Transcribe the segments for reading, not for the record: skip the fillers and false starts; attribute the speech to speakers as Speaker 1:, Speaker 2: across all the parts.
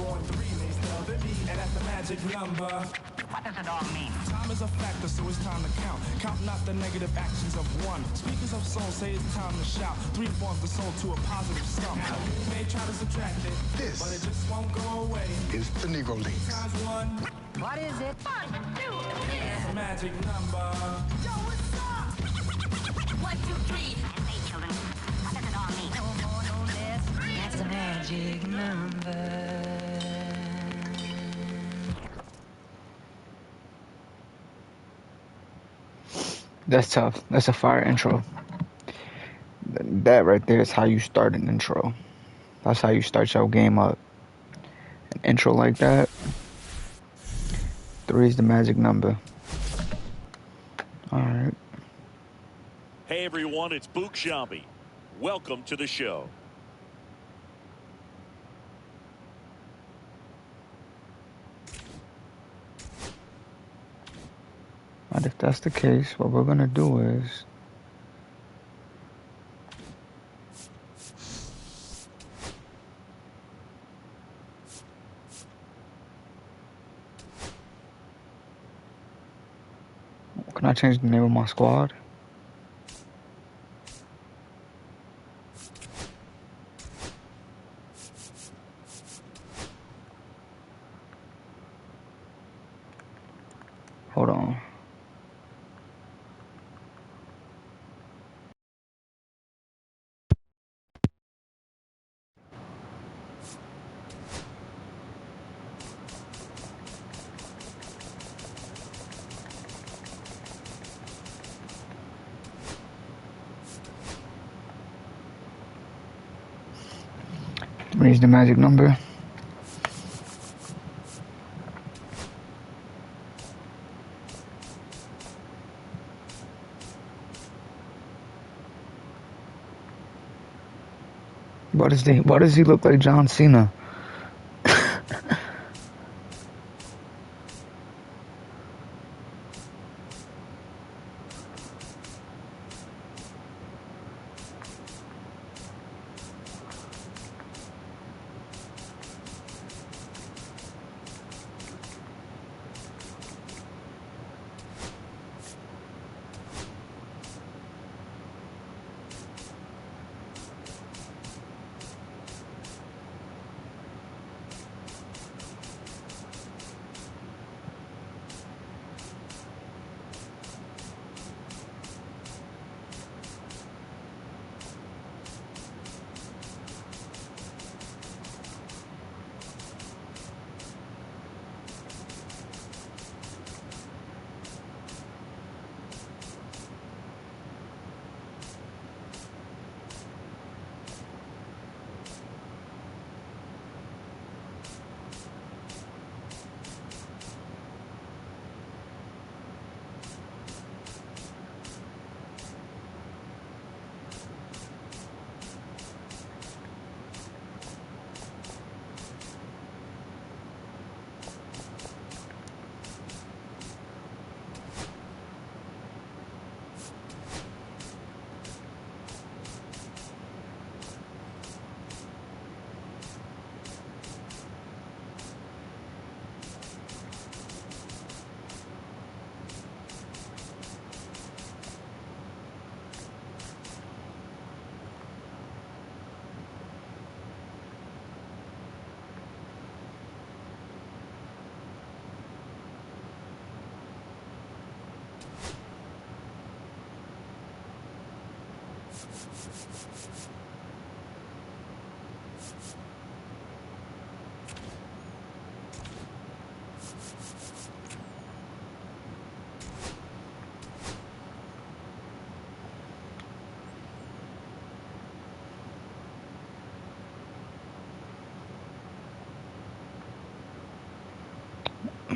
Speaker 1: And that's the magic number.
Speaker 2: What does it all mean?
Speaker 1: Time is a factor, so it's time to count. Count not the negative actions of one. Speakers of soul say it's time to shout. Three forms the soul to a positive sum. You may try to subtract it,
Speaker 3: This
Speaker 1: but it just won't go away.
Speaker 3: is the Negro Leagues.
Speaker 1: Times one,
Speaker 2: What is it? 1, 2, 3.
Speaker 1: that's the magic number.
Speaker 2: Yo, what's up? 1, 2, 3. And hey, children, what does it all mean? No more, no less. That's the magic number.
Speaker 4: That's tough. That's a fire intro. That right there is how you start an intro. That's how you start your game up. An intro like that. 3 is the magic number. Alright.
Speaker 5: Hey everyone, it's Book Shambi. Welcome to the show.
Speaker 4: And if that's the case, what we're gonna do is can I change the name of my squad? Hold on. Raise the magic number. Why does he look like John Cena?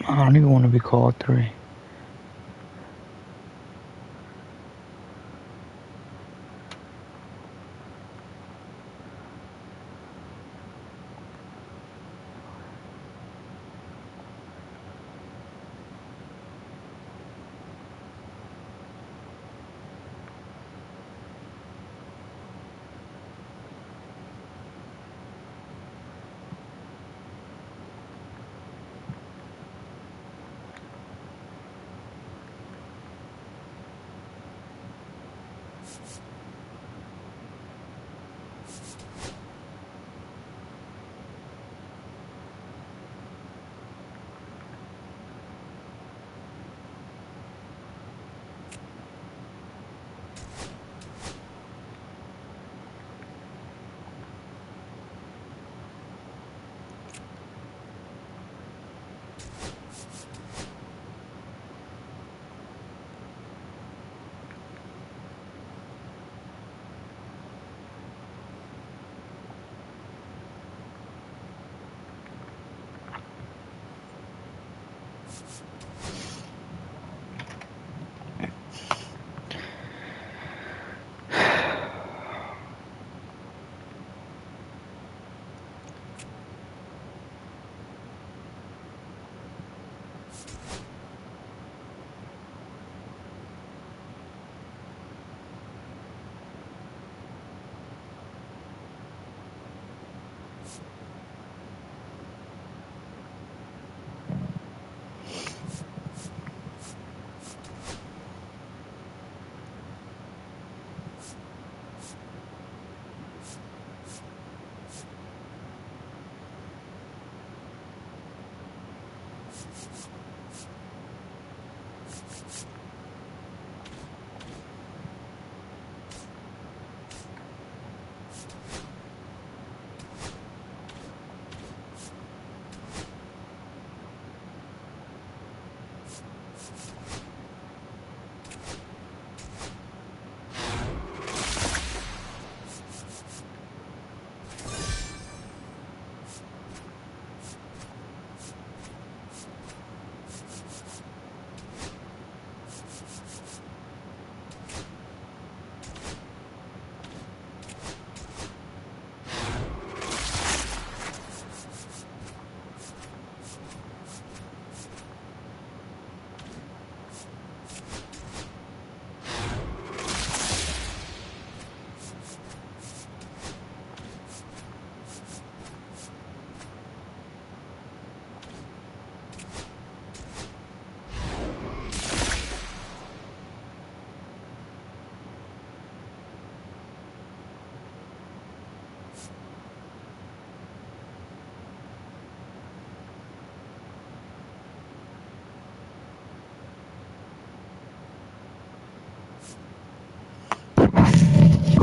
Speaker 4: I don't even want to be called 3.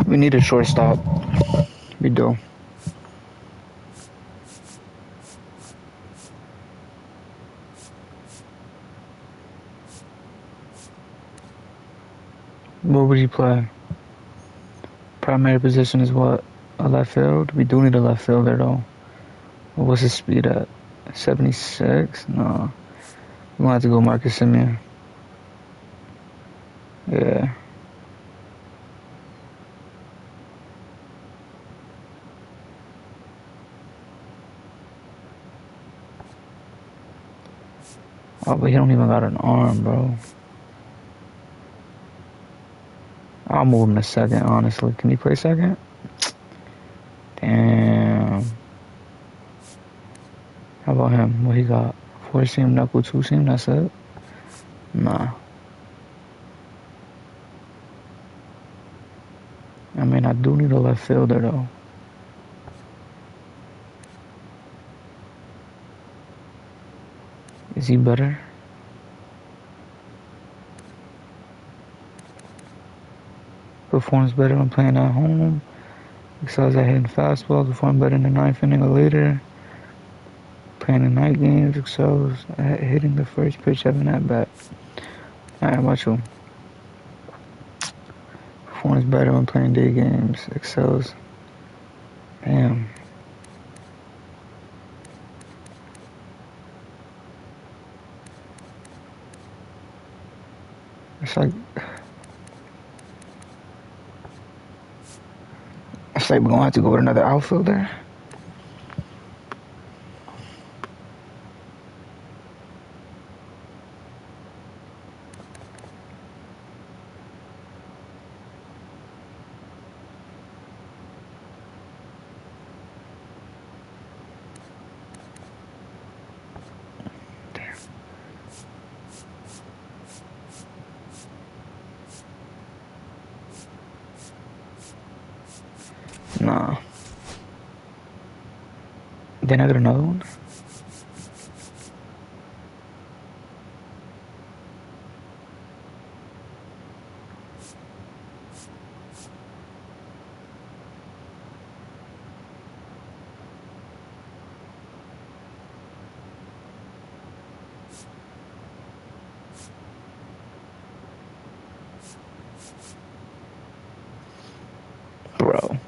Speaker 4: We need a shortstop. We do. What would you play? Primary position is what? A left field? We do need a left fielder though. What's his speed at? 76? No. We're gonna have to go Marcus Simeon. Yeah. Oh, but he don't even got an arm, bro. I'll move him to second, honestly. Can he play second? Damn. How about him? What he got? 4-seam, knuckle, 2-seam, that's it? Nah. I mean, I do need a left fielder, though. Is he better? Performs better when playing at home. Excels at hitting fastballs. Performs better in the ninth inning or later. Playing in night games. Excels at hitting the first pitch having at bat. Alright, watch you. Performs better when playing day games. Excels. Damn. It's like we're gonna have to go with another outfielder. Nah. Then I got another one. Bro.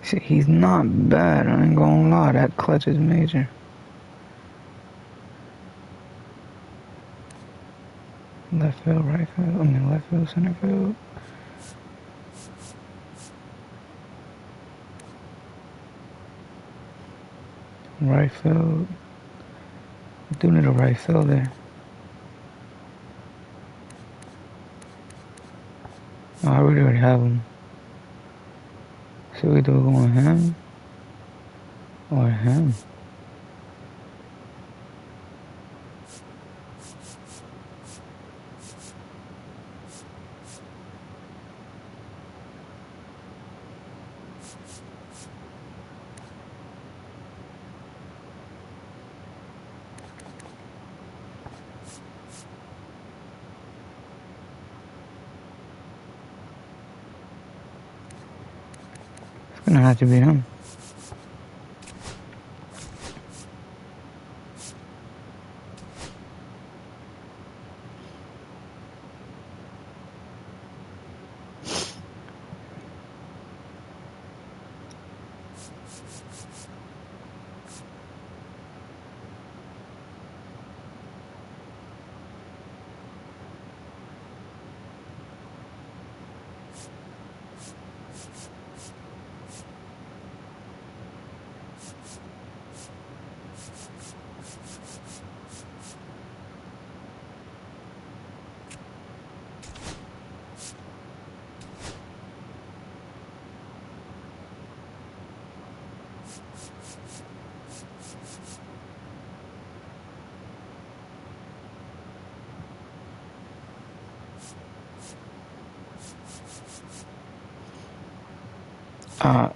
Speaker 4: See, he's not bad, I ain't gonna lie, that clutch is major. Left field, right field, left field, center field. Right field. I do need a right fielder. Oh, I really already have him. So we do going him or him. gonna have to be him.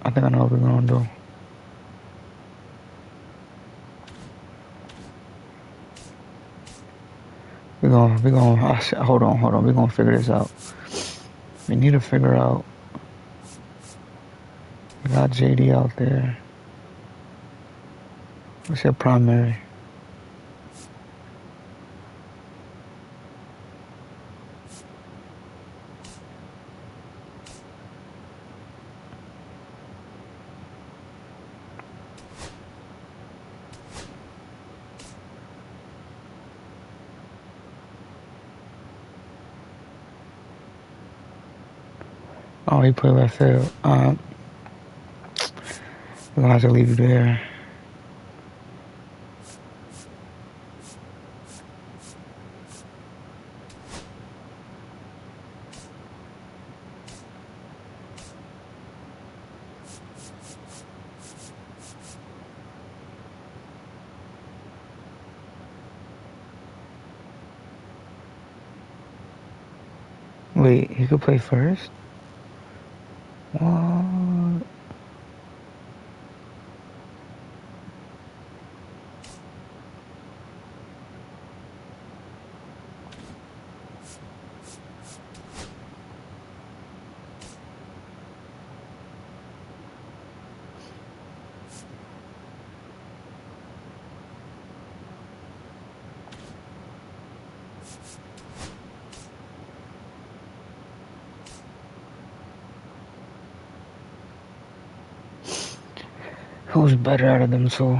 Speaker 4: I think I know what we're gonna do. Hold on. We're gonna figure this out. We need to figure out. We got JD out there. What's your primary? Oh, he played left field. We're gonna have to leave you there. Wait, he could play first? What? Who's better out of them two?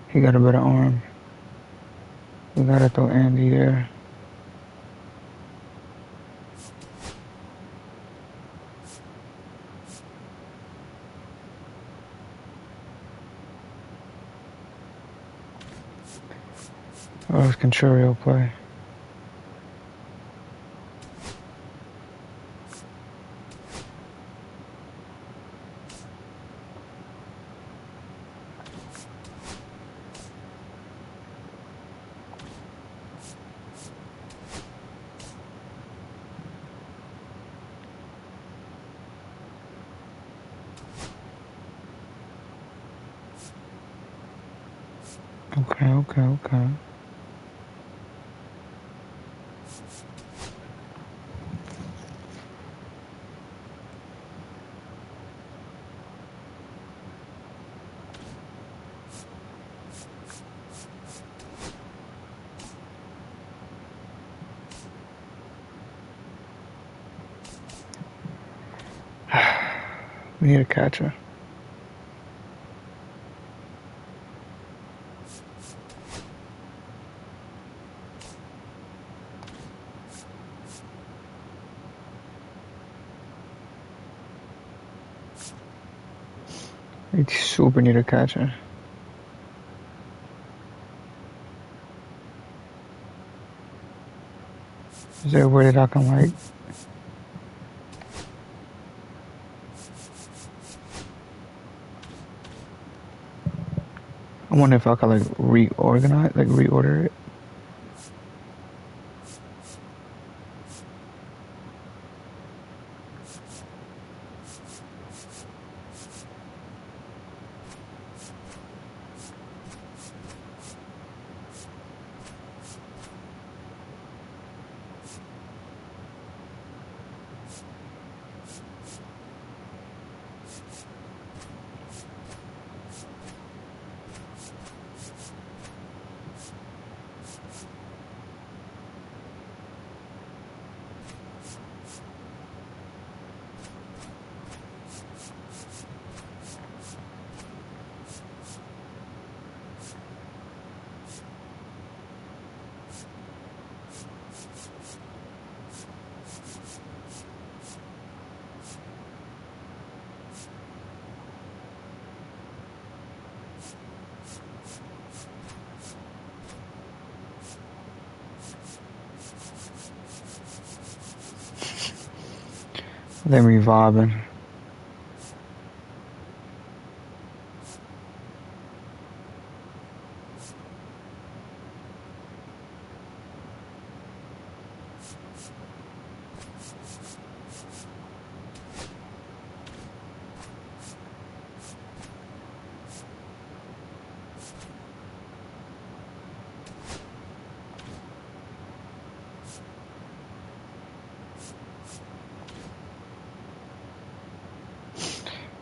Speaker 4: He got a better arm. We gotta throw Andy there. Or else Contrario play. Okay. We need a catcher. We super need a catcher. Is there a way that I can like? I wonder if I could like reorder it. Then reviving.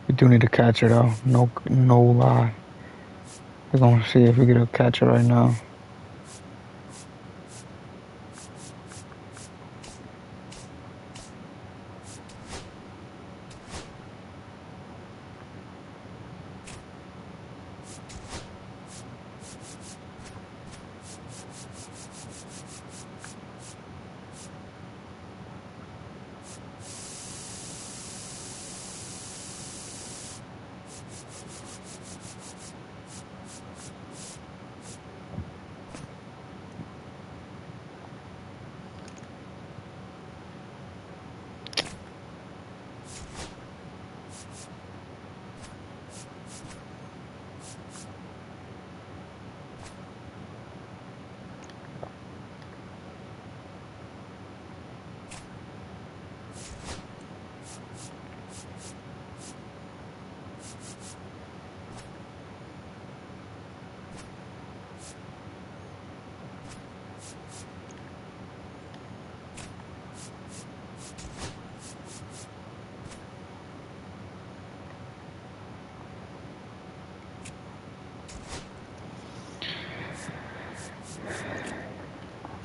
Speaker 4: We do need a catcher though. No lie. We're gonna see if we get a catcher right now.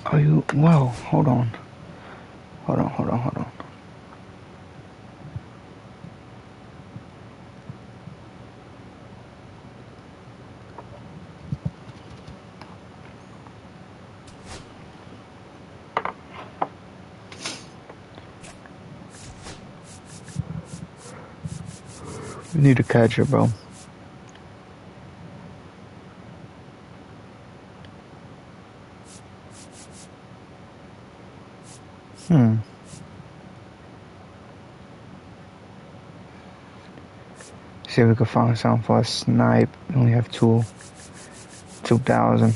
Speaker 4: Are you? Whoa, hold on. Hold on. We need a catcher, bro. See if we can find something for a snipe. We only have 2,000.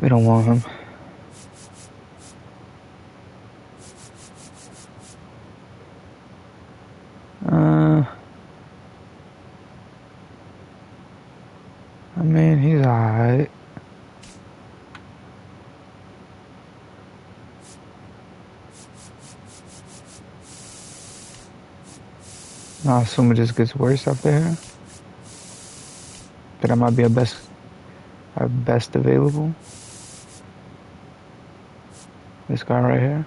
Speaker 4: We don't want him. I mean, he's alright. I assume it just gets worse up there. But that might be our best available. This guy right here.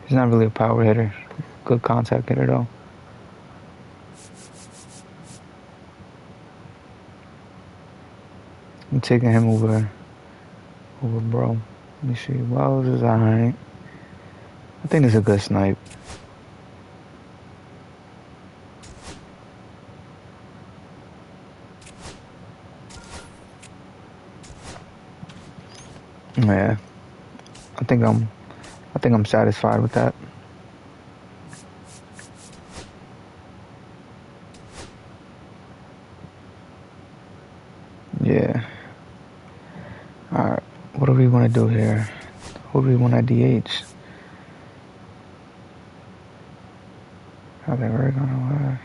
Speaker 4: He's not really a power hitter. Good contact hitter though. I'm taking him over bro. Let me see. Wells is alright. I think it's a good snipe. Yeah. I think I'm satisfied with that. Yeah. Alright. What do we want to do here? Who do we want at DH? I think we're gonna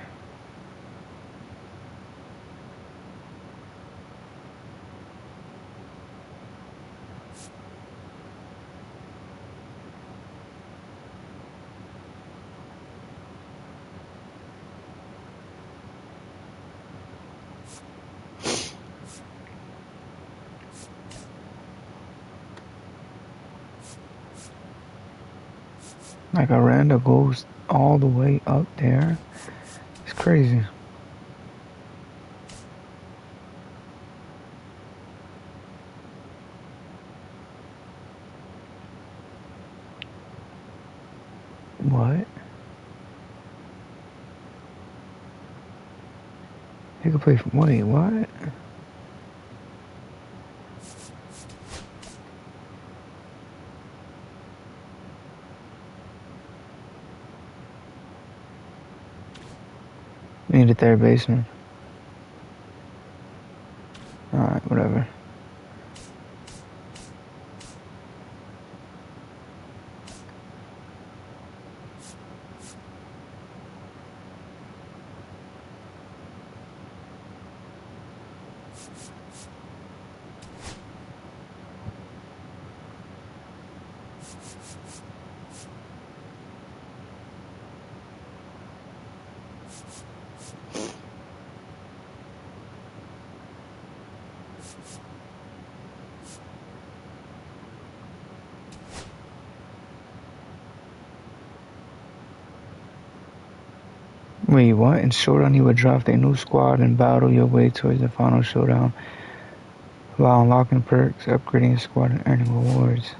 Speaker 4: like Aranda goes all the way up there. It's crazy. What? He could play from, wait, what? We need a third baseman. Alright, whatever. Wait, what? In Showdown, you would draft a new squad and battle your way towards the final showdown while unlocking perks, upgrading your squad, and earning rewards.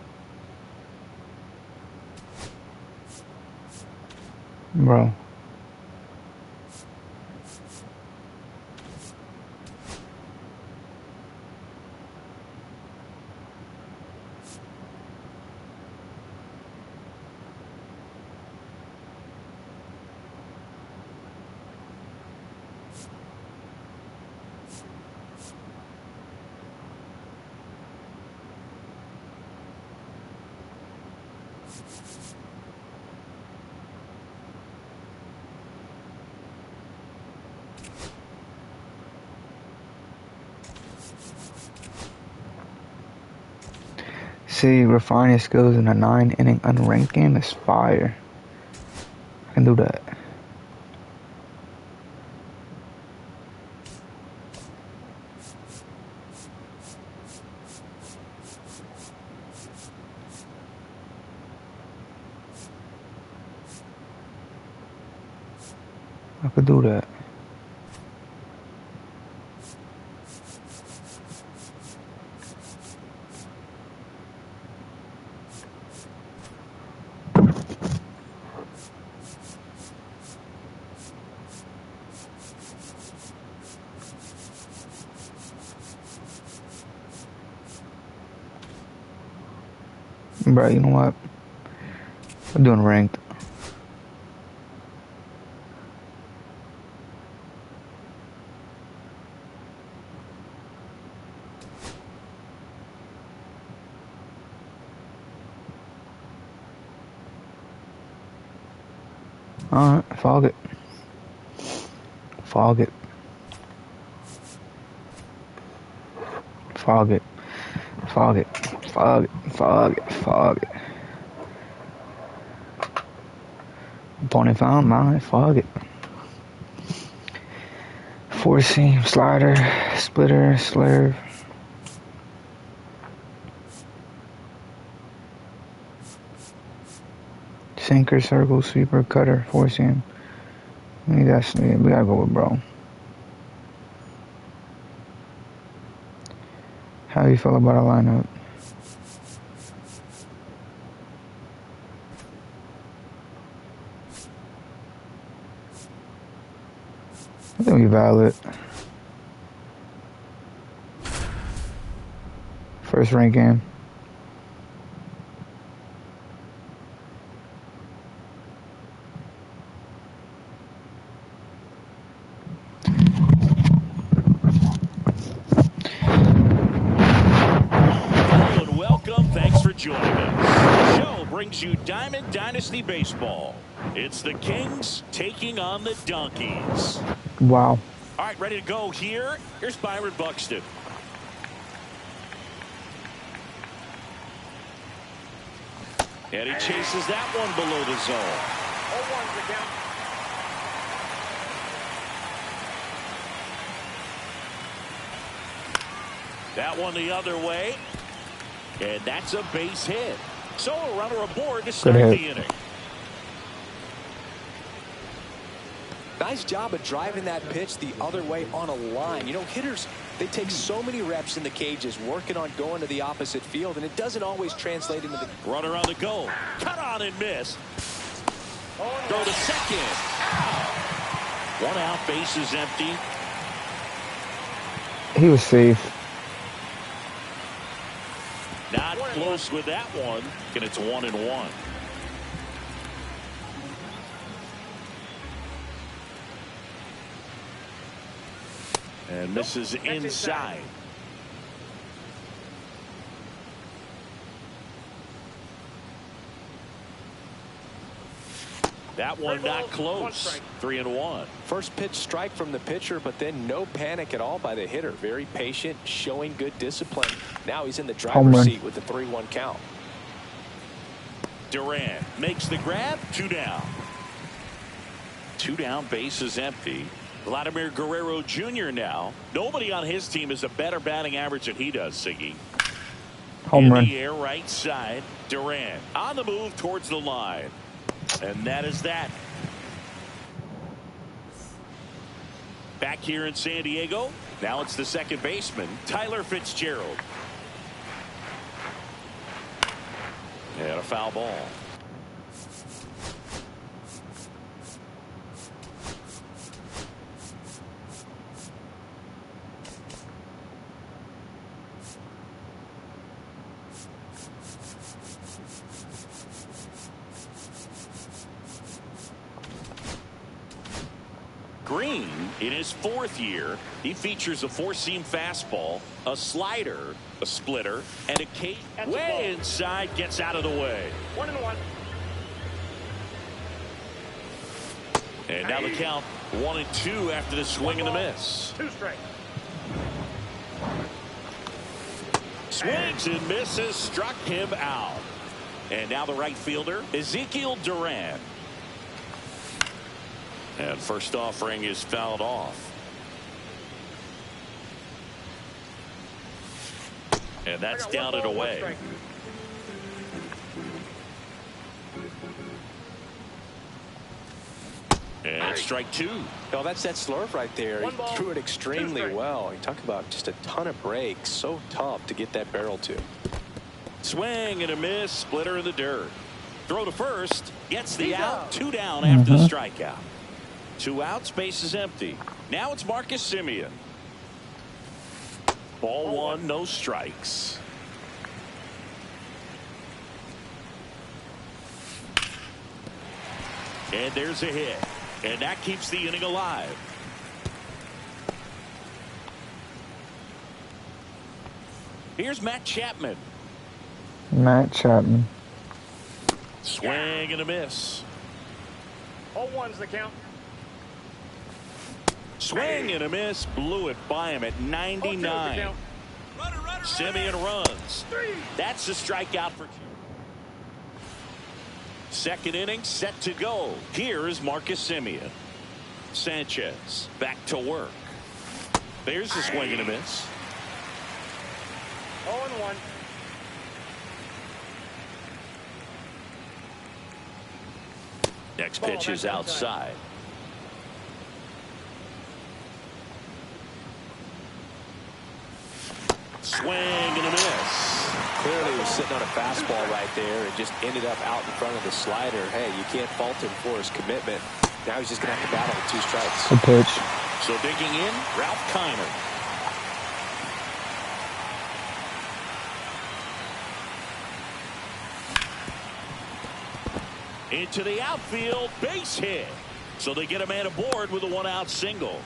Speaker 4: Bro. See, refine your skills in a 9-inning unranked game is fire. I can do that. I could do that. Bro, you know what? I'm doing ranked. Alright, fog it. Fog it. Fog it. Fog it. Fog it. Fog it. Fog it. Opponent found, mine, fog it. Four seam, slider, splitter, slurve. Sinker, circle, sweeper, cutter, four seam. We gotta go with bro. How do you feel about our lineup? I think we valid. First rank game.
Speaker 5: You Diamond Dynasty Baseball. It's the Kings taking on the Donkeys.
Speaker 4: Wow.
Speaker 5: All right, ready to go here. Here's Byron Buxton. And he chases that one below the zone. 0-1's the count. That one the other way. And that's a base hit. So a runner aboard to start the inning.
Speaker 3: Nice job of driving that pitch the other way on a line. You know, hitters, they take so many reps in the cages working on going to the opposite field, and it doesn't always translate into the...
Speaker 5: Runner on the go. Cut on and miss. Throw to second. One out, base is empty.
Speaker 4: He was safe.
Speaker 5: Not close with that one, and it's 1-1. And misses inside. That one not close. 3-1.
Speaker 3: First pitch strike from the pitcher, but then no panic at all by the hitter. Very patient, showing good discipline. Now he's in the driver's seat with the 3-1 count.
Speaker 5: Duran makes the grab. 2 down. 2 down, base is empty. Vladimir Guerrero Jr. now. Nobody on his team has a better batting average than he does, Siggy.
Speaker 4: Home run.
Speaker 5: In the air, right side. Duran on the move towards the line. And that is that. Back here in San Diego. Now it's the second baseman, Tyler Fitzgerald. And a foul ball. Green, in his 4th year, he features a 4-seam fastball, a slider, a splitter, and a cake. Way inside, gets out of the way.
Speaker 6: 1-1.
Speaker 5: And now the count 1-2 after the swing and the miss.
Speaker 6: 2 strikes.
Speaker 5: Swings and misses, struck him out. And now the right fielder, Ezekiel Duran. And first offering is fouled off. And that's down and away. And strike 2.
Speaker 3: No, that's that slurve right there. He threw it extremely well. You talk about just a ton of breaks. So tough to get that barrel to.
Speaker 5: Swing and a miss. Splitter in the dirt. Throw to first. Gets the out. 2 down after the strikeout. 2 outs. Base is empty. Now it's Marcus Semien. Ball 1. No strikes. And there's a hit. And that keeps the inning alive. Here's Matt Chapman.
Speaker 4: Matt Chapman.
Speaker 5: Swing and a miss.
Speaker 6: 0-1's the count.
Speaker 5: Swing and a miss. Blew it by him at 99. Semien runs. That's a strikeout for 2. Second inning set to go. Here is Marcus Semien. Sanchez back to work. There's a swing and a miss.
Speaker 6: 0-1.
Speaker 5: Next pitch is outside. Swing and a miss.
Speaker 3: Clearly he was sitting on a fastball right there and just ended up out in front of the slider. Hey, you can't fault him for his commitment. Now he's just going to have to battle with 2 strikes.
Speaker 4: Good pitch.
Speaker 5: So digging in, Ralph Kiner. Into the outfield, base hit. So they get a man aboard with a 1-out single.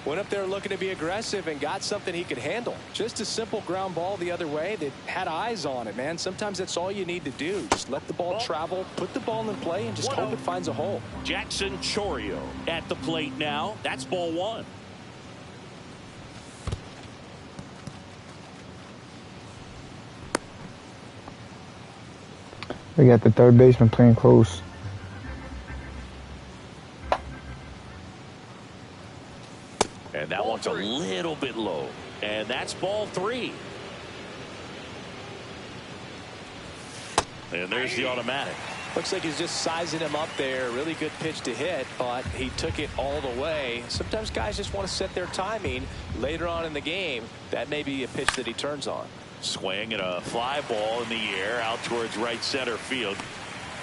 Speaker 3: Went up there looking to be aggressive and got something he could handle. Just a simple ground ball the other way that had eyes on it, man. Sometimes that's all you need to do. Just let the ball travel, put the ball in play, and just hope it finds a hole.
Speaker 5: Jackson Chorio at the plate now. That's ball 1.
Speaker 4: We got the third baseman playing close.
Speaker 5: And that one's a little bit low. And that's ball 3. And there's the automatic.
Speaker 3: Looks like he's just sizing him up there. Really good pitch to hit, but he took it all the way. Sometimes guys just want to set their timing later on in the game. That may be a pitch that he turns on.
Speaker 5: Swing and a fly ball in the air out towards right center field.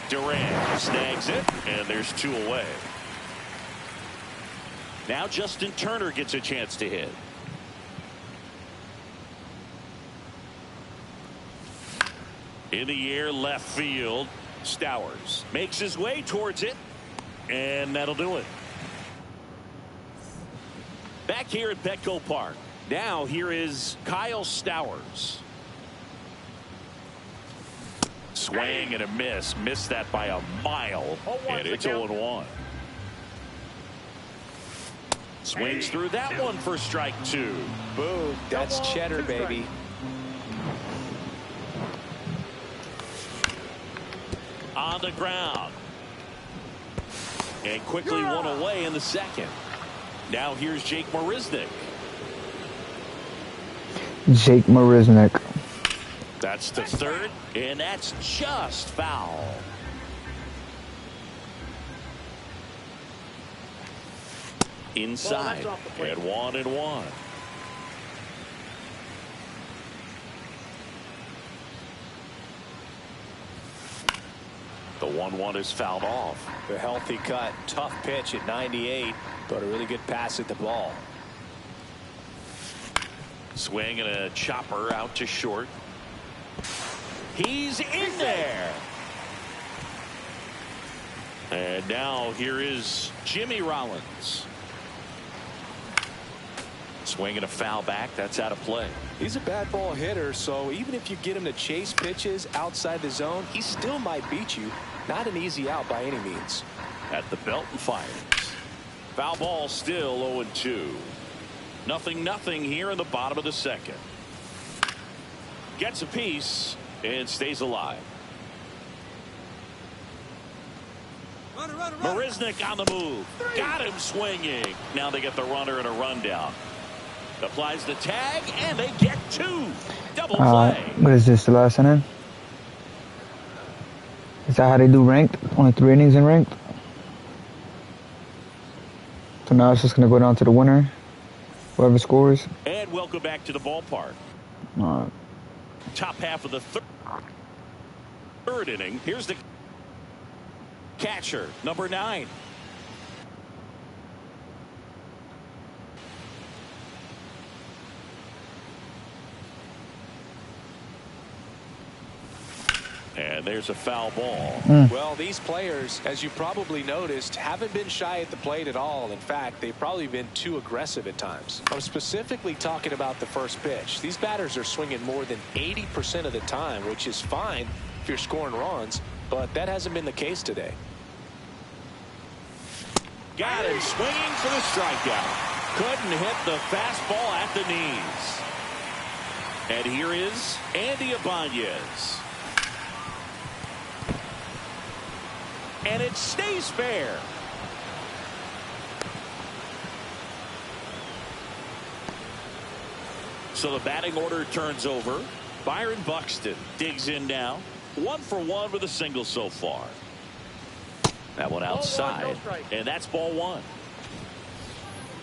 Speaker 5: Duran snags it, and there's 2 away. Now Justin Turner gets a chance to hit. In the air, left field. Stowers makes his way towards it, and that'll do it. Back here at Petco Park. Now here is Kyle Stowers. Swing and a miss. Missed that by a mile. And it's 0-1. Swings through that one for strike 2.
Speaker 3: Boom. That's cheddar, baby.
Speaker 5: On the ground. And quickly one away in the second. Now here's Jake Marisnick.
Speaker 4: Jake Marisnick.
Speaker 5: That's the third, and that's just foul. Inside, and 1-1. The 1-1 is fouled off.
Speaker 3: A healthy cut. Tough pitch at 98, but a really good pass at the ball.
Speaker 5: Swing and a chopper out to short. He's in there. And now here is Jimmy Rollins. Swing and a foul back. That's out of play.
Speaker 3: He's a bad ball hitter, so even if you get him to chase pitches outside the zone, he still might beat you. Not an easy out by any means.
Speaker 5: At the belt and fires. Foul ball still 0-2. 0-0 here in the bottom of the second. Gets a piece and stays alive. Marisnick on the move. Got him swinging. Now they get the runner and a rundown. Applies the tag and they get 2. Double play.
Speaker 4: What is this, the last inning? Is that how they do ranked? Only 3 innings in ranked? So now it's just going to go down to the winner. Whoever scores.
Speaker 5: And welcome back to the ballpark. Top half of the third inning. Here's the catcher, number 9. And there's a foul ball.
Speaker 3: Well, these players, as you probably noticed, haven't been shy at the plate at all. In fact, they've probably been too aggressive at times. I'm specifically talking about the first pitch. These batters are swinging more than 80% of the time, which is fine if you're scoring runs, but that hasn't been the case today.
Speaker 5: Got him swinging for the strikeout. Couldn't hit the fastball at the knees. And here is Andy Ibanez. And it stays fair. So the batting order turns over. Byron Buxton digs in now. 1 for 1 with a single so far. That one outside. And that's ball 1.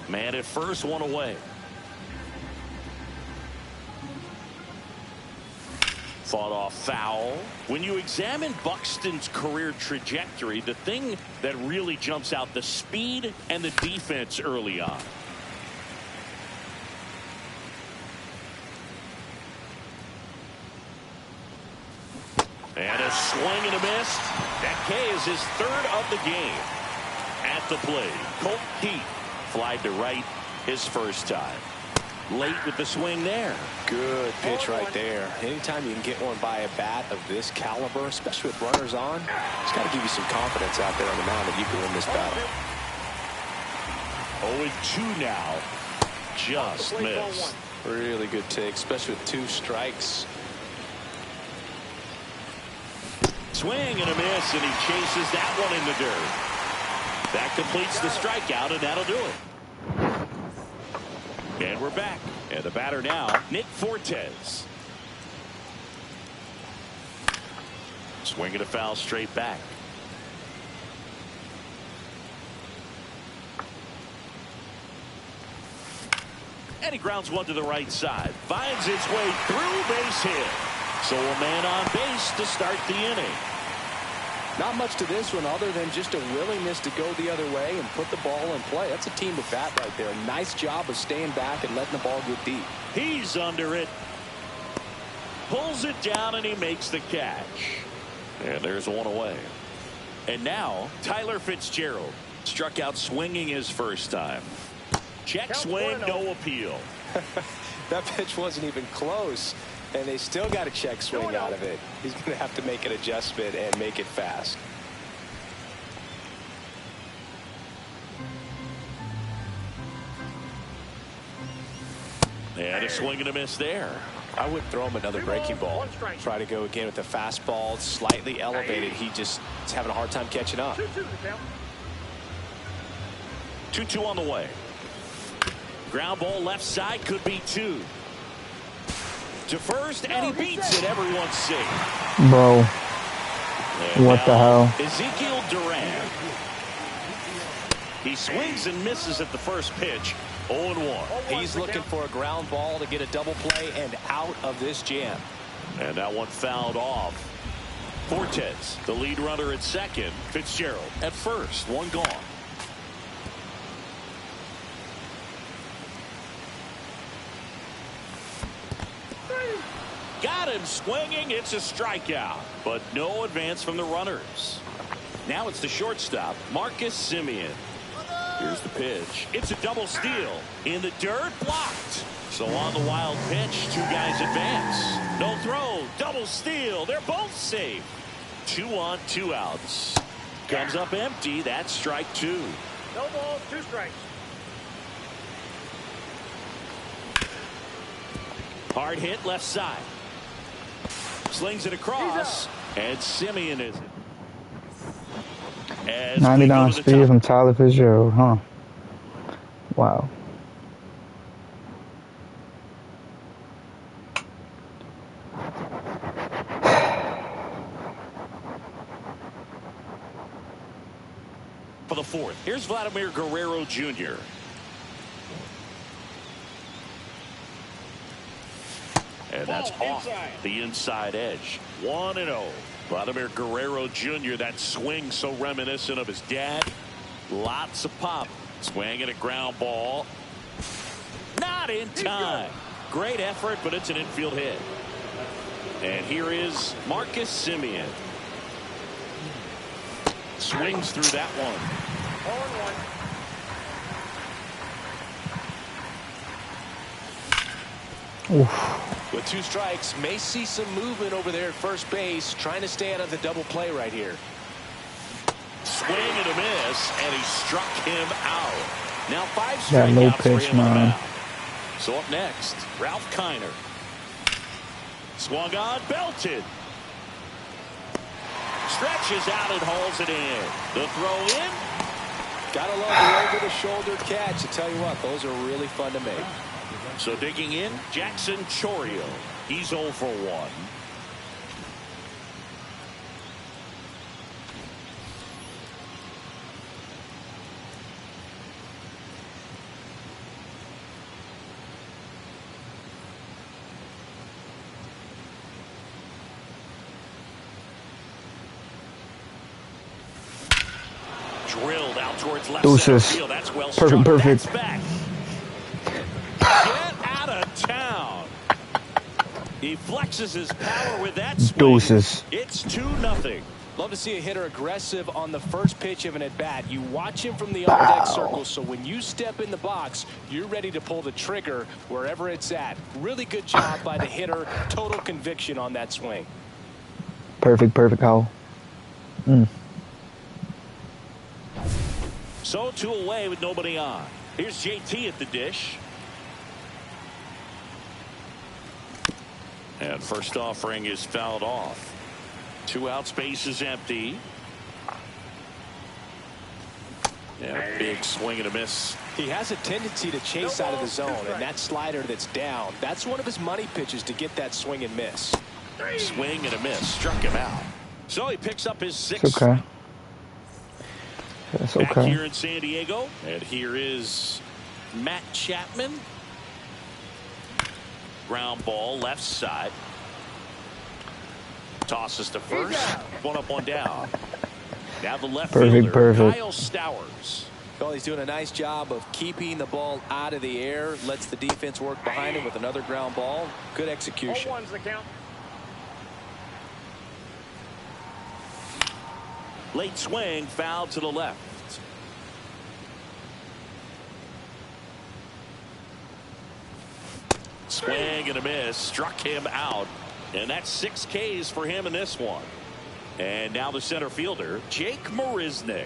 Speaker 5: Man at first, 1 away. Fought off foul. When you examine Buxton's career trajectory, the thing that really jumps out, the speed and the defense early on. And a swing and a miss. That K is his 3rd of the game. At the plate, Colt Heat flied to right his first time. Late with the swing there.
Speaker 3: Good pitch right there. Anytime you can get one by a bat of this caliber, especially with runners on, it's got to give you some confidence out there on the mound that you can win this battle.
Speaker 5: 0-2 now. Just missed.
Speaker 3: Really good take, especially with 2 strikes.
Speaker 5: Swing and a miss, and he chases that one in the dirt. That completes the strikeout, and that'll do it. And we're back. And the batter now, Nick Fortes. Swinging a foul straight back. And he grounds one to the right side. Finds its way through, base hit. So a man on base to start the inning.
Speaker 3: Not much to this one other than just a willingness to go the other way and put the ball in play. That's a team at bat right there. Nice job of staying back and letting the ball get deep.
Speaker 5: He's under it. Pulls it down, and he makes the catch. And there's one away. And now, Tyler Fitzgerald struck out swinging his first time. Check swing, no appeal.
Speaker 3: That pitch wasn't even close, and they still got a check swing out of it. He's going to have to make an adjustment and make it fast.
Speaker 5: And a swing and a miss there.
Speaker 3: I would throw him another breaking ball. Try to go again with the fastball, slightly elevated. He just is having a hard time catching up.
Speaker 5: 2-2 on the way. Ground ball left side, could be 2. To first, and he beats it. Everyone's safe.
Speaker 4: Bro.
Speaker 5: And
Speaker 4: What the hell?
Speaker 5: Ezekiel Duran. He swings and misses at the first pitch. 0-1.
Speaker 3: He's looking for a ground ball to get a double play and out of this jam.
Speaker 5: And that one fouled off. Fortes, the lead runner at second. Fitzgerald at first. One gone. Got him swinging. It's a strikeout, but no advance from the runners. Now it's the shortstop, Marcus Semien. Here's the pitch. It's a double steal. In the dirt, blocked. So on the wild pitch, 2 guys advance. No throw, double steal. They're both safe. 2 on, 2 outs. Comes up empty. That's strike 2.
Speaker 6: No balls, 2 strikes.
Speaker 5: Hard hit left side. Slings it across, and Semien is it.
Speaker 4: 99 speed from Tyler Fitzgerald, huh? Wow.
Speaker 5: For the 4th, here's Vladimir Guerrero Jr. And that's off the inside edge. 1-0. Vladimir Guerrero Jr. That swing so reminiscent of his dad. Lots of pop. Swinging a ground ball. Not in time. Great effort, but it's an infield hit. And here is Marcus Semien. Swings through that one.
Speaker 6: 0-1.
Speaker 4: Oof.
Speaker 3: With 2 strikes, may see some movement over there at first base, trying to stay out of the double play right here.
Speaker 5: Swing and a miss, and he struck him out. Now 5
Speaker 4: That low
Speaker 5: strikeouts for
Speaker 4: pitch,
Speaker 5: him on the
Speaker 4: man.
Speaker 5: mound. So up next, Ralph Kiner. Swung on, belted. Stretches out and hauls it in. The throw in.
Speaker 3: Gotta love the over-the-shoulder catch. I tell you what, those are really fun to make.
Speaker 5: So digging in, Jackson Chourio. He's 0 for 1. Drilled out towards left center field. That's well struck.
Speaker 4: Perfect.
Speaker 5: That's back. Get out of town. He flexes his power with that swing.
Speaker 4: Deuces.
Speaker 5: It's 2-0.
Speaker 3: Love to see a hitter aggressive on the first pitch of an at-bat. You watch him from the on-deck circle, so when you step in the box, you're ready to pull the trigger wherever it's at. Really good job by the hitter. Total conviction on that swing.
Speaker 4: Perfect call.
Speaker 5: So 2 away with nobody on. Here's JT at the dish. And first offering is fouled off. 2 out, space is empty. And a big swing and a miss.
Speaker 3: He has a tendency to chase out of the zone, and that slider that's down, that's one of his money pitches to get that swing and miss.
Speaker 5: Swing and a miss. Struck him out. So he picks up his 6th.
Speaker 4: It's okay. That's
Speaker 5: Back
Speaker 4: okay.
Speaker 5: here in San Diego. And here is Matt Chapman. Ground ball left side. Tosses to first. 1 up, 1 down. Now the left fielder, Kyle Stowers.
Speaker 3: Well, he's doing a nice job of keeping the ball out of the air. Lets the defense work behind him with another ground ball. Good execution.
Speaker 6: 0-1's the count.
Speaker 5: Late swing, foul to the left. Swing and a miss, struck him out. And that's 6 Ks for him in this one. And now the center fielder, Jake Marisnick.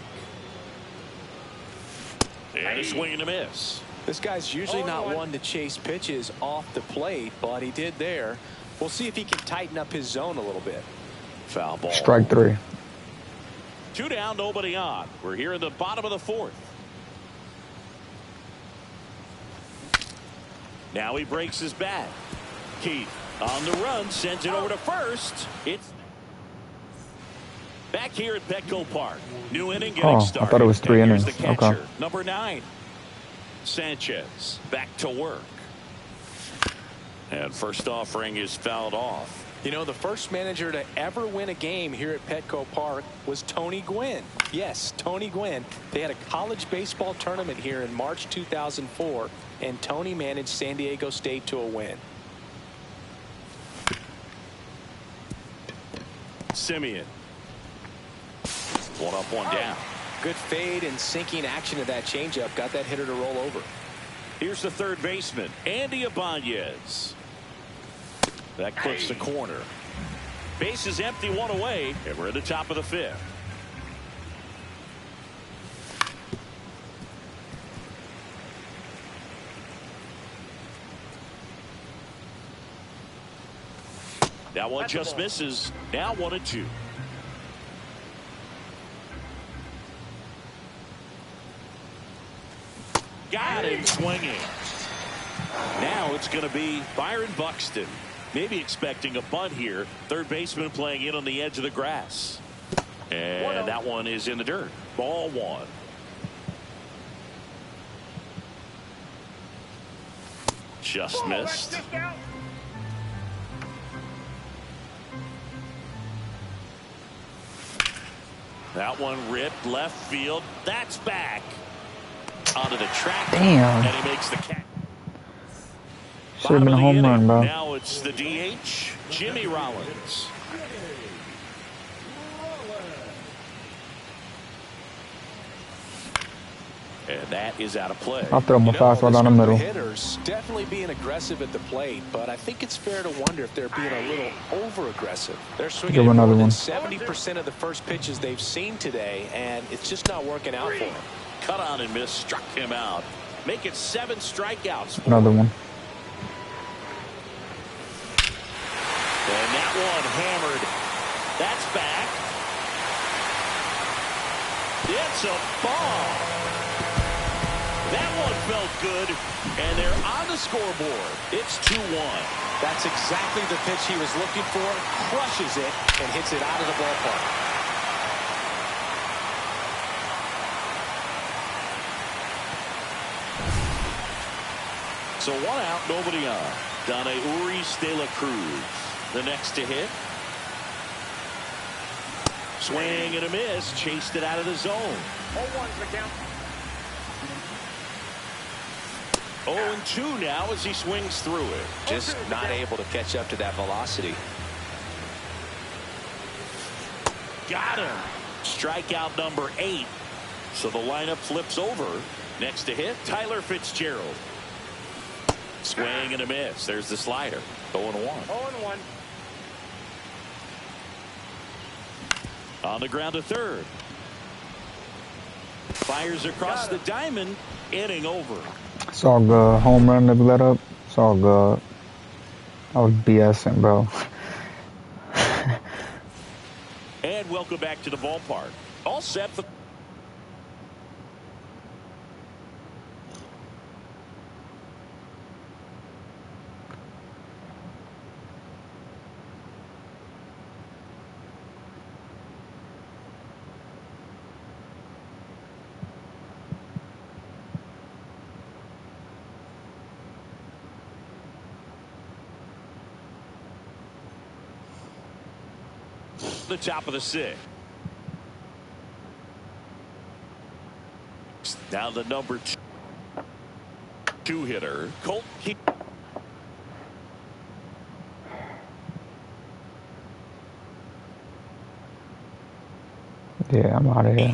Speaker 5: And a swing and a miss.
Speaker 3: This guy's usually not one to chase pitches off the plate, but he did there. We'll see if he can tighten up his zone a little bit.
Speaker 5: Foul ball.
Speaker 4: Strike 3.
Speaker 5: 2 down, nobody on. We're here in the bottom of the 4th. Now he breaks his bat. Keith on the run, sends it over to first. It's back here at Petco Park. New inning getting started.
Speaker 4: I thought it was 3 innings.
Speaker 5: The catcher,
Speaker 4: Okay.
Speaker 5: number 9, Sanchez, back to work. And first offering is fouled off.
Speaker 3: You know, the first manager to ever win a game here at Petco Park was Tony Gwynn. Yes, Tony Gwynn. They had a college baseball tournament here in March 2004, and Tony managed San Diego State to a win.
Speaker 5: Simeon. One up, one down.
Speaker 3: Good fade and sinking action of that changeup. Got that hitter to roll over.
Speaker 5: Here's the third baseman, Andy Ibanez. That clips the corner. Base is empty, 1 away, and we're at the top of the 5th. That one just misses. Now 1-2. Got him swinging. Now it's going to be Byron Buxton. Maybe expecting a bunt here. Third baseman playing in on the edge of the grass. And that one is in the dirt. Ball 1. Just missed. That one ripped left field. That's back onto the track.
Speaker 4: Damn.
Speaker 5: And he makes the catch.
Speaker 4: Should have been a home run, bro.
Speaker 5: Now it's the DH, Jimmy Rollins. And that is out of play.
Speaker 4: I'll throw my fastball down the middle.
Speaker 3: Hitters definitely being aggressive at the plate, but I think it's fair to wonder if they're being a little over-aggressive. They're swinging at more than 70% of the first pitches they've seen today, and it's just not working out for them.
Speaker 5: Cut on and miss, struck him out. Make it 7 strikeouts.
Speaker 4: Another one.
Speaker 5: And that one hammered. That's back. It's a ball. That one felt good, and they're on the scoreboard. It's 2-1.
Speaker 3: That's exactly the pitch he was looking for. Crushes it and hits it out of the ballpark.
Speaker 5: So 1 out, nobody on. Donna Urias de la Cruz, the next to hit. Swing and a miss, chased it out of the zone.
Speaker 6: 0-1's the count.
Speaker 5: 0-2 now as he swings through it.
Speaker 3: Just not able to catch up to that velocity.
Speaker 5: Got him. Strikeout number 8. So the lineup flips over. Next to hit, Tyler Fitzgerald. Swing and a miss. There's the slider. 0-1.
Speaker 6: 0-1.
Speaker 5: On the ground to third. Fires across the diamond. Inning over.
Speaker 4: It's all good. Home run that we let up. It's all good. I was BSing, bro.
Speaker 5: And welcome back to the ballpark. All set for the top of the 6th. Now the number 2 hitter, Colt.
Speaker 4: Yeah, I'm out of here.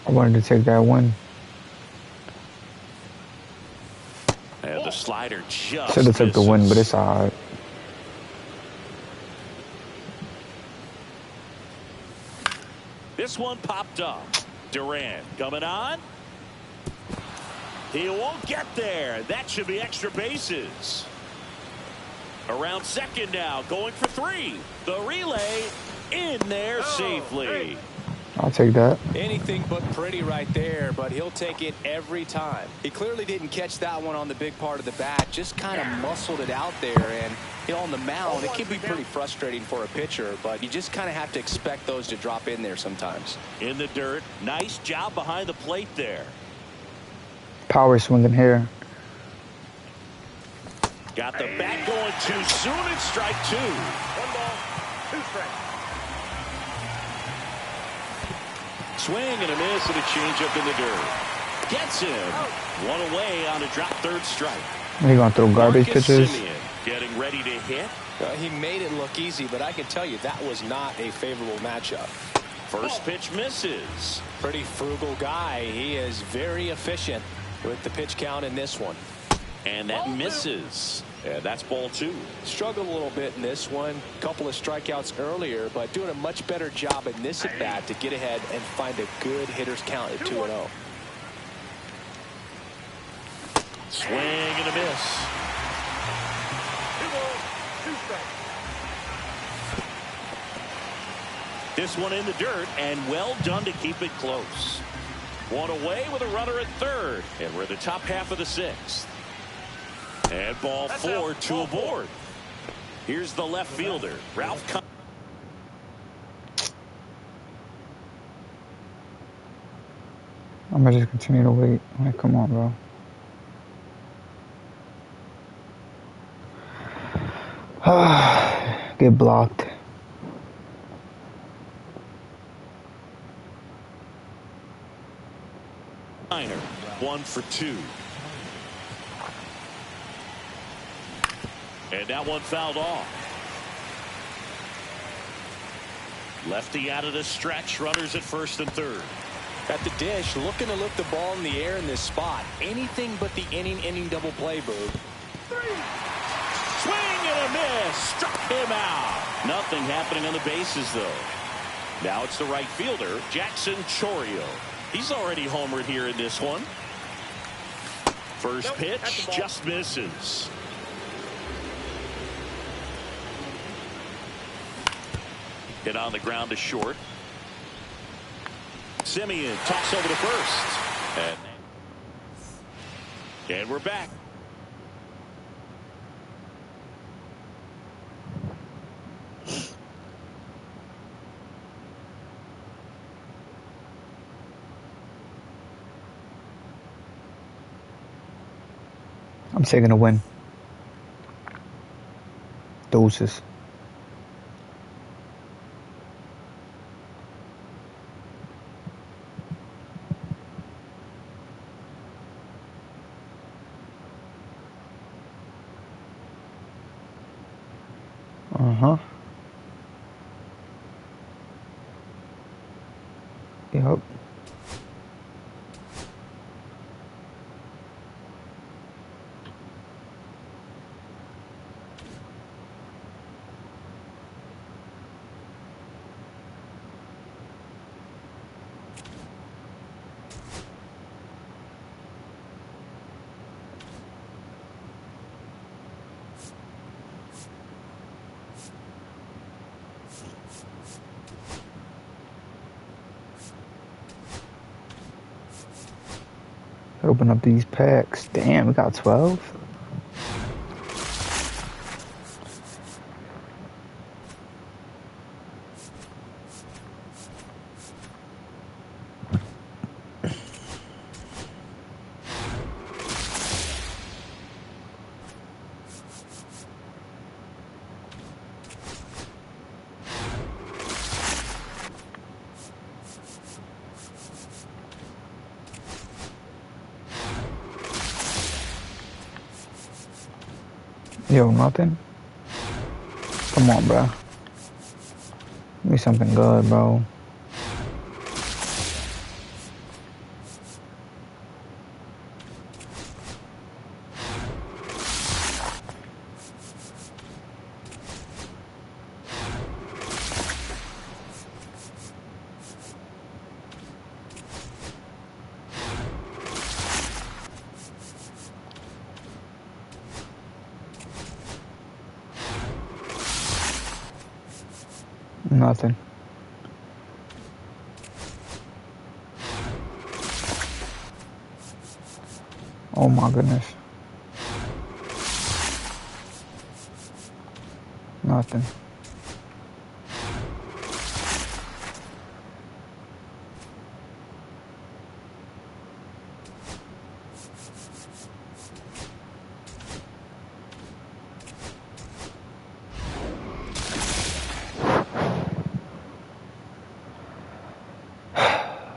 Speaker 4: I wanted to take that win.
Speaker 5: And the slider just
Speaker 4: Should have took the win, but
Speaker 5: misses.
Speaker 4: it's alright.
Speaker 5: This one popped up. Durant coming on. He won't get there. That should be extra bases. Around second now, going for three. The relay in there safely.
Speaker 4: I'll take that.
Speaker 3: Anything but pretty right there, but he'll take it every time. He clearly didn't catch that one on the big part of the bat, just kind of muscled it out there. And, you know, on the mound, it can be pretty frustrating for a pitcher, but you just kind of have to expect those to drop in there sometimes.
Speaker 5: In the dirt. Nice job behind the plate there.
Speaker 4: Power swinging here.
Speaker 5: Got the bat going too soon and strike two.
Speaker 6: 1 ball, 2 strikes.
Speaker 5: Swing and a miss and a changeup in the dirt. Gets him. One away on a drop third strike.
Speaker 4: Are you going to throw garbage
Speaker 5: Marcus
Speaker 4: pitches?
Speaker 5: Semien getting ready to hit.
Speaker 3: He made it look easy, but I can tell you that was not a favorable matchup.
Speaker 5: First pitch misses.
Speaker 3: Pretty frugal guy. He is very efficient with the pitch count in this one.
Speaker 5: And that misses. And that's ball 2.
Speaker 3: Struggled a little bit in this one. Couple of strikeouts earlier, but doing a much better job in this at bat to get ahead and find a good hitter's count at 2-0.
Speaker 5: Swing and a miss.
Speaker 6: 2 balls, 2 strikes.
Speaker 5: This one in the dirt, and well done to keep it close. One away with a runner at third, and we're in the top half of the 6th. And ball 4, 2 aboard. Here's the left fielder, Ralph.
Speaker 4: I'm going to just continue to wait. Like, come on, bro. Get blocked.
Speaker 5: Minor, 1 for 2. And that one fouled off. Lefty out of the stretch. Runners at first and third.
Speaker 3: At the dish, looking to lift the ball in the air in this spot. Anything but the inning double play, Boog.
Speaker 5: Swing and a miss. Struck him out. Nothing happening on the bases, though. Now it's the right fielder, Jackson Chourio. He's already homered here in this one. First pitch just misses. Hit on the ground to short. Semien toss over to first. And we're back.
Speaker 4: I'm taking a win. Doses. Yep. Open up these packs. Damn, we got 12. Yo, nothing? Come on, bro. Give me something good, bro. Nothing. Oh my goodness. Nothing.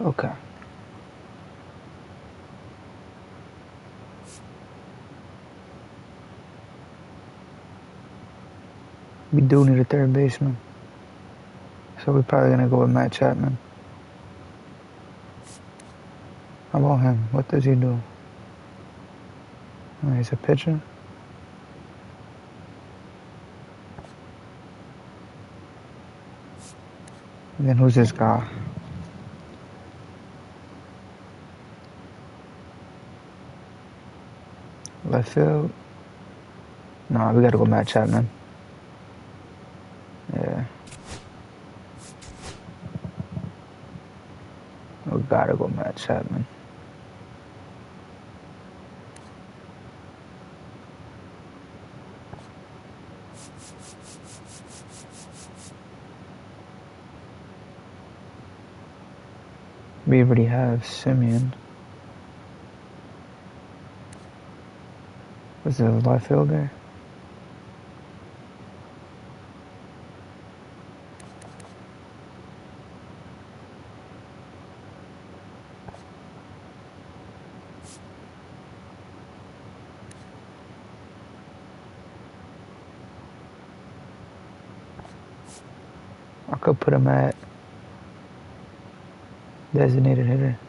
Speaker 4: Okay. We do need a third baseman. So we're probably going to go with Matt Chapman. How about him? What does he do? Oh, he's a pitcher? And then who's this guy? Left field? Nah, we got to go Matt Chapman. Yeah. We got to go Matt Chapman. We already have Simeon. Was the left fielder? I could put him at designated hitter.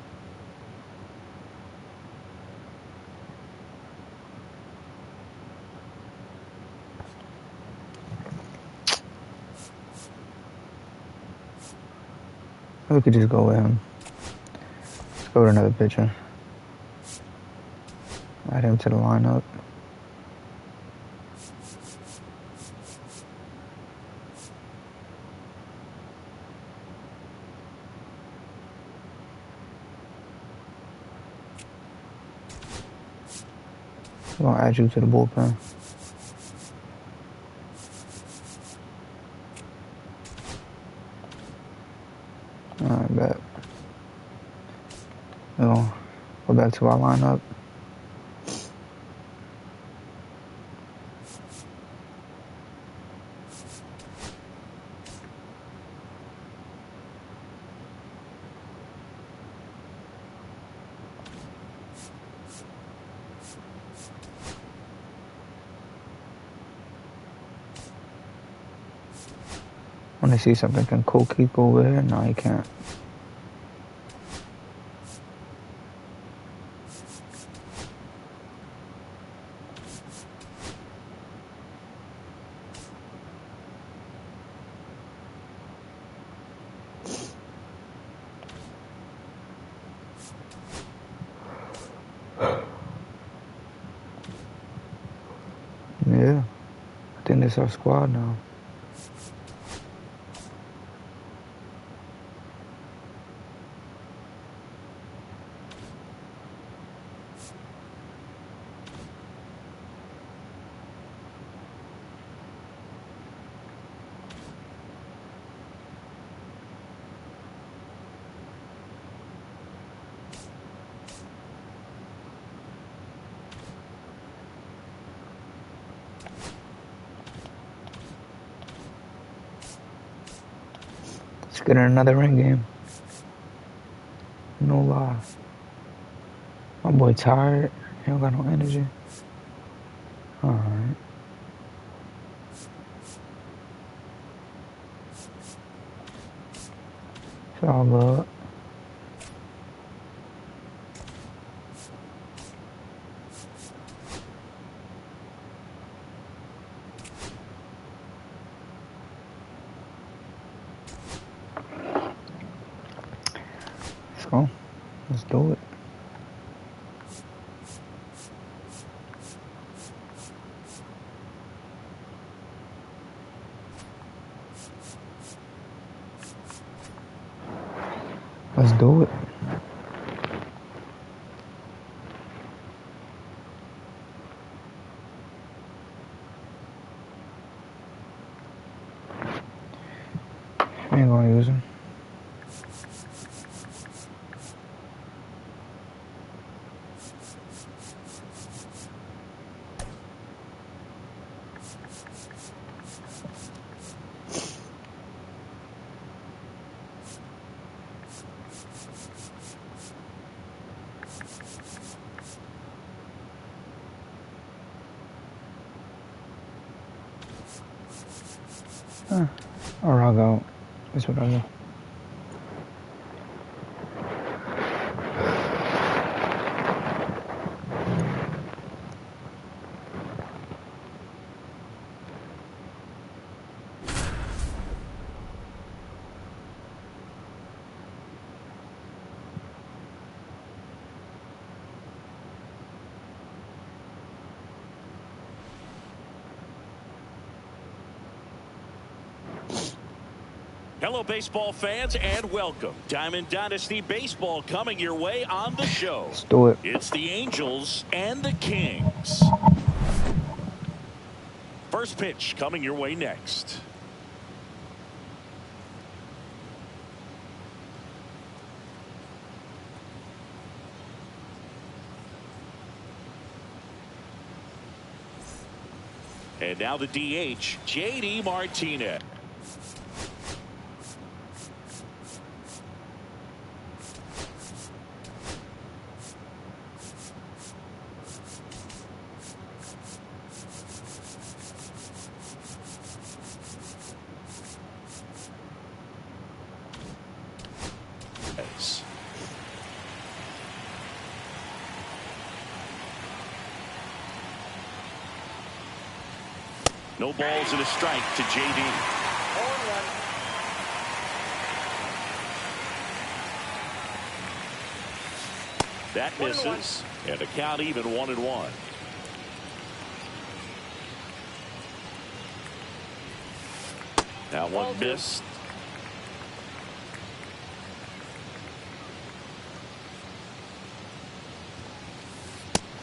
Speaker 4: We could just go with him. Let's go with another pitcher. Add him to the lineup. I'm gonna add you to the bullpen. Alright, bet. We'll go back to our lineup. When I see something, can Cole keep over here? No, he can't. Yeah, I think that's our squad now. Let's get in another ring game. No lie. My boy tired. He don't got no energy. Alright. Foul up. Let's go. Let's do it. Let's do it. I ain't gonna use him. Or I'll go. That's what I'll go.
Speaker 5: Hello, baseball fans, and welcome. Diamond Dynasty Baseball coming your way on the show.
Speaker 4: Let's do it.
Speaker 5: It's the Angels and the Kings. First pitch coming your way next. And now the DH, J.D. Martinez. No balls and a strike to J.D. That misses, and the count even 1-1. Now one missed.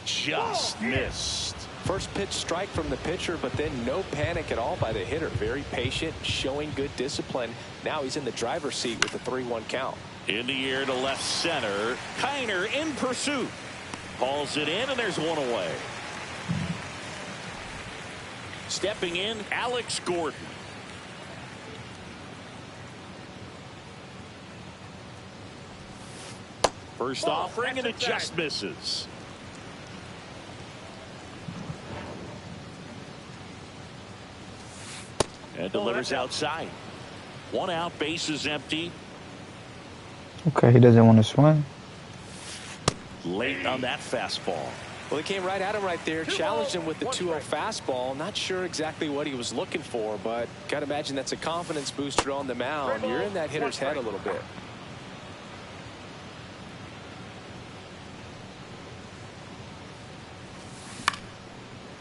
Speaker 5: Just missed.
Speaker 3: First pitch strike from the pitcher, but then no panic at all by the hitter. Very patient, showing good discipline. Now he's in the driver's seat with the 3-1 count.
Speaker 5: In the air to left center. Kiner in pursuit. Hauls it in, and there's one away. Stepping in, Alex Gordon. First offering, and it just misses. And delivers outside. One out, base is empty.
Speaker 4: Okay, he doesn't want to swing.
Speaker 5: Late on that fastball.
Speaker 3: Well, he came right at him right there, challenged him with the 2-0 fastball. Not sure exactly what he was looking for, but got to imagine that's a confidence booster on the mound. You're in that hitter's head a little bit.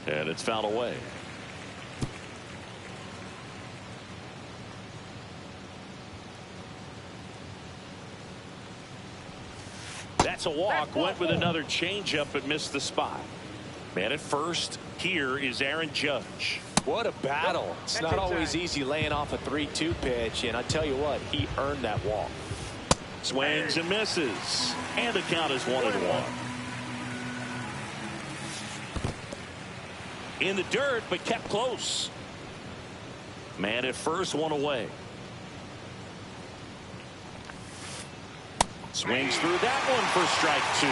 Speaker 5: And it's fouled away. That's a walk. Went with another changeup but missed the spot. Man at first. Here is Aaron Judge.
Speaker 3: What a battle. It's not always easy laying off a 3-2 pitch, and I tell you what, he earned that walk.
Speaker 5: Swings and misses. And the count is 1-1. In the dirt, but kept close. Man at first, one away. Swings through that one for strike 2.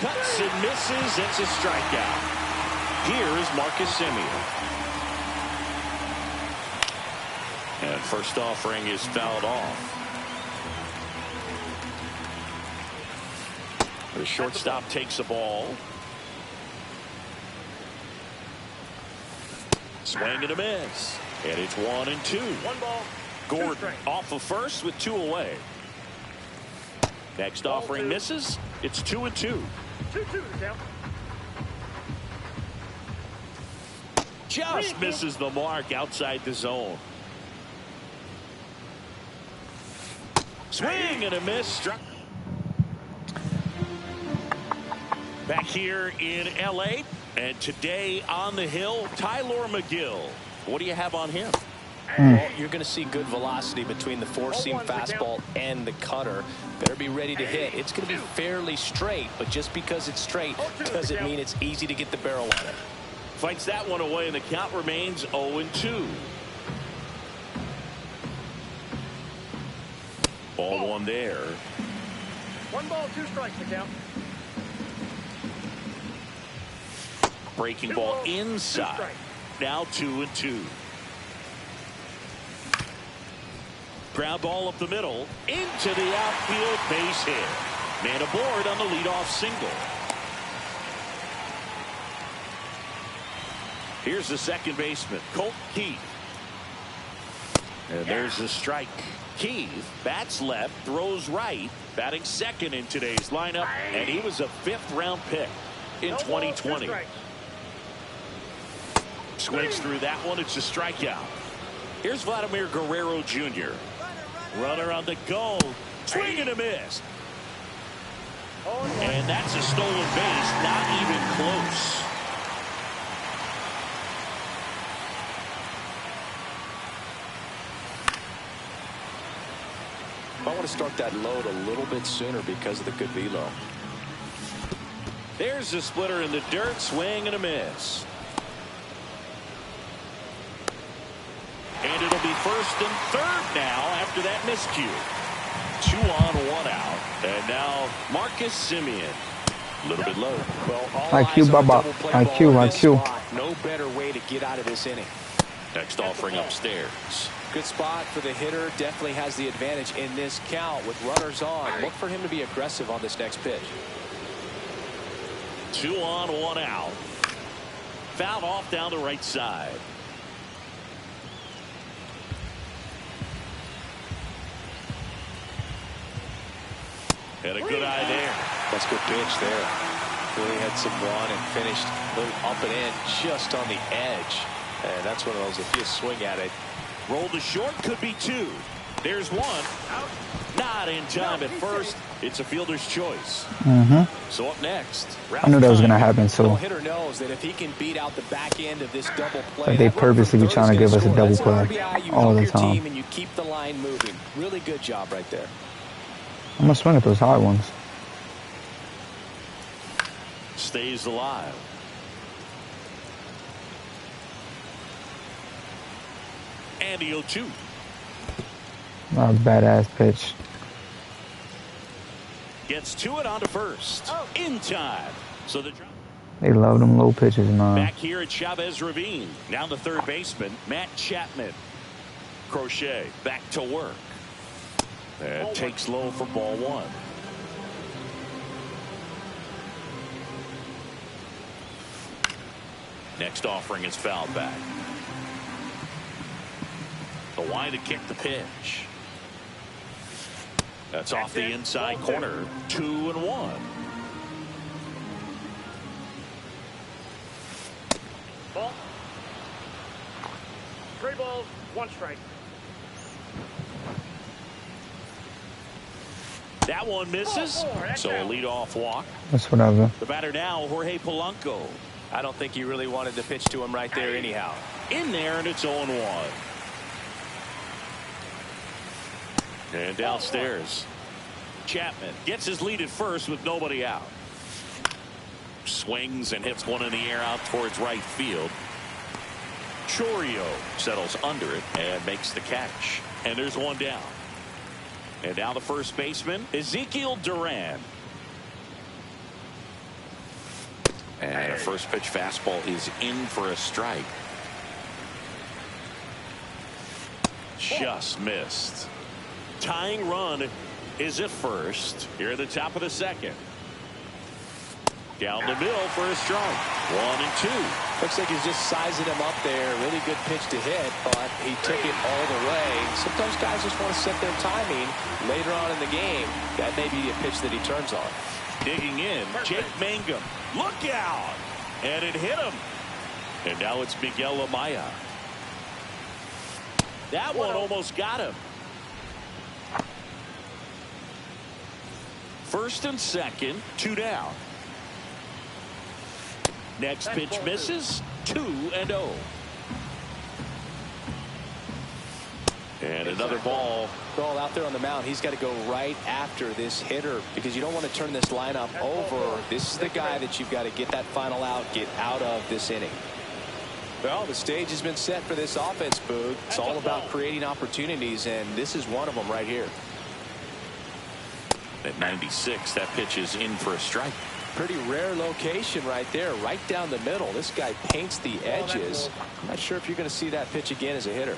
Speaker 5: Cuts and misses. It's a strikeout. Here is Marcus Semien. And first offering is fouled off. The shortstop takes the ball. Swing and a miss. And it's 1-2.
Speaker 6: 1 ball.
Speaker 5: Gordon off of first with 2 away. Next offering misses. It's 2-2.
Speaker 6: 2-2 the count.
Speaker 5: Just misses the mark outside the zone. Swing and a miss. Struck. Back here in L.A. and today on the hill, Tyler McGill. What do you have on him?
Speaker 3: Well, you're going to see good velocity between the four-seam fastball and the cutter. Better be ready to hit. It's going to be fairly straight, but just because it's straight doesn't mean it's easy to get the barrel on it.
Speaker 5: Fights that one away, and the count remains 0-2. Ball 1 there.
Speaker 6: 1 ball, 2 strikes the count.
Speaker 5: Breaking ball inside. Now 2-2. Ground ball up the middle. Into the outfield, base hit. Man aboard on the leadoff single. Here's the second baseman, Colt Keith. And there's the strike. Keith bats left, throws right, batting second in today's lineup, and he was a 5th-round pick in 2020. Swings through that one. It's a strikeout. Here's Vladimir Guerrero Jr. Runner on the go. Swing and a miss. And that's a stolen base. Not even close.
Speaker 3: I want to start that load a little bit sooner because of the good velo.
Speaker 5: There's the splitter in the dirt. Swing and a miss. And it'll be 1st and 3rd now after that miscue. 2 on, 1 out. And now Marcus Semien. A little bit low.
Speaker 3: Well, all
Speaker 4: IQ,
Speaker 3: eyes on
Speaker 4: Baba.
Speaker 3: double play
Speaker 4: IQ,
Speaker 3: ball in this
Speaker 4: IQ.
Speaker 3: spot. No better way to get out of this inning.
Speaker 5: Next offering upstairs.
Speaker 3: Good spot for the hitter. Definitely has the advantage in this count with runners on. Look for him to be aggressive on this next pitch.
Speaker 5: 2 on, 1 out. Fouled off down the right side. And a good eye there.
Speaker 3: That's a good pitch there. Really had some run and finished a little up and in just on the edge. And that's one of those, if you swing at it.
Speaker 5: Rolled to short, could be 2. There's 1. Not in time at first. It's a fielder's choice. So up next.
Speaker 4: I knew that was going to happen,
Speaker 3: The
Speaker 4: so
Speaker 3: hitter knows that if he can beat out the back end of this double play,
Speaker 4: but they purposely be trying to give us a double play all the time.
Speaker 3: and you keep the line moving. Really good job right there.
Speaker 4: I'm going to swing at those high ones.
Speaker 5: Stays alive. And the 0-2.
Speaker 4: Not a badass pitch.
Speaker 5: Gets to it onto first. In time. So the
Speaker 4: They love them low pitches, man.
Speaker 5: back here at Chavez Ravine. Now the third baseman, Matt Chapman. Crochet back to work. And takes low for ball 1. Next offering is fouled back. The wide to kick the pitch. That's off the inside corner. 2-1.
Speaker 6: Ball. 3 balls, 1 strike.
Speaker 5: That one misses. So a leadoff walk.
Speaker 4: That's whatever.
Speaker 5: The batter now, Jorge Polanco.
Speaker 3: I don't think he really wanted to pitch to him right there anyhow.
Speaker 5: In there, and it's 0-1. And downstairs, Chapman gets his lead at first with nobody out. Swings and hits one in the air out towards right field. Chorio settles under it and makes the catch. And there's 1 down. And now the first baseman, Ezekiel Duran. And a first pitch fastball is in for a strike. just missed. Tying run is at first here at the top of the second. Down the middle for a strike. 1-2.
Speaker 3: Looks like he's just sizing him up there. Really good pitch to hit, but he took it all the way. Sometimes guys just want to set their timing later on in the game. That may be a pitch that he turns on.
Speaker 5: Digging in, Jake Mangum. Look out! And it hit him. And now it's Miguel Amaya. That one almost got him. First and second, 2 down. Next pitch misses, 2-0. And another ball.
Speaker 3: Out there on the mound, he's got to go right after this hitter because you don't want to turn this lineup over. This is the guy that you've got to get that final out, get out of this inning. Well, the stage has been set for this offense, Boog. It's all about creating opportunities, and this is one of them right here.
Speaker 5: At 96, that pitch is in for a strike.
Speaker 3: Pretty rare location right there, right down the middle. This guy paints the edges. I'm not sure if you're going to see that pitch again as a hitter.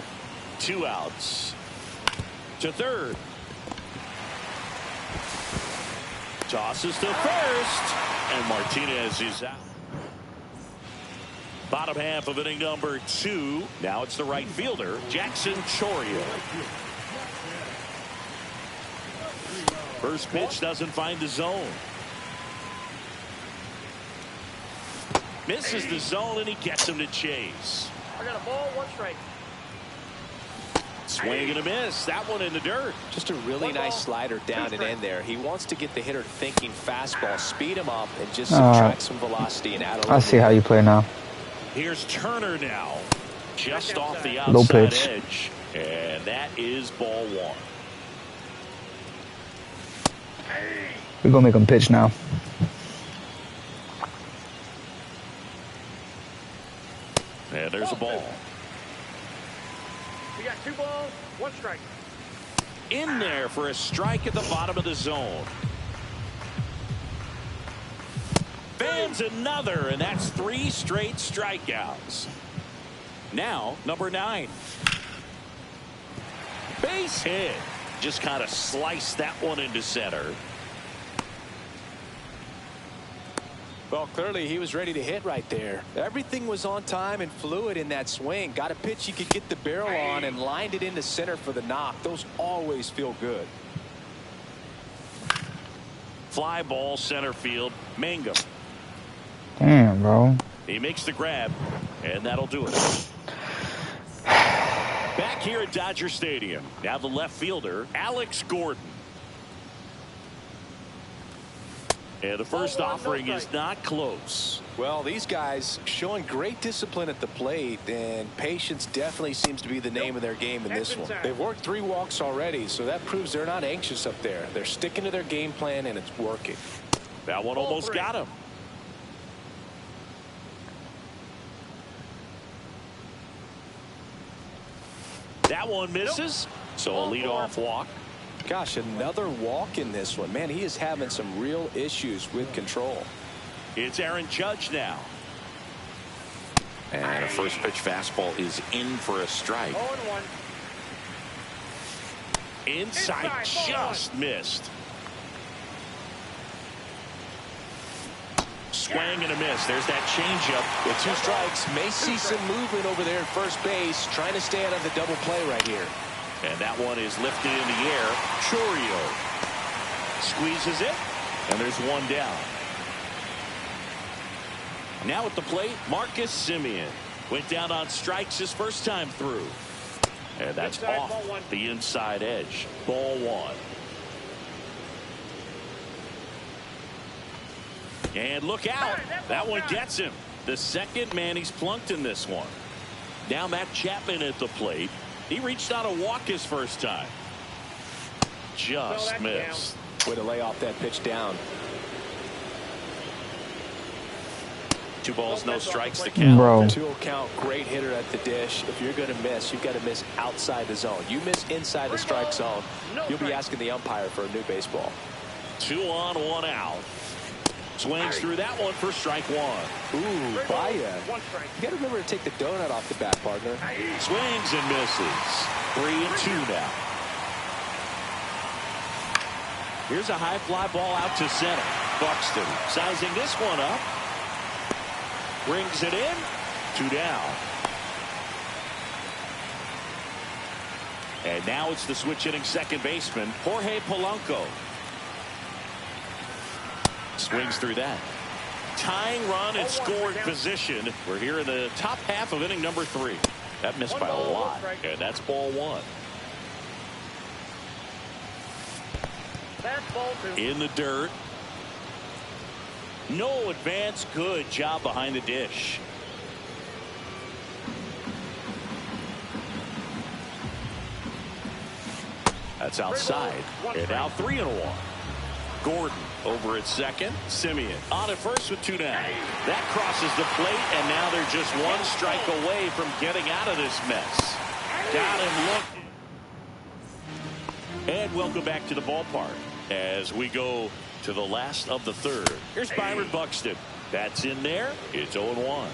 Speaker 5: 2 outs. To third. Tosses to first. And Martinez is out. Bottom half of inning number 2. Now it's the right fielder, Jackson Chourio. First pitch doesn't find the zone. Misses the zone, and he gets him to chase.
Speaker 6: I got a ball, 1 strike.
Speaker 5: Swing and a miss. That one in the dirt.
Speaker 3: Just a really nice slider down and in there. He wants to get the hitter thinking fastball, speed him up, and just subtract some velocity and add a
Speaker 4: I see how you play now.
Speaker 5: Here's Turner now. Just off the
Speaker 4: Low
Speaker 5: outside
Speaker 4: pitch.
Speaker 5: edge. And that is ball 1.
Speaker 4: We're going to make him pitch now.
Speaker 5: And there's a ball.
Speaker 6: We got 2 balls, 1 strike.
Speaker 5: In there for a strike at the bottom of the zone. Fans another, and that's 3 straight strikeouts. Now, number 9. Base hit. Just kind of sliced that one into center.
Speaker 3: Well, clearly he was ready to hit right there. Everything was on time and fluid in that swing. Got a pitch he could get the barrel on and lined it into center for the knock. Those always feel good.
Speaker 5: Fly ball center field. Mangum.
Speaker 4: Damn, bro.
Speaker 5: He makes the grab, and that'll do it. Back here at Dodger Stadium. Now the left fielder, Alex Gordon. And the first offering is not close.
Speaker 3: Well, these guys showing great discipline at the plate, and patience definitely seems to be the name of their game in this one. They've worked 3 walks already, so that proves they're not anxious up there. They're sticking to their game plan, and it's working.
Speaker 5: That one almost got him. That one misses. So a leadoff walk.
Speaker 3: Gosh, another walk in this one. Man, he is having some real issues with control.
Speaker 5: It's Aaron Judge now. And a first pitch fastball is in for a strike.
Speaker 6: 0-1.
Speaker 5: Inside, just missed. Swing and a miss. There's that changeup.
Speaker 3: With 2 strikes, may see some movement over there at first base, trying to stay out of the double play right here.
Speaker 5: And that one is lifted in the air. Chourio squeezes it, and there's 1 down. Now at the plate, Marcus Semien went down on strikes his first time through. And that's
Speaker 6: Inside,
Speaker 5: off
Speaker 6: ball 1.
Speaker 5: the inside edge. Ball 1. And look out. That one gets him. The second man he's plunked in this one. Now Matt Chapman at the plate. He reached out a walk his first time. Just missed.
Speaker 3: Way to lay off that pitch down.
Speaker 5: 2 balls, no strikes to count.
Speaker 4: Bro.
Speaker 3: 2-0 count, great hitter at the dish. If you're going to miss, you've got to miss outside the zone. You miss inside the strike zone, you'll be asking the umpire for a new baseball.
Speaker 5: 2 on, 1 out. Swings through that one for strike one.
Speaker 3: Ooh, Baya.
Speaker 6: One strike.
Speaker 3: You got to remember to take the donut off the bat, partner.
Speaker 5: Swings and misses. 3-2 now. Here's a high fly ball out to center. Buxton sizing this one up. Brings it in. 2 down. And now it's the switch hitting second baseman, Jorge Polanco. Swings through that. Tying run in scoring position. We're here in the top half of inning number 3. That missed by a lot. And that's ball 1.
Speaker 6: That's ball 2.
Speaker 5: In the dirt. No advance. Good job behind the dish. That's outside. And now 3-1. Gordon over at second. Simeon on at first with 2 down. That crosses the plate, and now they're just 1 strike away from getting out of this mess. Got him looking. And welcome back to the ballpark as we go to the last of the 3rd. Here's Byron Buxton. That's in there. It's 0-1.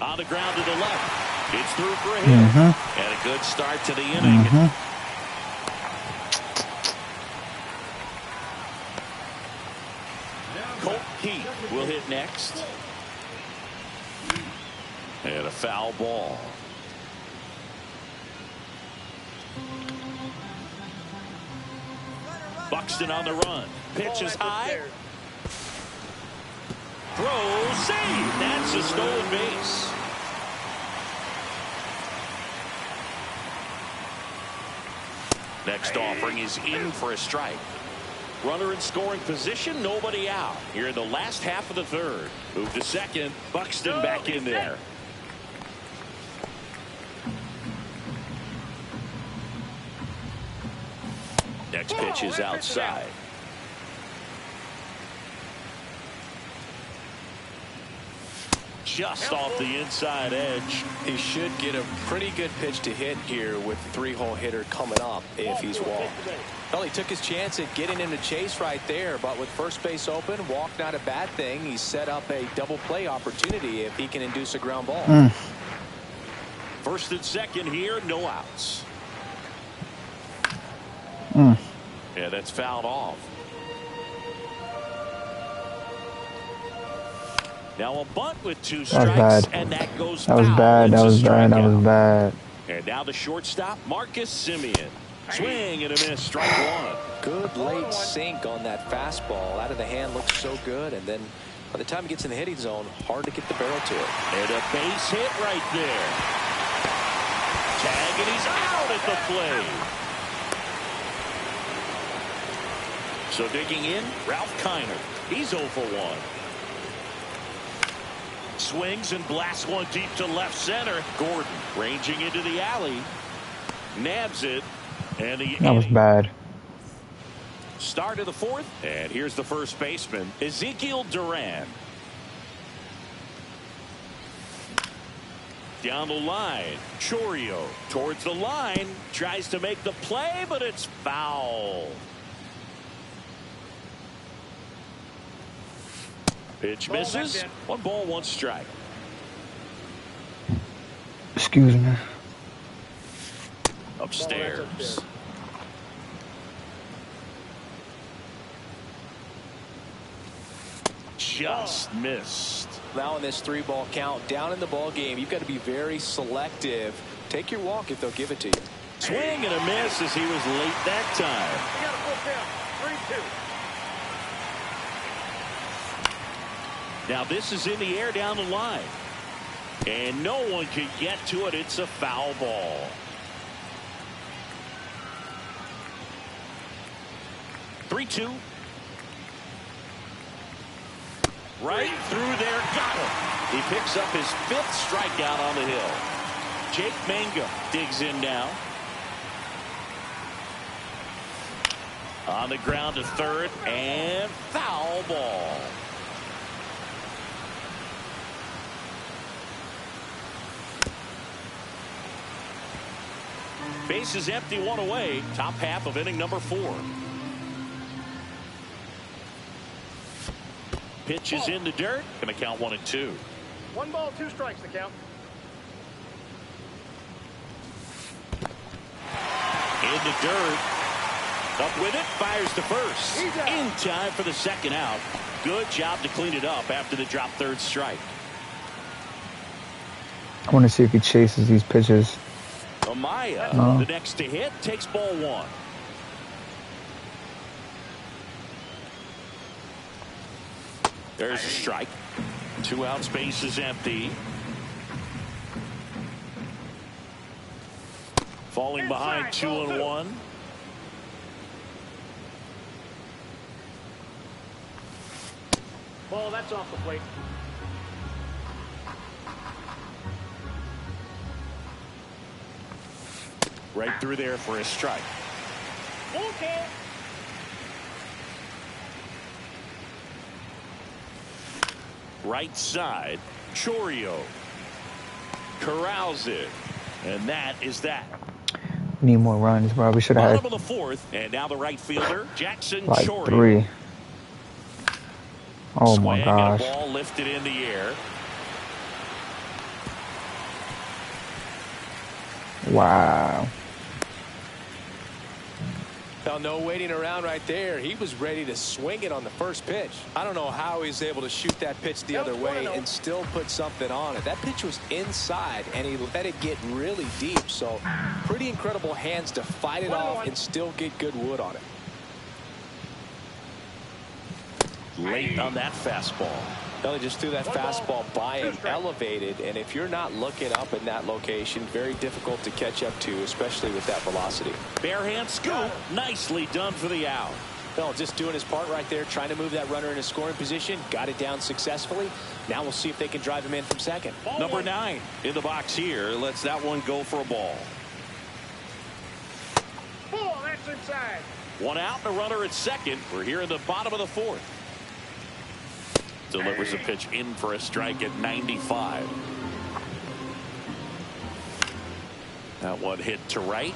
Speaker 5: On the ground to the left. It's through for a hit. And a good start to the inning. Colt Keith will hit next. And a foul ball. Buxton on the run. Pitch is high. Throw, save. That's a stolen base. Next offering is in for a strike. Runner in scoring position, nobody out. Here in the last half of the 3rd. Move to second. Buxton back in there. Next pitch is outside. Just off the inside edge.
Speaker 3: He should get a pretty good pitch to hit here with the 3-hole hitter coming up if he's walked. Well, he took his chance at getting him to chase right there, but with first base open, walk not a bad thing. He set up a double play opportunity if he can induce a ground ball.
Speaker 5: First and second here, no outs. Yeah, that's fouled off. Now a bunt with 2 strikes, and that goes foul.
Speaker 4: That was bad. That was bad. That was bad.
Speaker 5: And now the shortstop, Marcus Simeon. Swing and a miss, strike 1.
Speaker 3: Good late sink on that fastball. Out of the hand, looks so good, and then by the time he gets in the hitting zone, hard to get the barrel to it.
Speaker 5: And a base hit right there. Tag, and he's out at the plate. So digging in, Ralph Kiner. He's 0 for 1. Swings and blasts one deep to left center. Gordon ranging into the alley. Nabs it. And
Speaker 4: that was bad.
Speaker 5: Start of the 4th. And here's the first baseman, Ezekiel Duran. Down the line. Chorio towards the line. Tries to make the play, but it's foul. Pitch misses. 1 ball, 1 strike.
Speaker 4: Excuse me.
Speaker 5: Upstairs. Just missed.
Speaker 3: Now in this 3-ball count, down in the ball game, you've got to be very selective. Take your walk if they'll give it to you.
Speaker 5: Swing and a miss as he was late that time.
Speaker 6: You got a full count. 3-2.
Speaker 5: Now this is in the air down the line. And no one can get to it. It's a foul ball. Three-two. Right through there. Got him. He picks up his 5th strikeout on the hill. Jake Mangum digs in now. On the ground to 3rd. And foul ball. Base is empty, 1 away. Top half of inning number 4. Pitch is in the dirt. Going to count 1-2.
Speaker 6: 1 ball, 2 strikes to count.
Speaker 5: In the dirt. Up with it. Fires to first. In time for the second out. Good job to clean it up after the drop third strike.
Speaker 4: I want to see if he chases these pitches.
Speaker 5: Amaya, the next to hit, takes ball 1. There's a strike. 2 out, space is empty. Falling behind 2-1.
Speaker 6: Ball, that's off the plate.
Speaker 5: Right through there for a strike.
Speaker 6: Okay.
Speaker 5: Right side, Chourio corrals it, and that is that.
Speaker 4: Need more runs, bro. We should have
Speaker 5: Bottom of the 4th, and now the right fielder, Jackson
Speaker 4: like
Speaker 5: Chourio.
Speaker 4: 3. Oh
Speaker 5: Swing
Speaker 4: my gosh.
Speaker 5: and a ball lifted in the air.
Speaker 4: Wow.
Speaker 3: Now, no waiting around right there. He was ready to swing it on the first pitch. I don't know how he's able to shoot that pitch the other way and still put something on it. That pitch was inside, and he let it get really deep. So, pretty incredible hands to fight it off and still get good wood on it.
Speaker 5: Late on that fastball.
Speaker 3: They just threw that fastball by him, elevated, and if you're not looking up in that location, very difficult to catch up to, especially with that velocity.
Speaker 5: Barehand scoop, nicely done for the out.
Speaker 3: No, just doing his part right there, trying to move that runner in a scoring position, got it down successfully. Now we'll see if they can drive him in from second.
Speaker 5: Number 9 in the box here, lets that one go for a ball.
Speaker 6: Ball, that's inside.
Speaker 5: 1 out and a runner at second. We're here in the bottom of the 4th. Delivers a pitch in for a strike at 95. That one hit to right.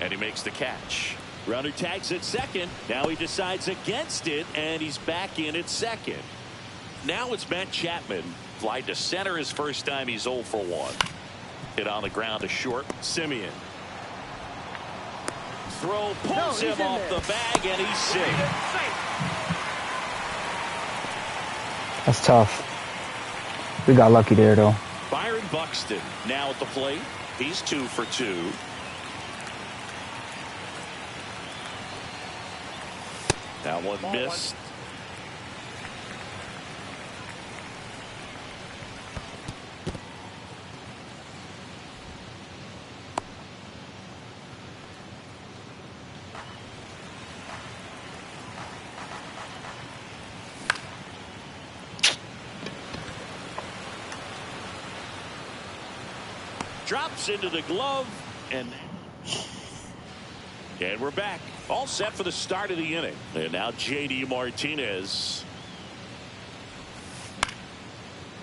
Speaker 5: And he makes the catch. Runner tags at second. Now he decides against it, and he's back in at second. Now it's Matt Chapman. Fly to center his first time. He's 0 for 1. Hit on the ground to short. Simeon. Throw pulls him off the bag, and he's safe.
Speaker 4: That's tough. We got lucky there, though.
Speaker 5: Byron Buxton now at the plate. He's 2 for 2. That one missed. Drops into the glove, and we're back. All set for the start of the inning. And now J.D. Martinez.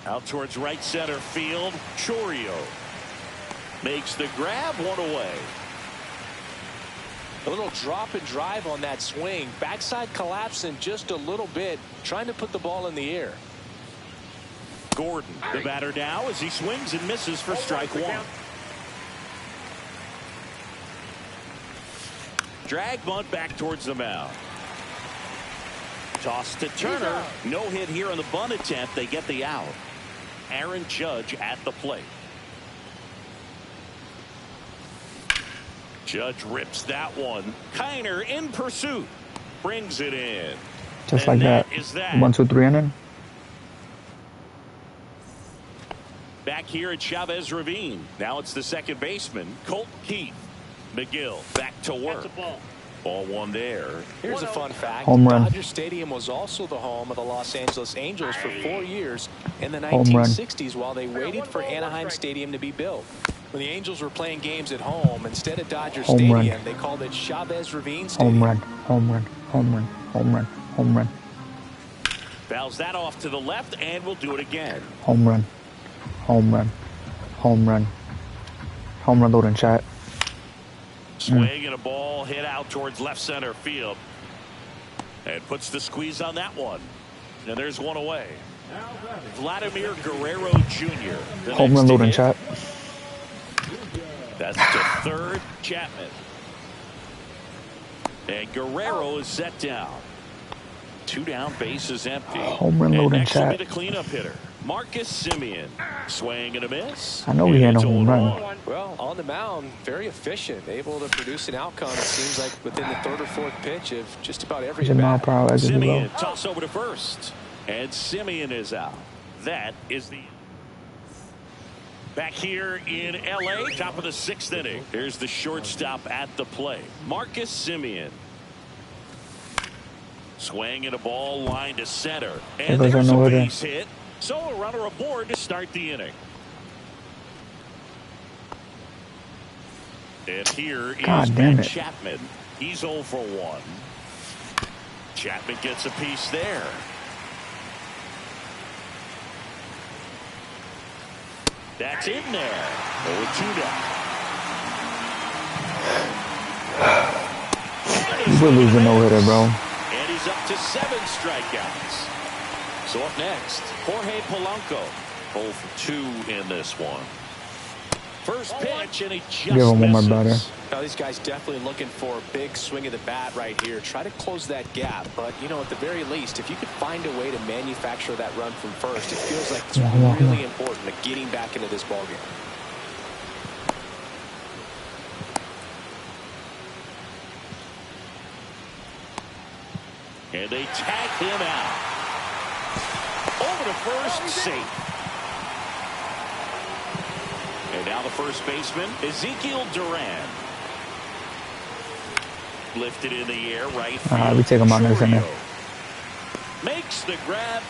Speaker 5: Out towards right center field. Chourio makes the grab, 1 away.
Speaker 3: A little drop and drive on that swing. Backside collapsing just a little bit, trying to put the ball in the air.
Speaker 5: Gordon, the batter now, as he swings and misses for strike 1. Drag bunt back towards the mound. Toss to Turner. No hit here on the bunt attempt. They get the out. Aaron Judge at the plate. Judge rips that one. Kiner in pursuit. Brings it in.
Speaker 4: Just like that. 1, 2, 3 inning.
Speaker 5: Back here at Chavez Ravine. Now it's the second baseman, Colt Keith. McGill back to work. Ball 1 there.
Speaker 3: Here's a fun fact.
Speaker 4: Home run.
Speaker 3: Dodger Stadium was also the home of the Los Angeles Angels for 4 years in the 1960s while they waited for Anaheim Stadium to be built. When the Angels were playing games at home, instead of Dodger Stadium, they called it Chavez Ravine Stadium.
Speaker 4: Home run, home run, home run, home run, home run.
Speaker 5: Fouls that off to the left, and we'll do it again.
Speaker 4: Home run, home run, home run. Home run, load in chat.
Speaker 5: Swing and a ball hit out towards left center field. And puts the squeeze on that one. And there's one away. Vladimir Guerrero Jr.
Speaker 4: Home run loading, chat.
Speaker 5: That's to third, Chapman. And Guerrero is set down. 2 down, bases empty.
Speaker 4: Home run loading,
Speaker 5: next will
Speaker 4: chat.
Speaker 5: be the cleanup hitter, Marcus Semien. Swing and a miss.
Speaker 4: I know we had a home run.
Speaker 3: Well, on the mound, very efficient, able to produce an outcome. It seems like within the 3rd or 4th pitch of just about every bat.
Speaker 5: Semien toss over to first, and Semien is out. That is the back here in LA, top of the 6th inning. Here's the shortstop at the plate, Marcus Semien. Swing and a ball line to center, and there's a base hit. So a runner aboard to start the inning. And here is Ben Chapman. He's 0 for 1. Chapman gets a piece there. That's in there. 0-2 now.
Speaker 4: We're losing no hitter, bro.
Speaker 5: And he's up to 7 strikeouts. So up next, Jorge Polanco. 0 for 2 in this one. First pitch, and he just
Speaker 4: give him one more batter.
Speaker 3: Now these guys definitely looking for a big swing of the bat right here. Try to close that gap. But, you know, at the very least, if you could find a way to manufacture that run from first, it feels like it's really important to getting back into this ballgame.
Speaker 5: And they tag him out. Over to first, safe. And now the first baseman, Ezekiel Duran. Lifted in the air, right field.
Speaker 4: We take him out next inning.
Speaker 5: Makes the grab,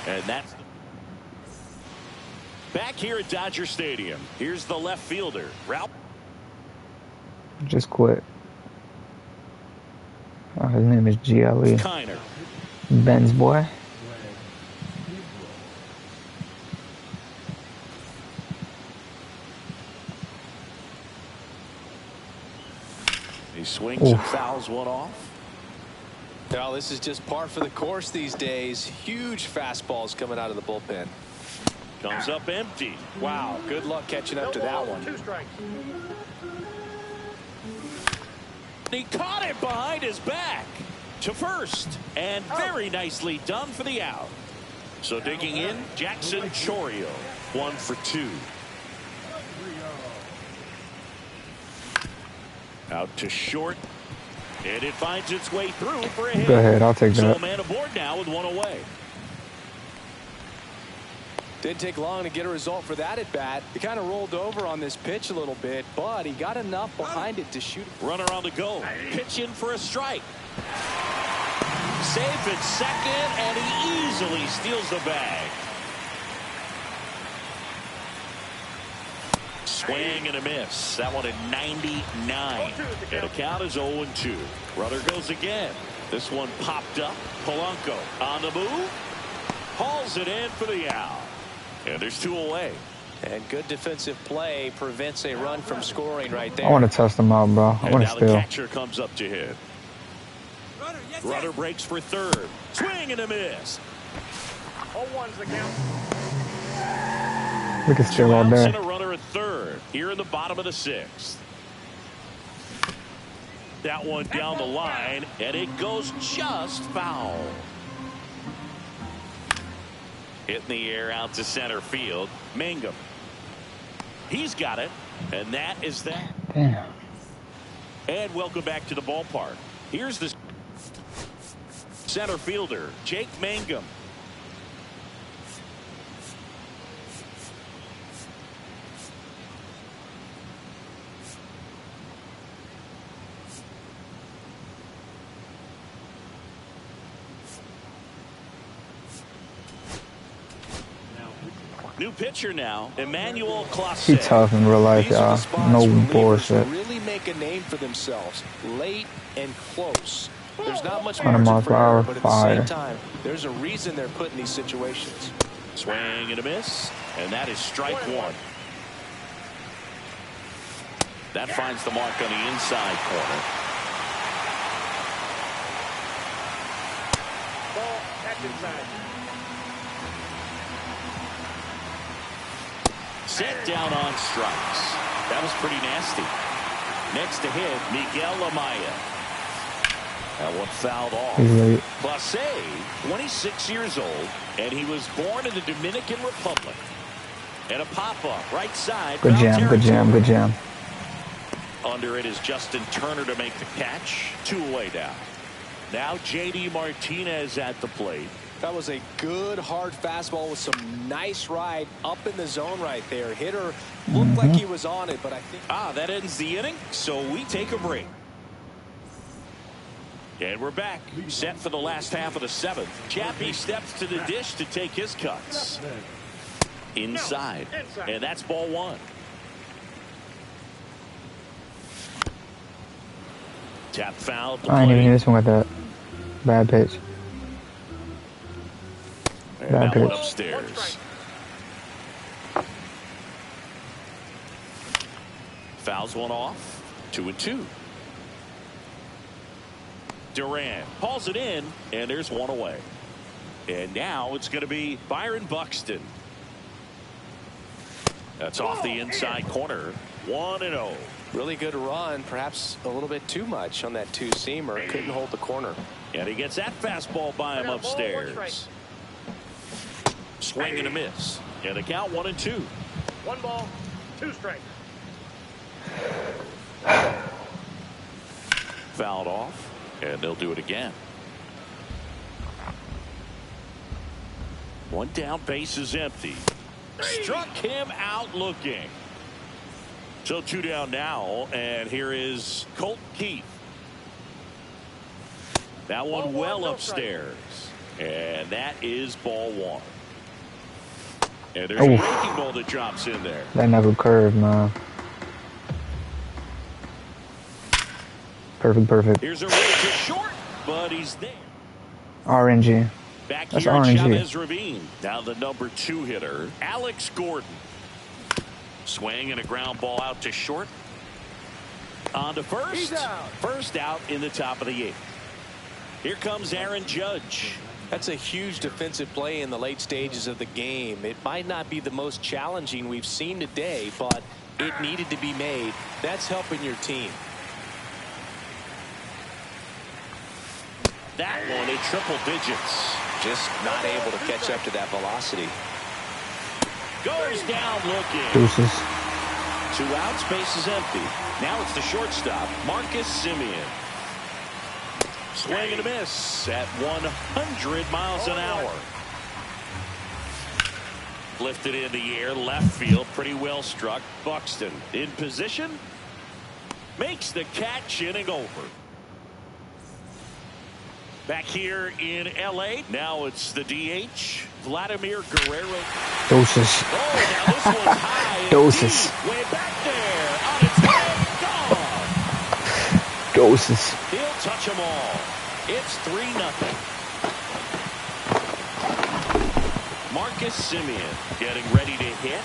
Speaker 5: and that's the... Back here at Dodger Stadium. Here's the left fielder, Ralph.
Speaker 4: Just quit. His name is GLE.
Speaker 5: Kiner.
Speaker 4: Ben's boy.
Speaker 5: He swings and fouls one off.
Speaker 3: Now this is just par for the course these days. Huge fastballs coming out of the bullpen.
Speaker 5: Comes up empty.
Speaker 3: Wow, good luck catching up to that one.
Speaker 6: 2 strikes.
Speaker 5: He caught it behind his back to first, and very nicely done for the out. So digging in, Jackson Chourio, 1 for 2. Out to short, and it finds its way through for a hit.
Speaker 4: Go ahead, I'll take that.
Speaker 5: So a man aboard now with 1 away.
Speaker 3: Didn't take long to get a result for that at bat. He kind of rolled over on this pitch a little bit, but he got enough behind it to shoot.
Speaker 5: Runner on the go. Pitch in for a strike. Safe at second, and he easily steals the bag. Swing and a miss. That one at 99. And the count is 0-2. Runner goes again. This one popped up. Polanco on the move. Hauls it in for the out. And there's 2 away.
Speaker 3: And good defensive play prevents a run from scoring right there.
Speaker 4: I want to test him out, bro. I want to
Speaker 5: now
Speaker 4: steal.
Speaker 5: the catcher comes up to hit. Runner breaks for third. Swing and a miss.
Speaker 6: 0-1's the count.
Speaker 4: We can steal
Speaker 5: 2
Speaker 4: all
Speaker 5: outs
Speaker 4: day.
Speaker 5: and a runner at third. Here in the bottom of the 6th. That one down the line, and it goes just foul. Hit in the air out to center field. Mangum. He's got it, and that is that.
Speaker 4: Damn.
Speaker 5: And welcome back to the ballpark. Here's the center fielder, Jake Mangum. New pitcher now, Emmanuel Clase.
Speaker 4: He tough in real life, y'all. No bullshit.
Speaker 3: Really make a name for themselves, late and close. There's not much
Speaker 4: 100 miles per hour,
Speaker 3: but at the same time, there's a reason they're put in these situations.
Speaker 5: Swing and a miss, and that is strike 1. That finds the mark on the inside corner.
Speaker 6: Ball, that's inside.
Speaker 5: Set down on strikes. That was pretty nasty. Next to hit, Miguel Amaya. That one fouled off.
Speaker 4: He's late.
Speaker 5: Clase, 26 years old, and he was born in the Dominican Republic. And a pop-up, right side.
Speaker 4: Good jam, good jam, good jam.
Speaker 5: Under it is Justin Turner to make the catch. 2 away now. Now J.D. Martinez at the plate.
Speaker 3: That was a good hard fastball with some nice ride up in the zone right there. Hitter looked like he was on it, but I think
Speaker 5: that ends the inning, so we take a break. And we're back, set for the last half of the 7th. Chappie steps to the dish to take his cuts. Inside, and that's ball 1. Tap foul.
Speaker 4: I didn't even hear this one got that bad pitch.
Speaker 5: That one upstairs. Fouls one off. 2-2. Durant hauls it in, and there's 1 away. And now it's going to be Byron Buxton. That's off the inside corner. 1-0.
Speaker 3: really good run, perhaps a little bit too much on that 2-seamer. Couldn't hold the corner.
Speaker 5: And he gets that fastball by him upstairs. Swing and a miss. And the count 1-2.
Speaker 6: 1 ball, 2 strikes.
Speaker 5: Fouled off, and they'll do it again. 1 down, base is empty. Struck him out looking. So 2 down now, and here is Colt Keith. That one well upstairs, and that is ball 1. And there's a breaking ball that drops in there.
Speaker 4: That never curved, man. Perfect.
Speaker 5: Here's a rip to short, but he's there.
Speaker 4: RNG.
Speaker 5: Back
Speaker 4: That's
Speaker 5: here,
Speaker 4: RNG.
Speaker 5: Chavez Ravine. Now the number 2 hitter, Alex Gordon. Swing and a ground ball out to short. On to first.
Speaker 6: He's out.
Speaker 5: First out in the top of the 8th. Here comes Aaron Judge.
Speaker 3: That's a huge defensive play in the late stages of the game. It might not be the most challenging we've seen today, but it needed to be made. That's helping your team.
Speaker 5: That one in triple digits.
Speaker 3: Just not able to catch up to that velocity.
Speaker 5: Goes down looking.
Speaker 4: Deuces.
Speaker 5: 2 outs, base is empty. Now it's the shortstop, Marcus Semien. Swing and a miss at 100 miles an hour. Lifted in the air, left field, pretty well struck. Buxton in position. Makes the catch, inning over. Back here in L.A. Now it's the DH, Vladimir Guerrero.
Speaker 4: Deuces.
Speaker 5: Oh, now this one's high. And
Speaker 4: Deuces.
Speaker 5: deep, way back there. On its way, gone.
Speaker 4: Deuces.
Speaker 5: He'll touch them all. It's 3-0. Marcus Semien getting ready to hit.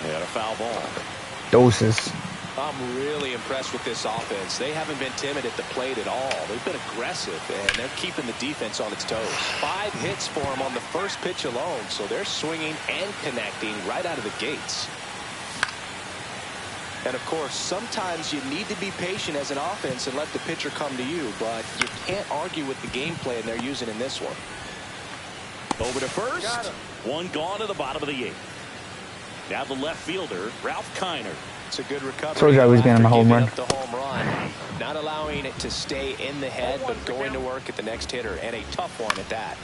Speaker 5: And a foul ball.
Speaker 4: Deuces.
Speaker 3: I'm really impressed with this offense. They haven't been timid at the plate at all. They've been aggressive, and they're keeping the defense on its toes. 5 hits for them on the first pitch alone, so they're swinging and connecting right out of the gates. And, of course, sometimes you need to be patient as an offense and let the pitcher come to you, but you can't argue with the game plan they're using in this one.
Speaker 5: Over to first. 1 gone to the bottom of the 8th. Now the left fielder, Ralph Kiner.
Speaker 3: It's a good recovery.
Speaker 4: Told you I was getting him a home run.
Speaker 3: The home run. Not allowing it to stay in the head, but going to work at the next hitter, and a tough one at that.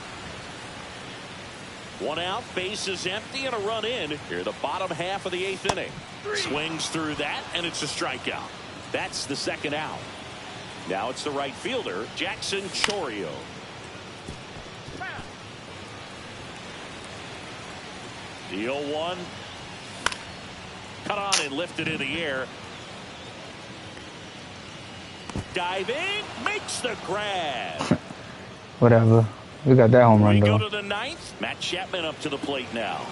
Speaker 5: 1 out, base is empty, and a run in. Here, the bottom half of the 8th inning. Swings through that, and it's a strikeout. That's the 2nd out. Now it's the right fielder, Jackson Chourio. The 0-1. Cut on and lifted in the air. Diving, makes the grab.
Speaker 4: Whatever. We got that home run,
Speaker 5: We
Speaker 4: though.
Speaker 5: go to the 9th. Matt Chapman up to the plate now.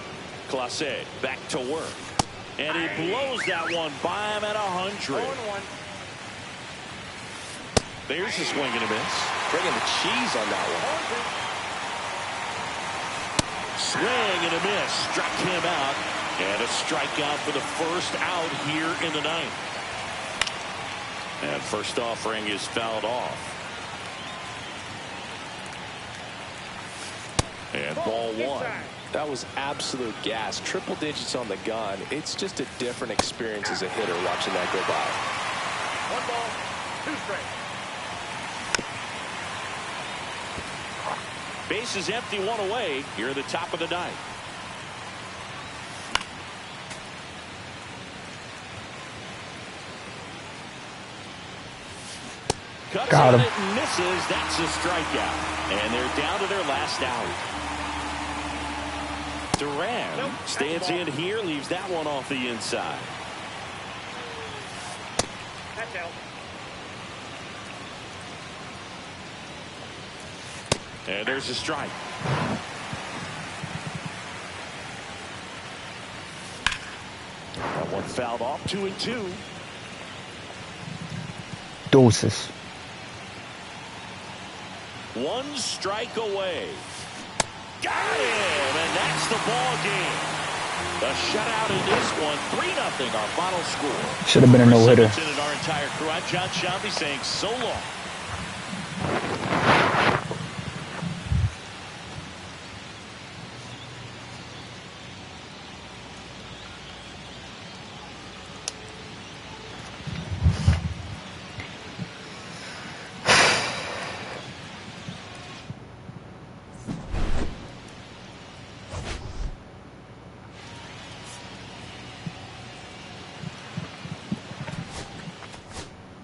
Speaker 5: Clase back to work. And he blows that one by him at 100.
Speaker 6: 0-1.
Speaker 5: There's a swing and a miss.
Speaker 3: Bringing the cheese on that one.
Speaker 5: Swing and a miss. Struck him out. And a strikeout for the first out here in the ninth. And first offering is fouled off. And ball one.
Speaker 3: That was absolute gas. Triple digits on the gun. It's just a different experience as a hitter watching that go by.
Speaker 6: 1 ball, 2 strikes.
Speaker 5: Base is empty, 1 away here at the top of the ninth. Cuts
Speaker 4: Got him.
Speaker 5: it and misses. That's a strikeout. And they're down to their last out. Duran stands in here, leaves that one off the inside.
Speaker 6: That's out.
Speaker 5: And there's a strike. That one fouled off. 2-2.
Speaker 4: Doses.
Speaker 5: 1 strike away. Got him, and that's the ball game. The shutout in this one, 3-0 our final score.
Speaker 4: Should have been a no-hitter.
Speaker 5: In our entire crew, I'm John Shelby saying so long.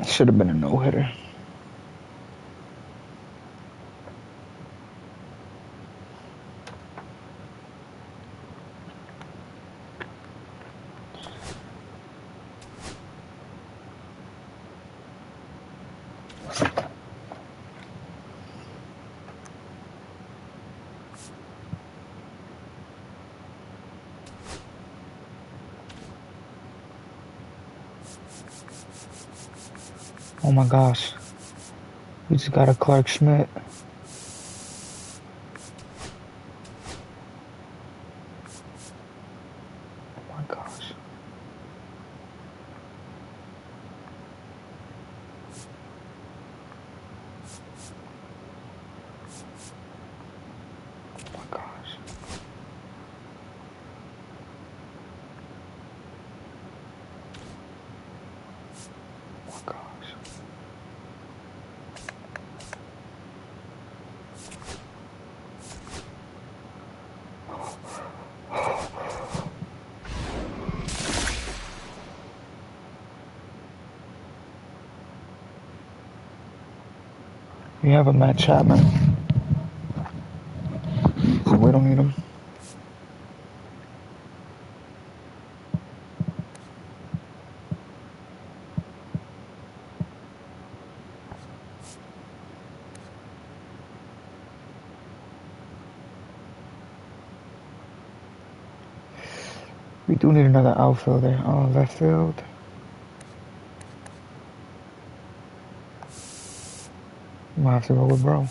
Speaker 4: Should have been a no-hitter. Oh my gosh. We just got a Clark Schmidt. Oh my gosh. Oh my gosh. Oh my gosh. We have a Matt Chapman. So we don't need him. We do need another outfielder on left field. I'm gonna have to go with bro.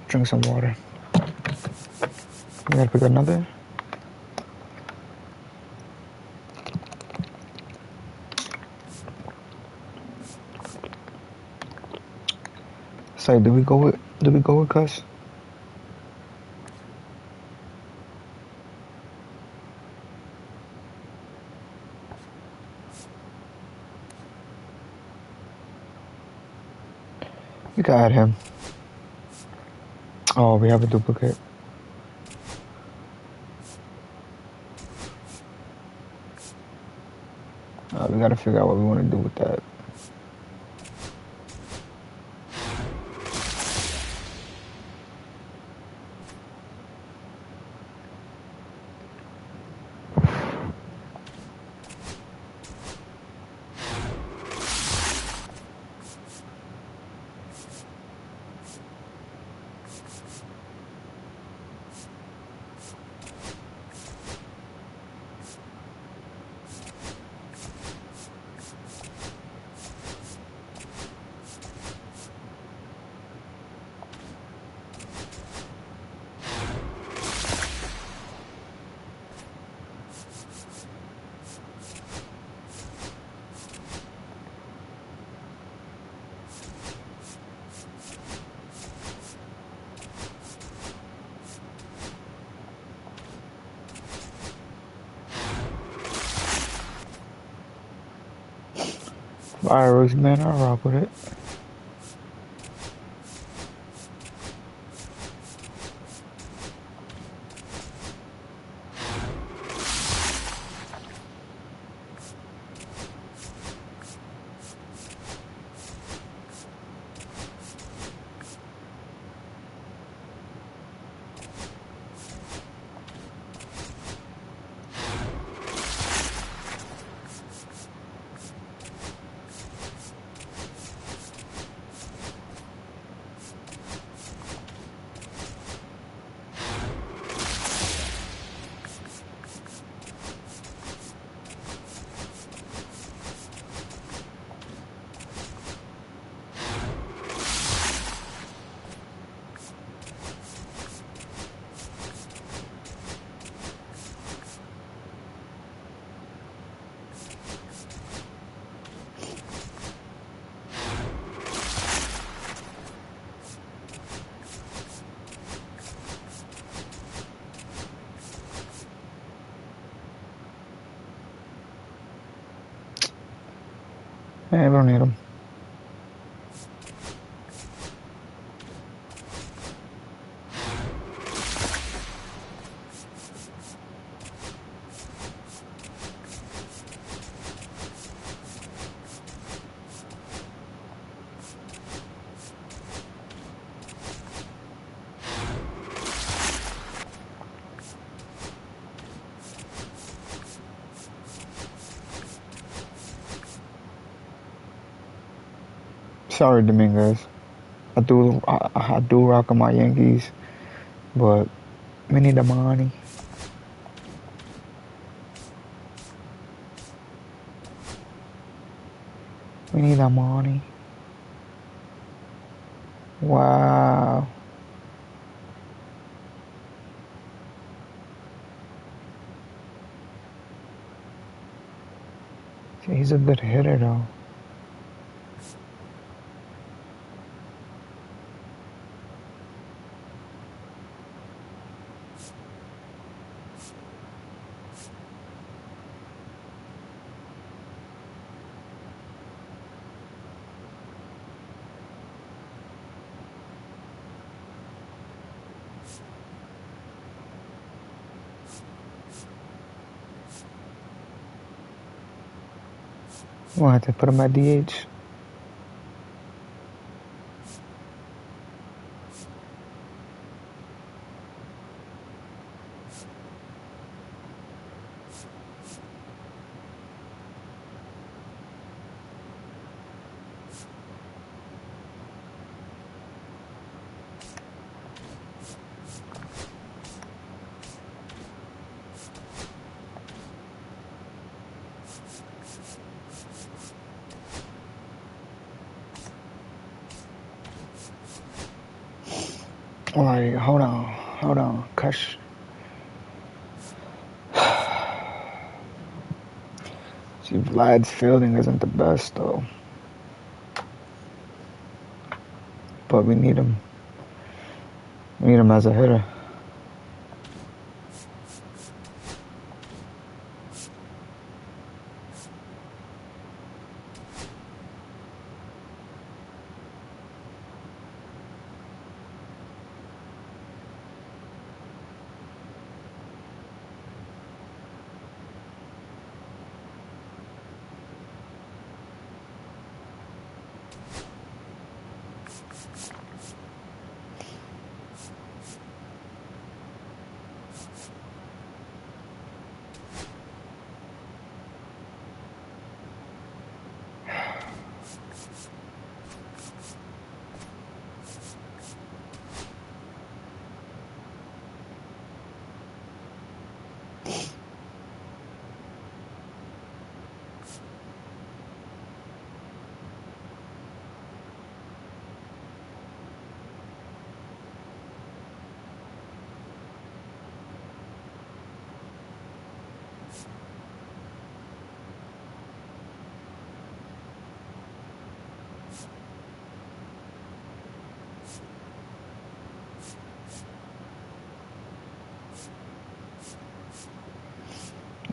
Speaker 4: Drink some water. We gotta pick another. Say, did we go with Cuss? We can add him. Oh, we have a duplicate. We gotta figure out what we want to do with that. Alright, Rooks, man, I'll rock with it. Hey, we don't need him. Sorry, Dominguez. I do rock on my Yankees, but we need the money. We need the money. Wow. He's a good hitter, though. We'll have to put him at DH. Like, hold on, Kush. See, Vlad's fielding isn't the best, though. But we need him. We need him as a hitter.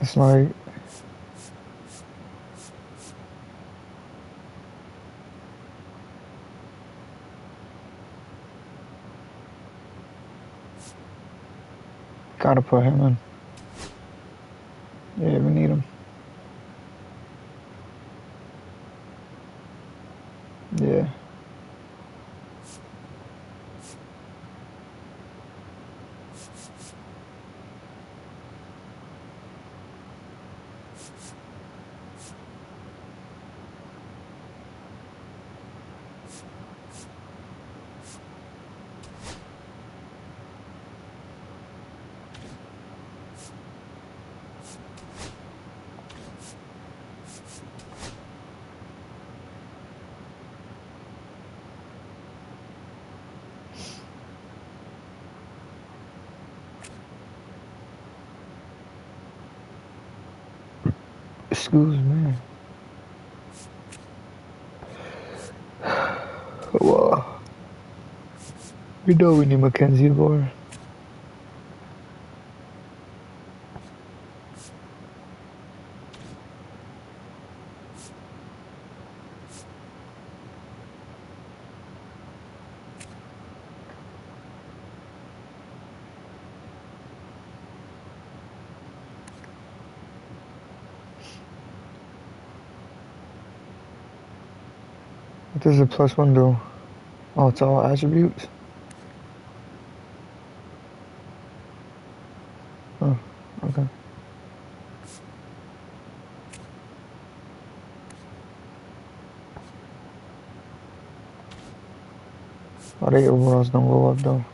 Speaker 4: It's like, Gotta put him in. Yeah, we need him. Yeah. Excuse me. Well, we know we need Mackenzie Gore. What does a +1 do? Oh, it's all attributes? Oh, okay. Oh, they overalls don't go up though.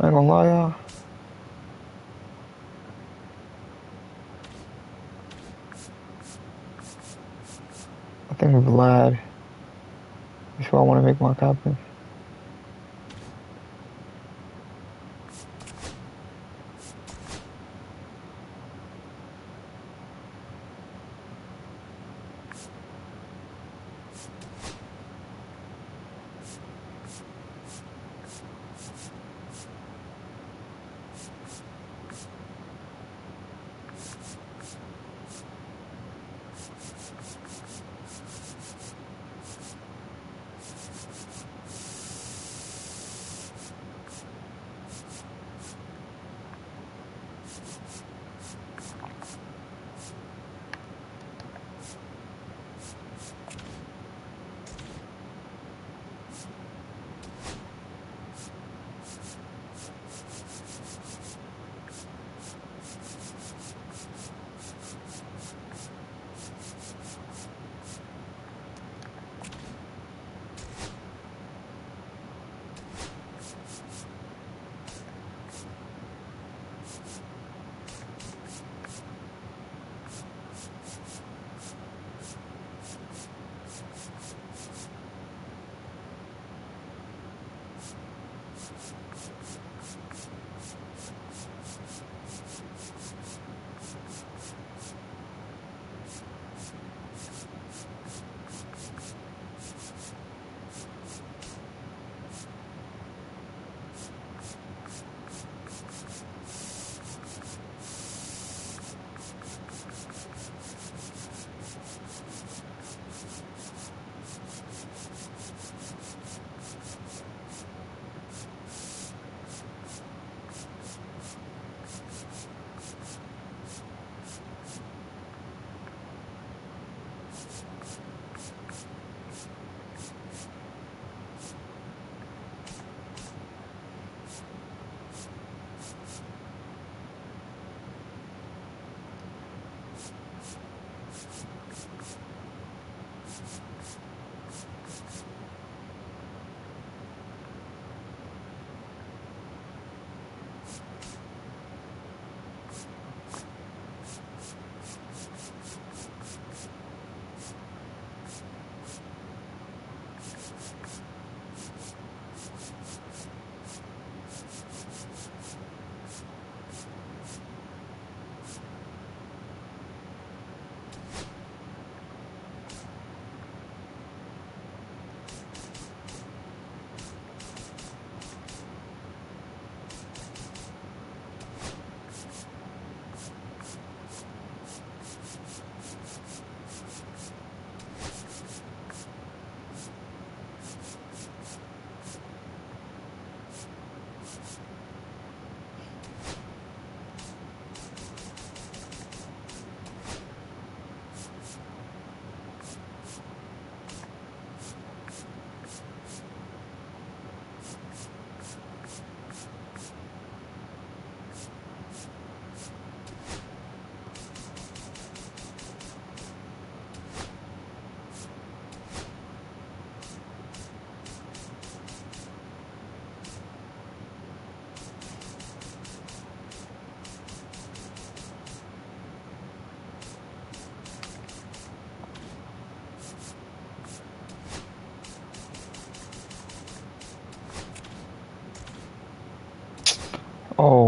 Speaker 4: I ain't gonna lie, y'all. I think Vlad is who I want to make my captain.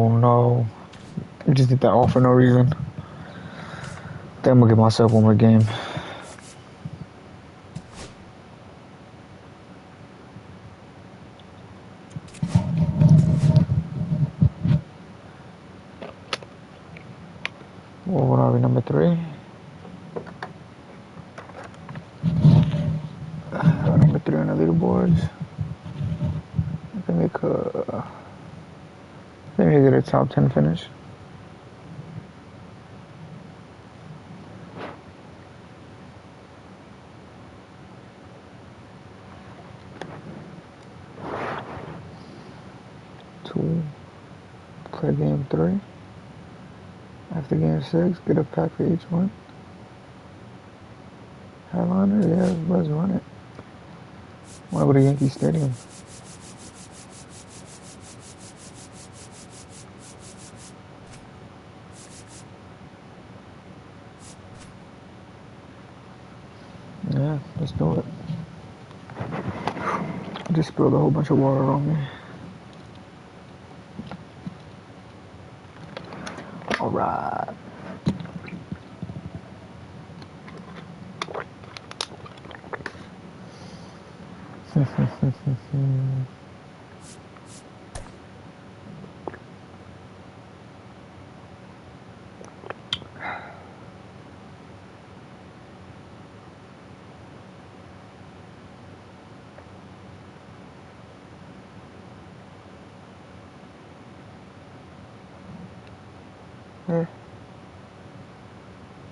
Speaker 4: Oh no. I just did that all for no reason. I think I'm gonna give myself one more game. What are we, number 3? Number 3 on the leaderboards. I think we could maybe get a top 10 finish. Play game 3. After game 6, get a pack for each one. Headliner, yeah, let's run it. Why go to Yankee Stadium? Yeah, let's do it. I just spilled a whole bunch of water on me. Alright.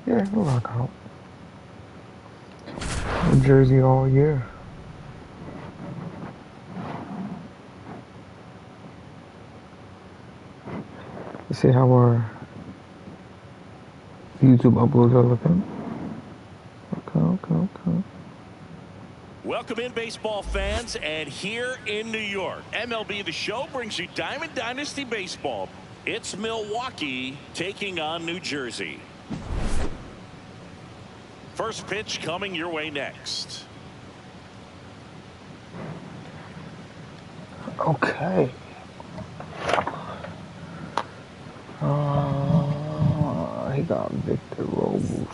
Speaker 4: Yeah, we'll rock out. New Jersey all year. Let's see how our YouTube uploads are looking. Okay.
Speaker 5: Welcome in, baseball fans, and here in New York, MLB The Show brings you Diamond Dynasty Baseball. It's Milwaukee taking on New Jersey. First pitch coming your way next.
Speaker 4: Okay. He got Victor Rose.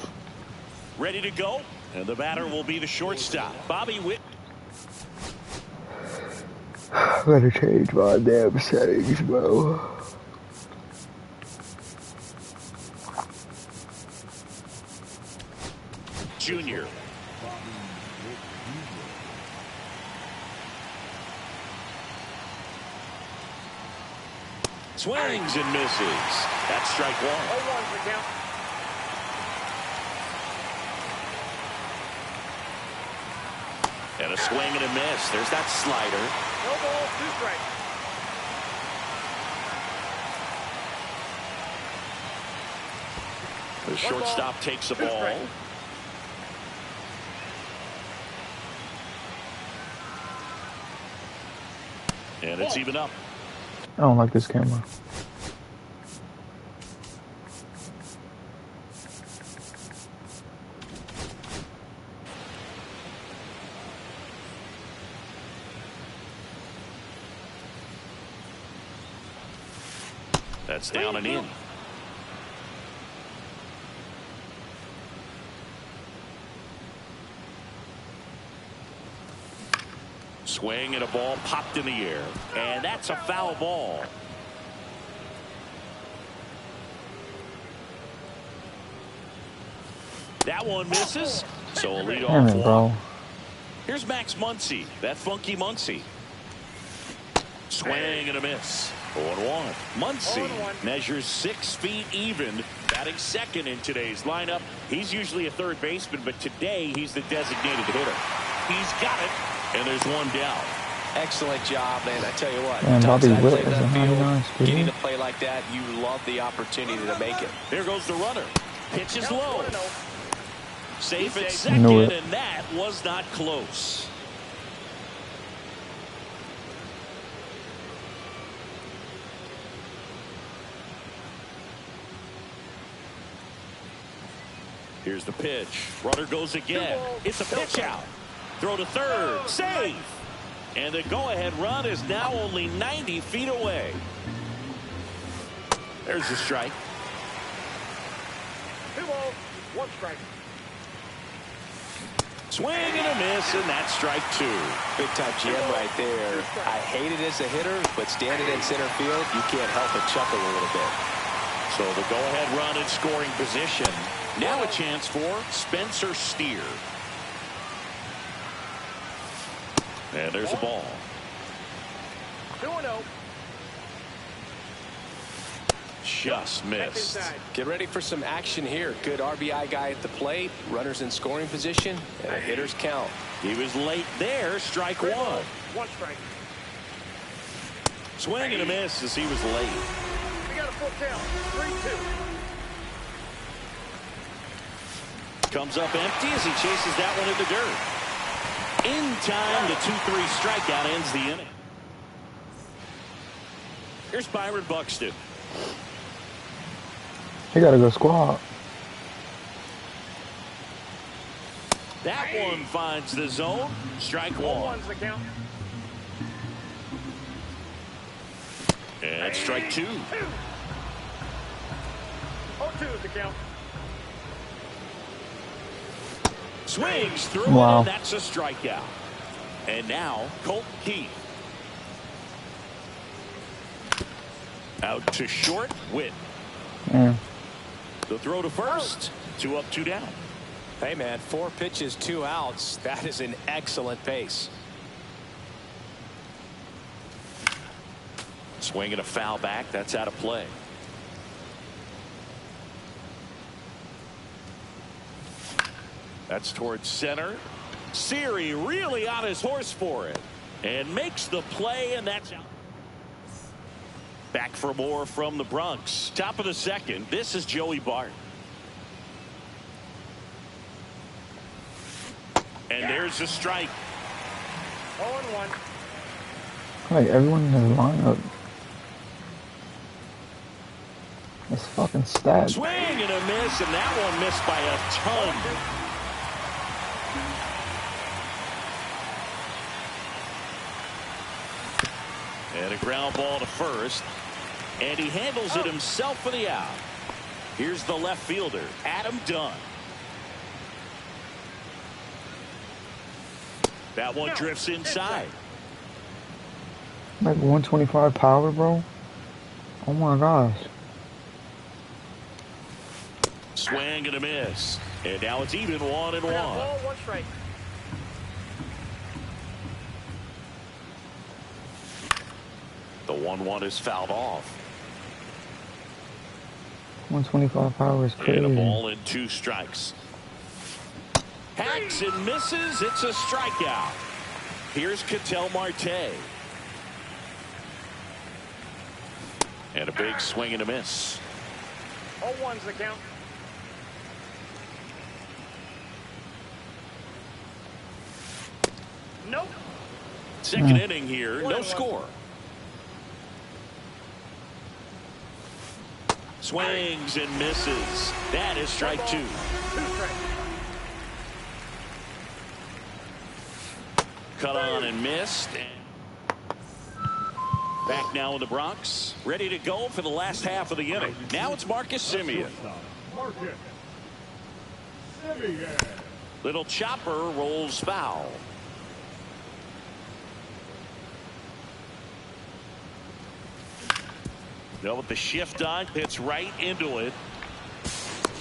Speaker 5: Ready to go, and the batter will be the shortstop, Bobby Witt.
Speaker 4: Gotta change my damn settings, bro.
Speaker 5: Junior. Swings and misses. That's strike 1.
Speaker 6: 0-1 for count.
Speaker 5: And a swing and a miss. There's that slider.
Speaker 6: No ball, 2 strikes.
Speaker 5: The shortstop takes the ball. And it's even up.
Speaker 4: I don't like this camera.
Speaker 5: That's down and in. Swing and a ball popped in the air. And that's a foul ball. That one misses. So a leadoff walk. Here's Max Muncy. That funky Muncy. Swing and a miss. 0-1. Muncy measures 6 feet even, batting second in today's lineup. He's usually a third baseman, but today he's the designated hitter. He's got it, and there's one down.
Speaker 3: Excellent job, man. I tell you what,
Speaker 4: Man, Bobby Witt is
Speaker 3: that field,
Speaker 4: speed.
Speaker 3: getting to play like that, you love the opportunity to make it.
Speaker 5: There goes the runner. Pitch is low. Safe at
Speaker 4: Knew
Speaker 5: second,
Speaker 4: it.
Speaker 5: and that was not close. Here's the pitch. Runner goes again. It's a pitch out. Throw to third. Safe. And the go-ahead run is now only 90 feet away. There's a strike.
Speaker 6: 2 balls, 1 strike.
Speaker 5: Swing and a miss, and that's strike 2.
Speaker 3: Big time GM right there. I hate it as a hitter, but standing in center field, you can't help but chuckle a little bit.
Speaker 5: So the go-ahead run in scoring position. Now a chance for Spencer Steer. And there's a ball.
Speaker 6: 2-0.
Speaker 5: Just missed.
Speaker 3: Get ready for some action here. Good RBI guy at the plate. Runners in scoring position. And a hitter's count.
Speaker 5: He was late there. Strike 1.
Speaker 6: 1 strike.
Speaker 5: Swing and a miss as he was late.
Speaker 6: We got a full count. 3-2.
Speaker 5: Comes up empty as he chases that one in the dirt. In time, the 2-3 strikeout ends the inning. Here's Byron Buxton.
Speaker 4: He gotta go squad.
Speaker 5: That one finds the zone. Strike 1.
Speaker 6: 1's the count.
Speaker 5: And strike 2.
Speaker 6: 0-2 is the count.
Speaker 5: Swings through it,
Speaker 4: Wow.
Speaker 5: and that's a strikeout. And now, Colt Keith. Out to short, Witt.
Speaker 4: Yeah.
Speaker 5: The throw to first. 2 up, 2 down.
Speaker 3: Hey, man, 4 pitches, 2 outs. That is an excellent pace.
Speaker 5: Swing and a foul back. That's out of play. That's towards center. Siri really on his horse for it. And makes the play, and that's out. Back for more from the Bronx. Top of the second. This is Joey Bart. And there's a strike.
Speaker 6: 0-1.
Speaker 4: Like everyone in his lineup. It's fucking stacked.
Speaker 5: Swing and a miss, and that one missed by a ton. And a ground ball to first. And he handles it himself for the out. Here's the left fielder, Adam Dunn. That one drifts inside.
Speaker 4: Like 125 power, bro. Oh my gosh.
Speaker 5: Swing and a miss. And now it's even 1-1.
Speaker 6: Ball, 1 strike.
Speaker 5: The 1-1 is fouled off.
Speaker 4: 125 power is
Speaker 5: And a
Speaker 4: crazy.
Speaker 5: ball and 2 strikes. Hacks and misses. It's a strikeout. Here's Ketel Marte. And a big swing and a miss.
Speaker 6: 0-1's the count. Nope.
Speaker 5: Second inning here. No score. Swings and misses. That is strike 2.
Speaker 6: 2 strikes.
Speaker 5: Cut on and missed. Back now in the Bronx. Ready to go for the last half of the inning. Now it's Marcus Semien. Little chopper rolls foul. Now with the shift on, hits right into it.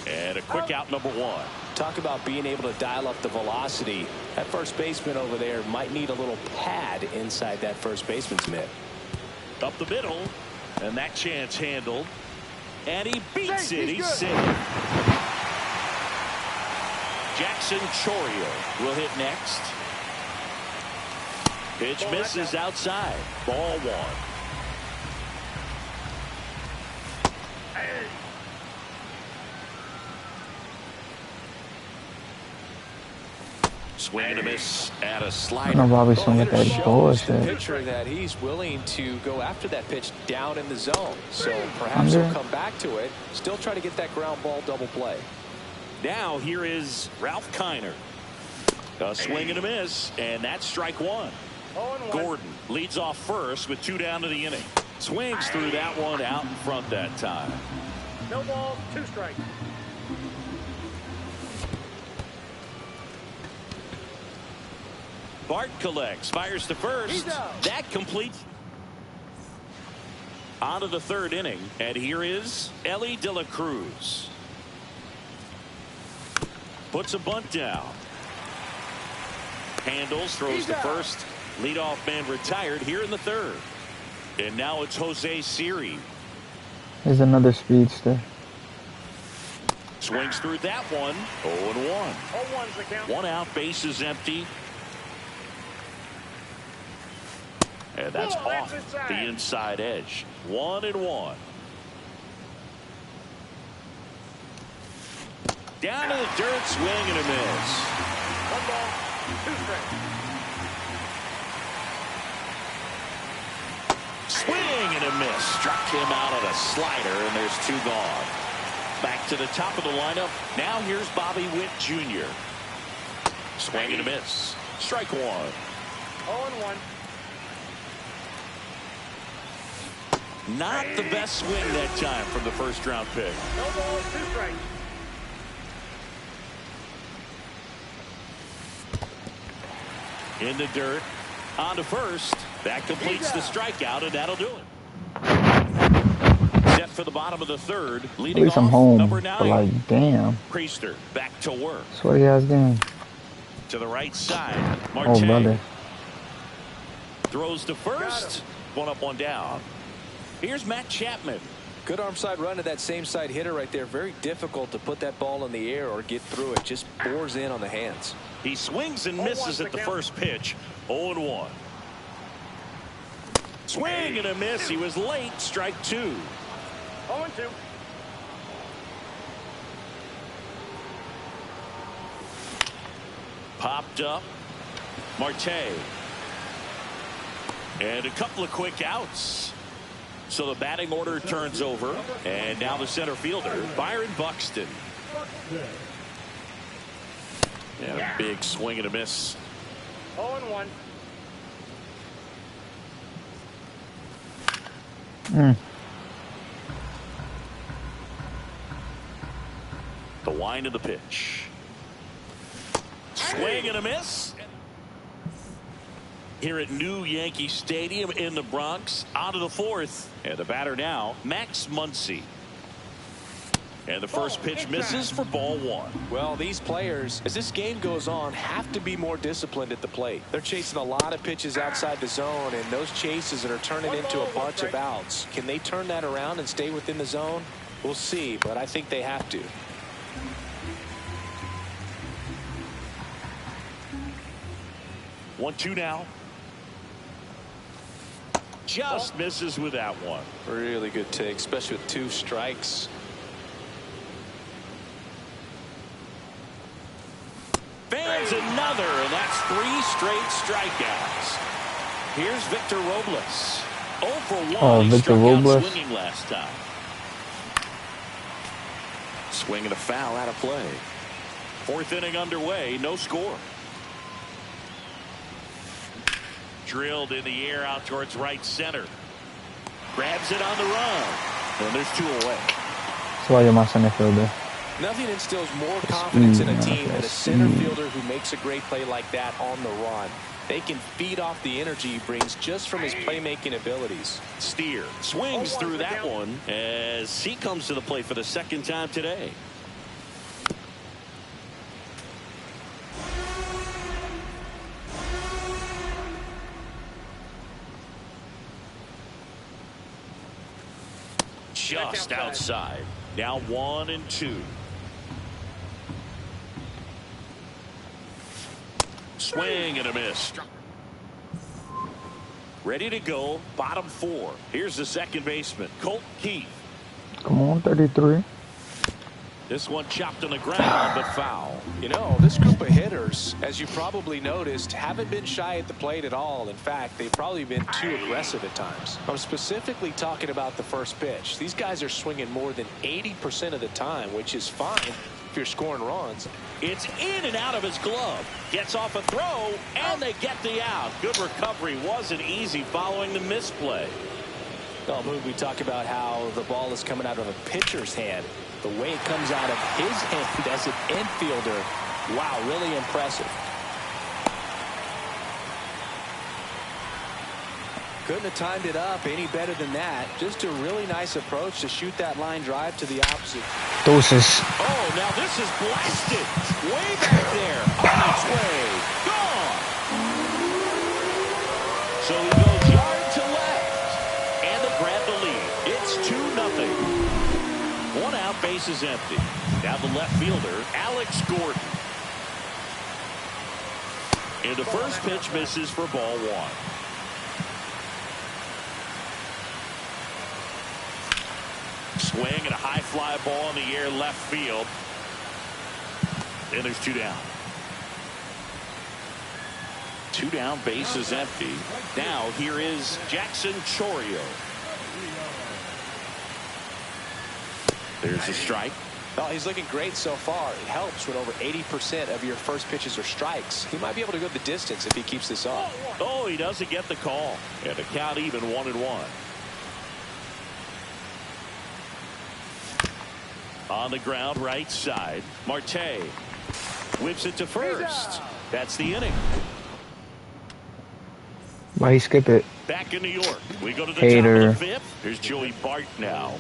Speaker 5: And a quick out, number 1.
Speaker 3: Talk about being able to dial up the velocity. That first baseman over there might need a little pad inside that first baseman's mitt.
Speaker 5: Up the middle, and that chance handled. And he beats it. He's safe. Jackson Chourio will hit next. Pitch misses outside. Ball 1. Swing and a miss at a slider.
Speaker 4: No, Bobby swing at that
Speaker 3: The
Speaker 4: bullshit.
Speaker 3: pitcher that he's willing to go after that pitch down in the zone. So perhaps he'll come back to it. Still try to get that ground ball double play.
Speaker 5: Now here is Ralph Kiner. A swing and a miss, and that's strike 1.
Speaker 6: 0-1.
Speaker 5: Gordon leads off first with 2 down to the inning. Swings through that one out in front that time.
Speaker 6: No balls, 2 strikes.
Speaker 5: Bart collects, fires to first. That completes. On to the 3rd inning, and here is Ellie De La Cruz. Puts a bunt down. Handles, throws to first. Leadoff man retired here in the 3rd. And now it's Jose Siri.
Speaker 4: There's another speedster.
Speaker 5: Swings through that one. 0-1.
Speaker 6: 0-1's the count.
Speaker 5: 1 out, bases empty. And that's off the inside edge. 1-1. Down to the dirt, swing and a miss.
Speaker 6: 1 ball, 2 strikes.
Speaker 5: Swing and a miss. Struck him out on a slider, and there's 2 gone. Back to the top of the lineup. Now here's Bobby Witt Jr. Swing and a miss. Strike 1.
Speaker 6: 0-1.
Speaker 5: Not the best swing that time from the 1st round pick.
Speaker 6: No balls, 2 strikes.
Speaker 5: In the dirt. On to first. That completes the strikeout, and that'll do it. Set for the bottom of the 3rd.
Speaker 4: At
Speaker 5: Leading
Speaker 4: least I'm
Speaker 5: off,
Speaker 4: home.
Speaker 5: number
Speaker 4: But
Speaker 5: 9.
Speaker 4: like, damn.
Speaker 5: Priester back to work.
Speaker 4: Sweaty ass game.
Speaker 5: To the right side.
Speaker 4: Oh,
Speaker 5: Marte
Speaker 4: brother.
Speaker 5: throws to first. 1 up, 1 down. Here's Matt Chapman.
Speaker 3: Good arm side run to that same side hitter right there. Very difficult to put that ball in the air or get through it. Just bores in on the hands.
Speaker 5: He swings and misses at the first pitch. 0-1. Swing and a miss. He was late. Strike 2.
Speaker 6: 0-2.
Speaker 5: Popped up. Marte. And a couple of quick outs. So the batting order turns over. And now the center fielder, Byron Buxton. And a big swing and a miss.
Speaker 6: 0-1.
Speaker 5: The wind of the pitch. Swing and a miss. Here at New Yankee Stadium in the Bronx. On to the 4th. And the batter now, Max Muncy. And the first pitch misses for ball 1.
Speaker 3: Well, these players, as this game goes on, have to be more disciplined at the plate. They're chasing a lot of pitches outside the zone, and those chases are turning into a bunch of outs. Can they turn that around and stay within the zone? We'll see, but I think they have to.
Speaker 5: One, 2 now. Just misses with that one.
Speaker 3: Really good take, especially with 2 strikes.
Speaker 5: Fans another, and that's 3 straight strikeouts. Here's Victor Robles. 0 for 1.
Speaker 4: Oh,
Speaker 5: He
Speaker 4: Victor
Speaker 5: struck out
Speaker 4: Robles.
Speaker 5: swinging last time. Swing and a foul out of play. 4th inning underway, no score. Drilled in the air out towards right center. Grabs it on the run. And there's 2 away.
Speaker 4: That's why you're my center fielder.
Speaker 3: Nothing instills more confidence in a
Speaker 4: speed,
Speaker 3: team
Speaker 4: man.
Speaker 3: than a center fielder who makes a great play like that on the run. They can feed off the energy he brings just from his playmaking abilities.
Speaker 5: Steer swings through that one as he comes to the plate for the 2nd time today. Just outside. Now 1 and 2. Swing and a miss. Ready to go. Bottom 4. Here's the second baseman, Colt Keith.
Speaker 4: Come on, 33.
Speaker 5: This one chopped on the ground, but foul.
Speaker 3: You know, this group of hitters, as you probably noticed, haven't been shy at the plate at all. In fact, they've probably been too aggressive at times. I'm specifically talking about the first pitch. These guys are swinging more than 80% of the time, which is fine if you're scoring runs.
Speaker 5: It's in and out of his glove. Gets off a throw, and they get the out. Good recovery. Wasn't easy following the misplay.
Speaker 3: Oh, Boog, we talk about how the ball is coming out of a pitcher's hand. The way it comes out of his hand as an infielder, wow, really impressive. Couldn't have timed it up any better than that. Just a really nice approach to shoot that line drive to the opposite.
Speaker 4: Doses.
Speaker 5: Oh, now this is blasted. Way back there. On its way. Gone. So he goes yard to left. And they grab the lead. It's 2-0. One out, base is empty. Now the left fielder, Alex Gordon. And the first pitch misses for ball 1. Swing and a high fly ball in the air left field. And there's 2 down. 2 down, base is empty. Now here is Jackson Chourio. There's a strike.
Speaker 3: Well, he's looking great so far. It helps when over 80% of your first pitches are strikes. He might be able to go the distance if he keeps this up.
Speaker 5: Oh, he doesn't get the call. And the count even 1-1. On the ground, right side. Marte whips it to first. That's the inning.
Speaker 4: Why he skip it?
Speaker 5: Back in New York. We go to the
Speaker 4: Hater.
Speaker 5: top of the 5th. Here's Joey Bart now.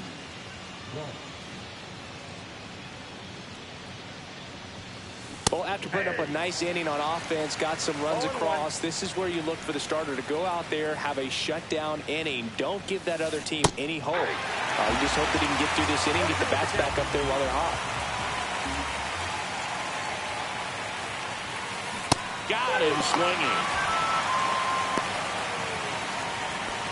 Speaker 3: Well, after putting up a nice inning on offense, got some runs across, this is where you look for the starter to go out there, have a shutdown inning. Don't give that other team any hope. You just hope that he can get through this inning, get the bats back up there while they're hot.
Speaker 5: Got him swinging.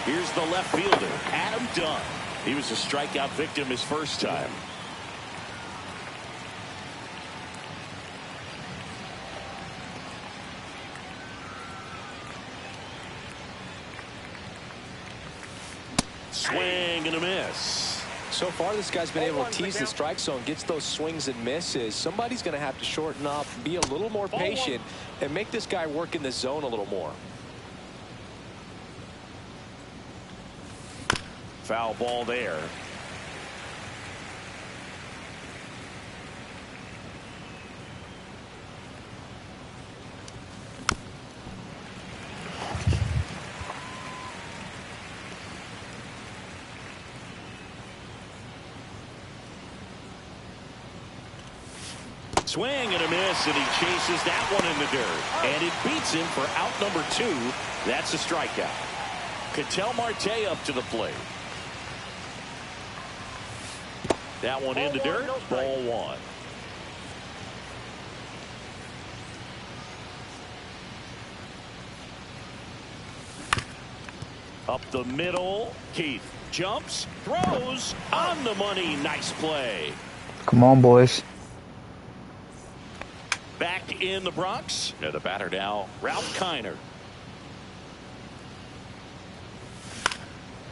Speaker 5: Here's the left fielder, Adam Dunn. He was a strikeout victim his first time. Swing and a miss.
Speaker 3: So far, this guy's been able to tease the strike zone, gets those swings and misses. Somebody's going to have to shorten up, be a little more patient, and make this guy work in the zone a little more.
Speaker 5: Foul ball there. Swing and a miss, and he chases that one in the dirt. And it beats him for out number 2. That's a strikeout. Ketel Marte up to the plate. That one in the dirt. Ball 1. Up the middle. Keith jumps, throws on the money. Nice play.
Speaker 4: Come on, boys.
Speaker 5: Back in the Bronx. And the batter now, Ralph Kiner.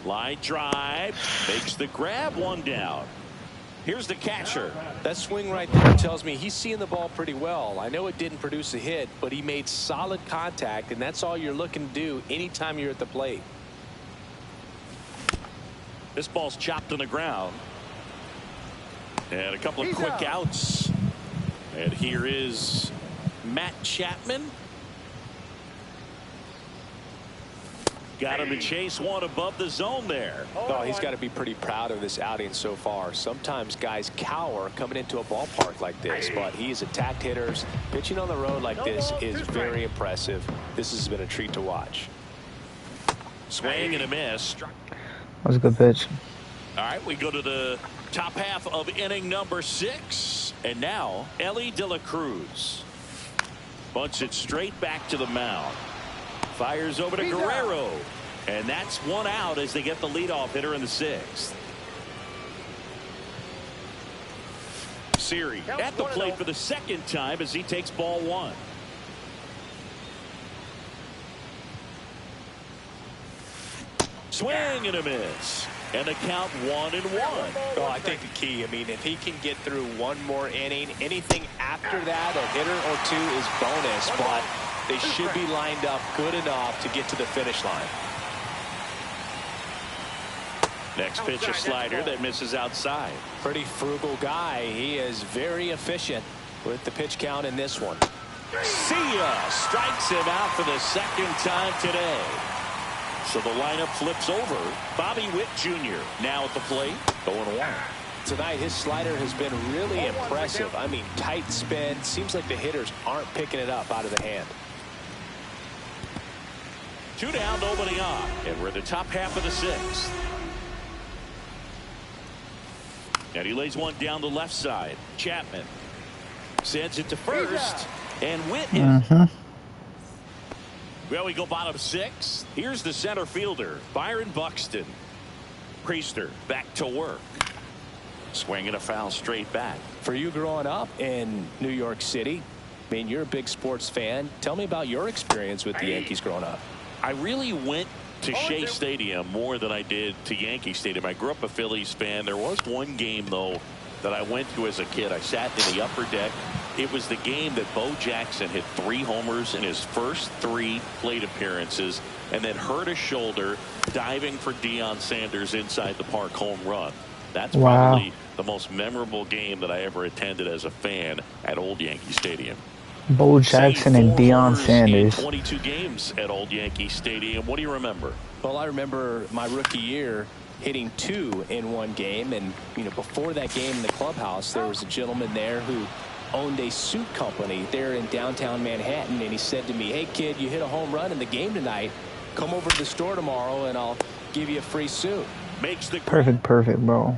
Speaker 5: Line drive. Makes the grab, 1 down. Here's the catcher.
Speaker 3: That swing right there tells me he's seeing the ball pretty well. I know it didn't produce a hit, but he made solid contact, and that's all you're looking to do anytime you're at the plate.
Speaker 5: This ball's chopped on the ground. And a couple of quick outs. And here is Matt Chapman. Got him to chase one above the zone there.
Speaker 3: Oh, he's got to be pretty proud of this outing so far. Sometimes guys cower coming into a ballpark like this, but he's attacked hitters. Pitching on the road like this is very impressive. This has been a treat to watch.
Speaker 5: Swing and a miss.
Speaker 4: That was a good pitch.
Speaker 5: All right, we go to the top half of inning number 6. And now, Ellie De La Cruz. Bunts it straight back to the mound. Fires over to Guerrero. And that's 1 out as they get the leadoff hitter in the 6th. Siri at the plate for the 2nd time as he takes ball 1. Swing and a miss. And the count 1-1.
Speaker 3: Well, I think the key, I mean, if he can get through one more inning, anything after that, a hitter or 2 is bonus, but they should be lined up good enough to get to the finish line.
Speaker 5: Next pitch, a slider that misses outside.
Speaker 3: Pretty frugal guy. He is very efficient with the pitch count in this one.
Speaker 5: See ya! Strikes him out for the second time today. So the lineup flips over. Bobby Witt Jr. now at the plate. 0-1.
Speaker 3: Tonight, his slider has been really impressive. I mean, tight spin. Seems like the hitters aren't picking it up out of the hand.
Speaker 5: 2 down, nobody on. And we're at the top half of the 6th. And he lays one down the left side. Chapman sends it to first. And Witt is. Well, we go bottom 6. Here's the center fielder, Byron Buxton. Priester back to work. Swinging a foul straight back.
Speaker 3: For you growing up in New York City, I mean, you're a big sports fan. Tell me about your experience with the Yankees growing up.
Speaker 5: I really went to Shea Stadium more than I did to Yankee Stadium. I grew up a Phillies fan. There was one game, though, that I went to as a kid. I sat in the upper deck. It was the game that Bo Jackson hit 3 homers in his first 3 plate appearances and then hurt his shoulder diving for Deion Sanders inside the park home run. That's probably the most memorable game that I ever attended as a fan at Old Yankee Stadium.
Speaker 4: Bo Jackson and Deion Sanders.
Speaker 5: 22 games at Old Yankee Stadium. What do you remember?
Speaker 3: Well, I remember my rookie year hitting 2 in one game. And, you know, before that game in the clubhouse, there was a gentleman there who owned a suit company there in downtown Manhattan. And he said to me, "Hey, kid, you hit a home run in the game tonight. Come over to the store tomorrow and I'll give you a free suit."
Speaker 5: Makes the
Speaker 4: Perfect, bro.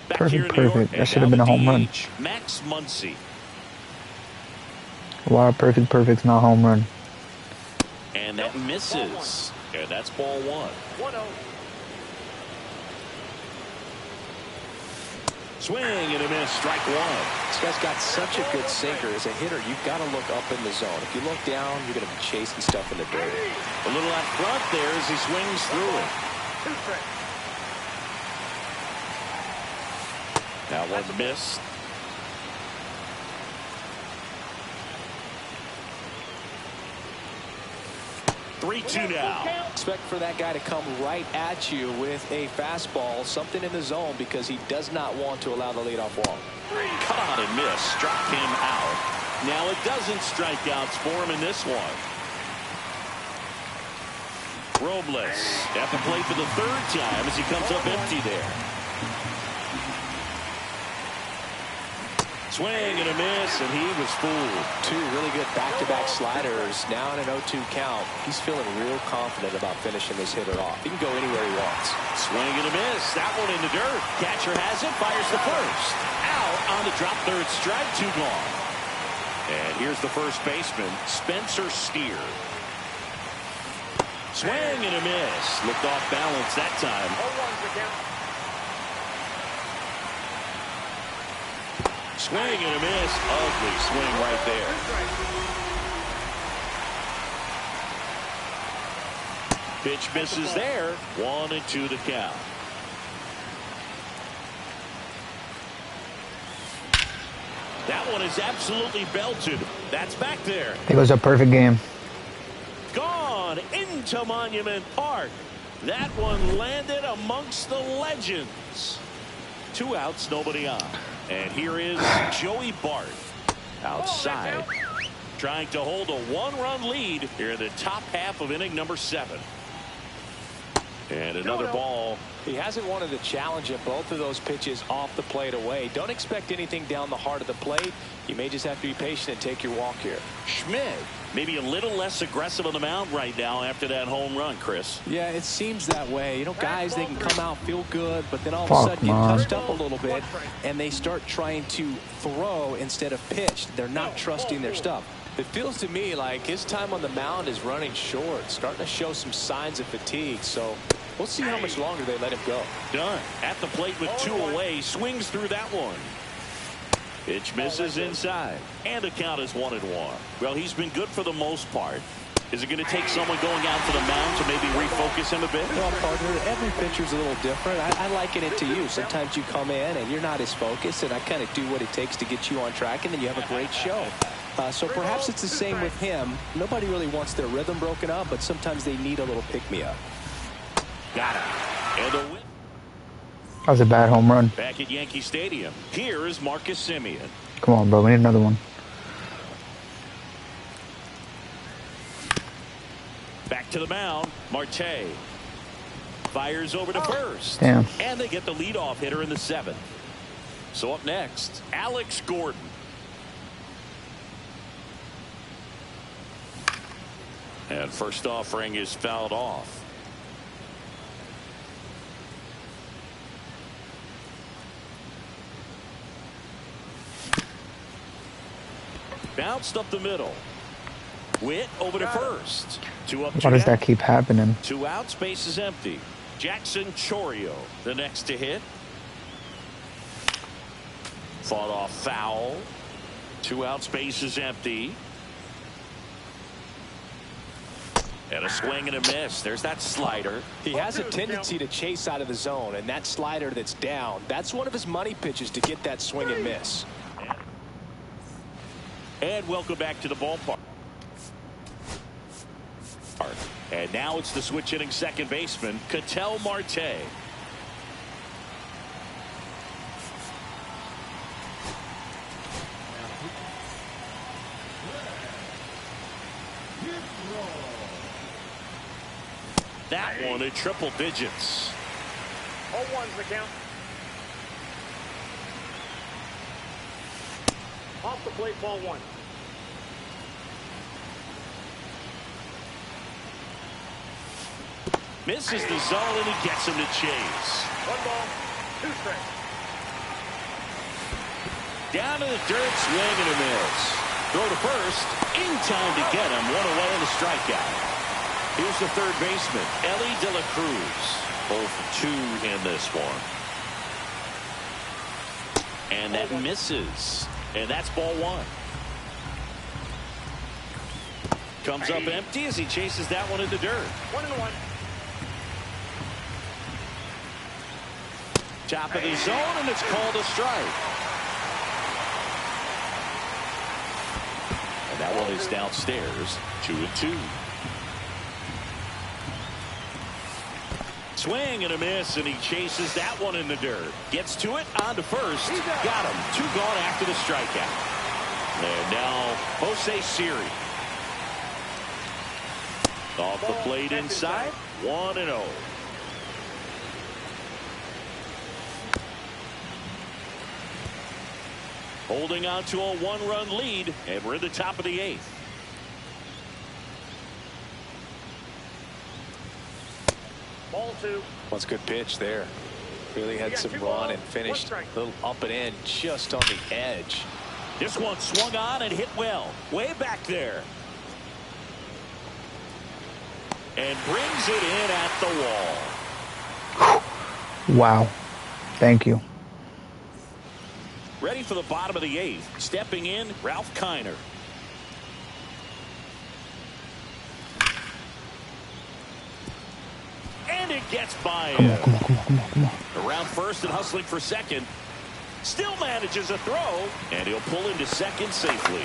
Speaker 4: Perfect. That should have been a home run.
Speaker 5: Max Muncy.
Speaker 4: Wow, perfect's not a home run.
Speaker 5: And that misses. And that's ball 1.
Speaker 6: 1-0.
Speaker 5: Swing and a miss. Strike 1.
Speaker 3: This guy's got such a good sinker. As a hitter, you've got to look up in the zone. If you look down, you're going to be chasing stuff in the dirt.
Speaker 5: A little out front there as he swings through it.
Speaker 6: 2 strikes.
Speaker 5: That one missed. Three-2 now.
Speaker 3: Expect for that guy to come right at you with a fastball, something in the zone, because he does not want to allow the leadoff walk.
Speaker 5: Caught and missed. Struck him out. Now it doesn't strikeouts for him in this one. Robles at the plate for the 3rd time as he comes up empty there. Swing and a miss, and he was fooled.
Speaker 3: 2 really good back-to-back sliders. Now in an 0-2 count. He's feeling real confident about finishing this hitter off. He can go anywhere he wants.
Speaker 5: Swing and a miss. That one in the dirt. Catcher has it. Fires the first. Out on the drop 3rd strike. 2 gone. And here's the first baseman, Spencer Steer. Swing and a miss. Looked off balance that time.
Speaker 6: 0-1's the count.
Speaker 5: Swing and a miss. Ugly swing right there.
Speaker 6: 2 strikes.
Speaker 5: Pitch misses there. 1-2 the count. That one is absolutely belted. That's back there.
Speaker 4: It was a perfect game.
Speaker 5: Gone into Monument Park. That one landed amongst the legends. 2 outs, nobody on. And here is Joey Bart outside, trying to hold a 1-run lead here in the top half of inning number 7. And another ball.
Speaker 3: He hasn't wanted to challenge at both of those pitches off the plate away. Don't expect anything down the heart of the plate. You may just have to be patient and take your walk here.
Speaker 5: Schmidt maybe a little less aggressive on the mound right now after that home run, Chris.
Speaker 3: Yeah, it seems that way. You know, guys, they can come out, feel good, but then all of a sudden get touched up a little bit, and they start trying to throw instead of pitch. They're not trusting their stuff. It feels to me like his time on the mound is running short, starting to show some signs of fatigue. So we'll see how much longer they let him go.
Speaker 5: Done. At the plate with 2 away, swings through that one. Pitch misses inside, and the count is 1-1. Well, he's been good for the most part. Is it going to take someone going out to the mound to maybe refocus him a bit?
Speaker 3: Well, partner, every pitcher's a little different. I liken it to you. Sometimes you come in and you're not as focused, and I kind of do what it takes to get you on track, and then you have a great show. So perhaps it's the same with him. Nobody really wants their rhythm broken up, but sometimes they need a little pick-me-up.
Speaker 5: Got it. And the win.
Speaker 4: That was a bad home run.
Speaker 5: Back at Yankee Stadium, here is Marcus Semien.
Speaker 4: Come on, bro. We need another one.
Speaker 5: Back to the mound, Marte. Fires over to first.
Speaker 4: Damn.
Speaker 5: And they get the leadoff hitter in the 7th. So up next, Alex Gordon. And first offering is fouled off. Bounced up the middle. Witt over to first. 2 up, 2
Speaker 4: Why does
Speaker 5: down.
Speaker 4: that keep happening?
Speaker 5: 2 out, space is empty. Jackson Chorio, the next to hit. Fought off foul. 2 out, space is empty. And a swing and a miss. There's that slider.
Speaker 3: He has a tendency to chase out of the zone, and that slider that's down, that's one of his money pitches to get that swing and miss.
Speaker 5: And welcome back to the ballpark. And now it's the switch hitting second baseman, Ketel Marte. That one at triple digits.
Speaker 6: 0-1's the count. Off the plate, ball 1.
Speaker 5: Misses the zone and he gets him to chase.
Speaker 6: 1 ball, 2 strikes.
Speaker 5: Down to the dirt, swing and a miss. Throw to first, in time to get him. 1 away and a strikeout. Here's the third baseman, Ellie De La Cruz. 0 for 2 in this one. And that misses. And that's ball 1. Comes up empty as he chases that one in the dirt.
Speaker 6: 1-1.
Speaker 5: Top of the zone, and it's called a strike. And that one is downstairs, 2-2. Swing and a miss, and he chases that one in the dirt. Gets to it, on to first. Got him. 2 gone after the strikeout. And now Jose Siri. Off the plate inside, 1-0. Holding on to a 1-run lead, and we're in the top of the 8th.
Speaker 6: Ball 2.
Speaker 3: What's a good pitch there. Really had some run and finished a little up and in just on the edge.
Speaker 5: This one swung on and hit well. Way back there. And brings it in at the wall.
Speaker 4: Wow. Thank you.
Speaker 5: Ready for the bottom of the 8th. Stepping in, Ralph Kiner. And it gets by him.
Speaker 4: Come on.
Speaker 5: Around first and hustling for second. Still manages a throw. And he'll pull into second safely.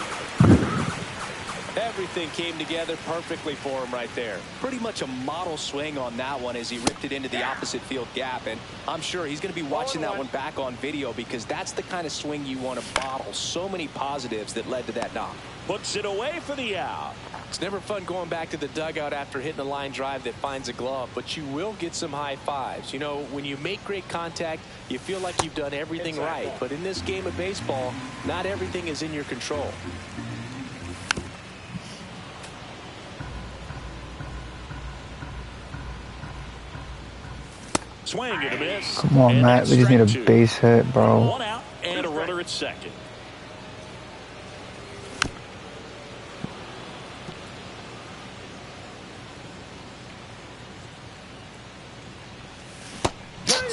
Speaker 3: Everything came together perfectly for him right there. Pretty much a model swing on that one as he ripped it into the opposite field gap. And I'm sure he's going to be watching that one back on video because that's the kind of swing you want to bottle. So many positives that led to that knock.
Speaker 5: Puts it away for the out.
Speaker 3: It's never fun going back to the dugout after hitting a line drive that finds a glove, but you will get some high fives. You know, when you make great contact, you feel like you've done everything right. But in this game of baseball, not everything is in your control.
Speaker 5: Swing and a miss.
Speaker 4: Come on,
Speaker 5: And
Speaker 4: Matt.
Speaker 5: that's
Speaker 4: We just need a
Speaker 5: strike 2.
Speaker 4: base hit, bro.
Speaker 5: 1 out and a runner at second.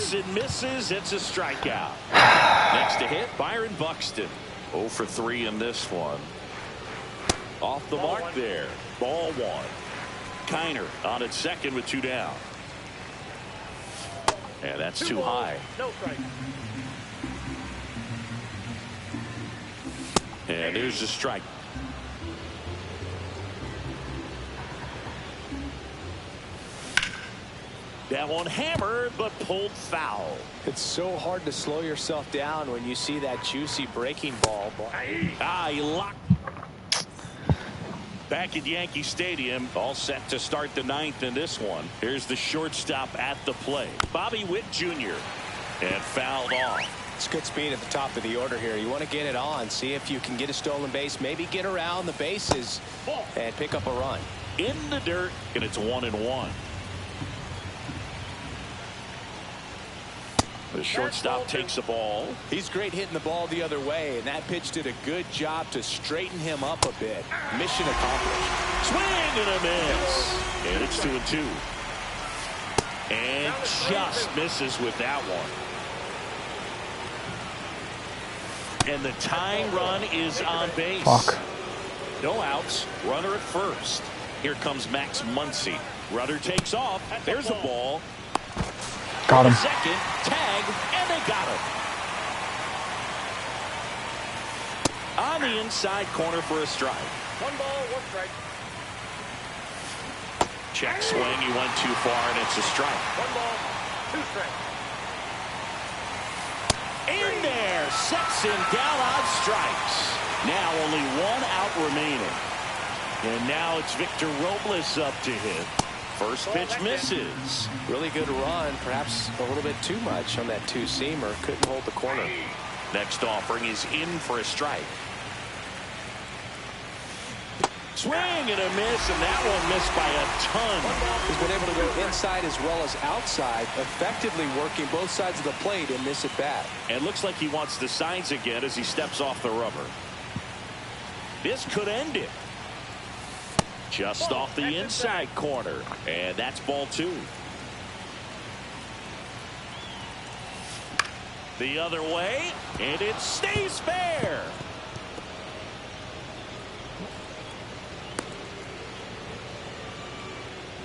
Speaker 5: Hits and misses. It's a strikeout. Next to hit, Byron Buxton. 0 for 3 in this one. Off the mark there. Ball 1. Kiner on at second with 2 down. And that's too high.
Speaker 6: No strike.
Speaker 5: And there's the strike. That one hammered, but pulled foul.
Speaker 3: It's so hard to slow yourself down when you see that juicy breaking ball.
Speaker 5: He locked. Back at Yankee Stadium, all set to start the ninth in this one. Here's the shortstop at the plate, Bobby Witt Jr. And fouled off.
Speaker 3: It's good speed at the top of the order here. You want to get it on, see if you can get a stolen base, maybe get around the bases and pick up a run.
Speaker 5: In the dirt, and it's 1-1. The shortstop takes the ball.
Speaker 3: He's great hitting the ball the other way, and that pitch did a good job to straighten him up a bit. Mission accomplished.
Speaker 5: Swing and a miss. And it's 2-2. And just misses with that one. And the tying run is on base.
Speaker 4: Fuck.
Speaker 5: No outs. Runner at first. Here comes Max Muncy. Runner takes off. There's a ball.
Speaker 4: Got him.
Speaker 5: Second, tag, and they got him. On the inside corner for a strike.
Speaker 6: 1 ball, 1 strike.
Speaker 5: Check swing. He went too far, and it's a strike.
Speaker 6: 1 ball, 2 strikes.
Speaker 5: In there, sets him down on strikes. Now only 1 out remaining. And now it's Victor Robles up to hit. First pitch misses.
Speaker 3: Really good run, perhaps a little bit too much on that 2-seamer. Couldn't hold the corner.
Speaker 5: Next offering is in for a strike. Swing and a miss, and that one missed by a ton.
Speaker 3: He's been able to go inside as well as outside, effectively working both sides of the plate in this at-bat.
Speaker 5: And looks like he wants the signs again as he steps off the rubber. This could end it. Just off the inside corner, and that's ball 2. The other way, and it stays fair.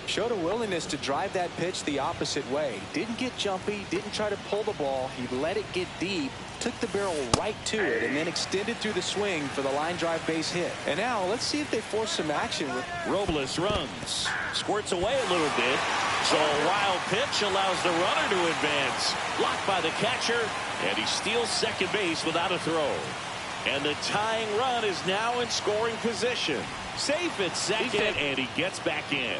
Speaker 3: Showed a willingness to drive that pitch the opposite way. Didn't get jumpy, didn't try to pull the ball. He let it get deep, took the barrel right to it, and then extended through the swing for the line drive base hit. And now let's see if they force some action.
Speaker 5: Robles runs, squirts away a little bit. So a wild pitch allows the runner to advance. Blocked by the catcher, and he steals second base without a throw. And the tying run is now in scoring position. Safe at second, and he gets back in.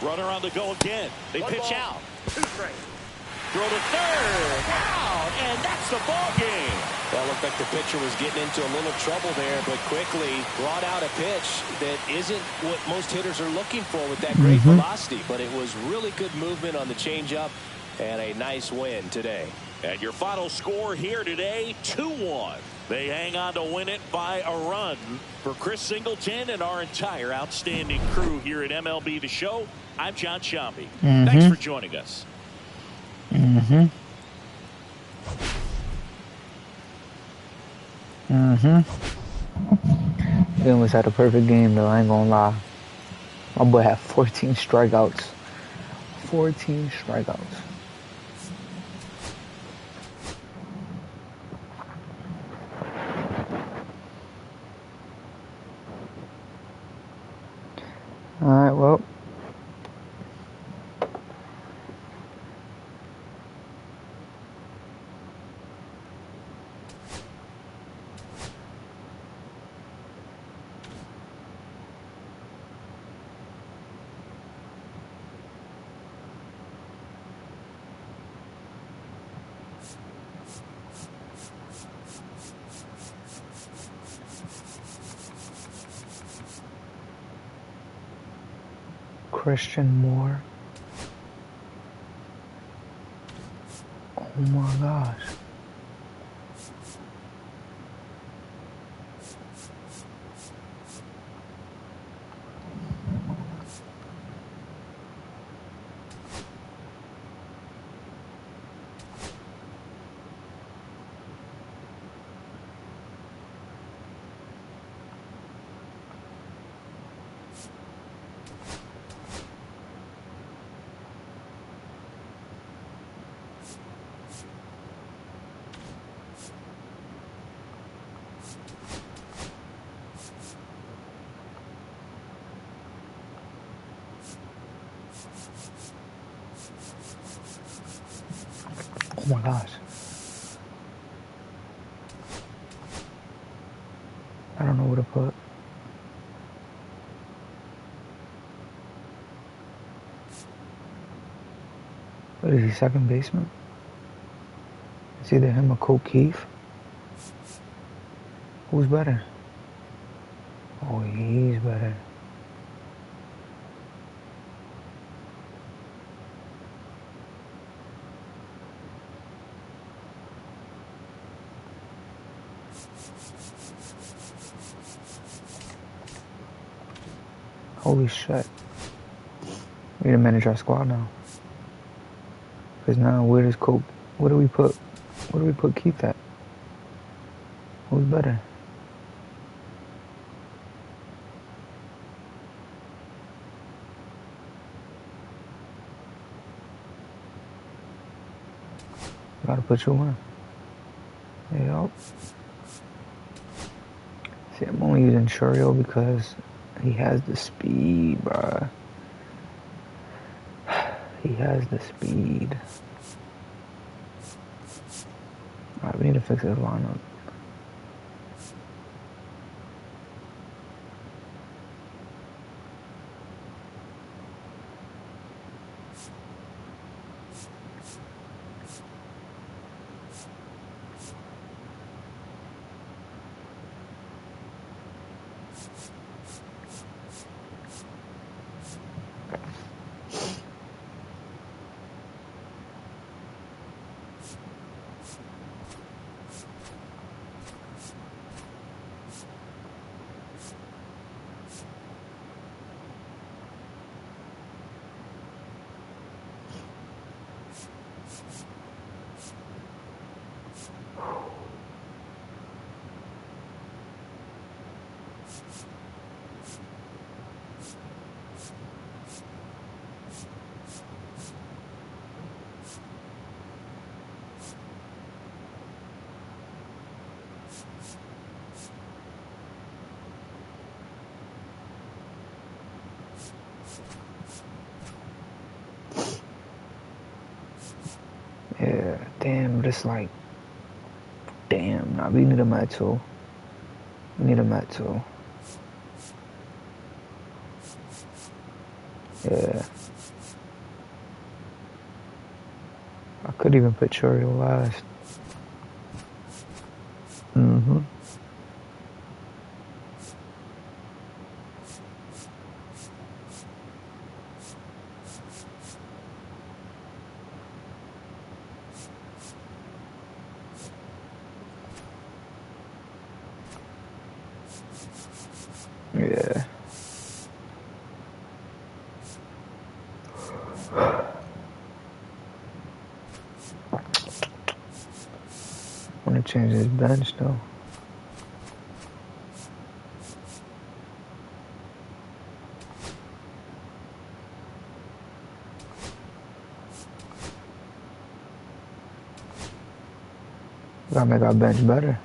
Speaker 5: Runner on the go again. They pitch out.
Speaker 6: 2 strikes.
Speaker 5: Throw to third. Out. And that's the ball game.
Speaker 3: That looked like the pitcher was getting into a little trouble there, but quickly brought out a pitch that isn't what most hitters are looking for with that great velocity. But it was really good movement on the changeup and a nice win today.
Speaker 5: And your final score here today, 2-1. They hang on to win it by a run. For Chris Singleton and our entire outstanding crew here at MLB The Show, I'm John Shambi. Thanks for joining us.
Speaker 4: They almost had a perfect game, though. I ain't gonna lie. My boy had 14 strikeouts. 14 strikeouts. Alright, well. Christian Moore. Oh my gosh. Oh my gosh. I don't know where to put. What is he, second baseman? It's either him or O'Keefe. Who's better? Oh, he's better. Holy shit. We need to manage our squad now. Because now, where does Cope? Where do we put Keith at? Who's better? Gotta put you in. Yup. See, I'm only using Churio because he has the speed, bruh. He has the speed. Alright, we need to fix this lineup. Yeah, damn, just like, damn, nah, we need a mat too. We need a mat too. Yeah. I could even put Churio last. Mm-hmm. Yeah. Want to change his bench though. Gotta make our bench better.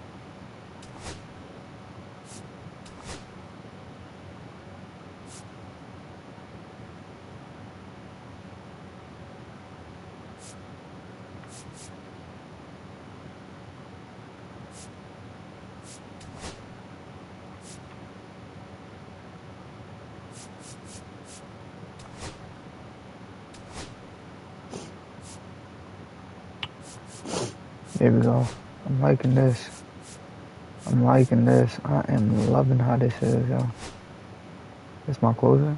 Speaker 4: There we go. I'm liking this. I'm liking this. I am loving how this is, yo. That's my closer.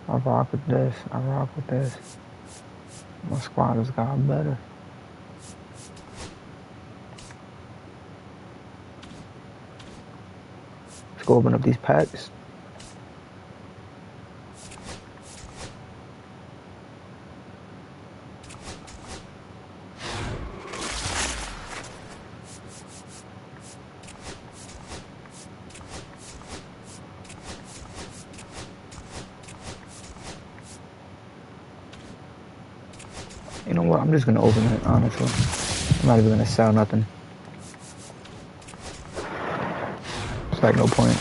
Speaker 4: I rock with this. I rock with this. My squad has got better. Let's go open up these packs. You know what? I'm just gonna open it, honestly. I'm not even gonna sell nothing. It's like no point.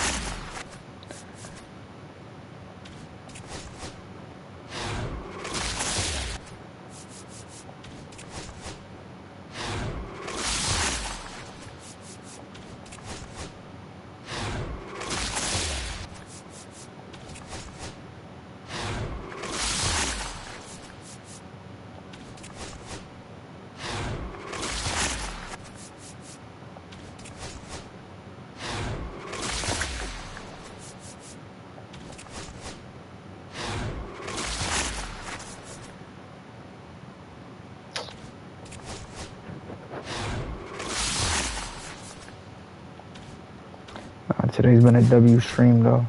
Speaker 4: Today's been a W stream though.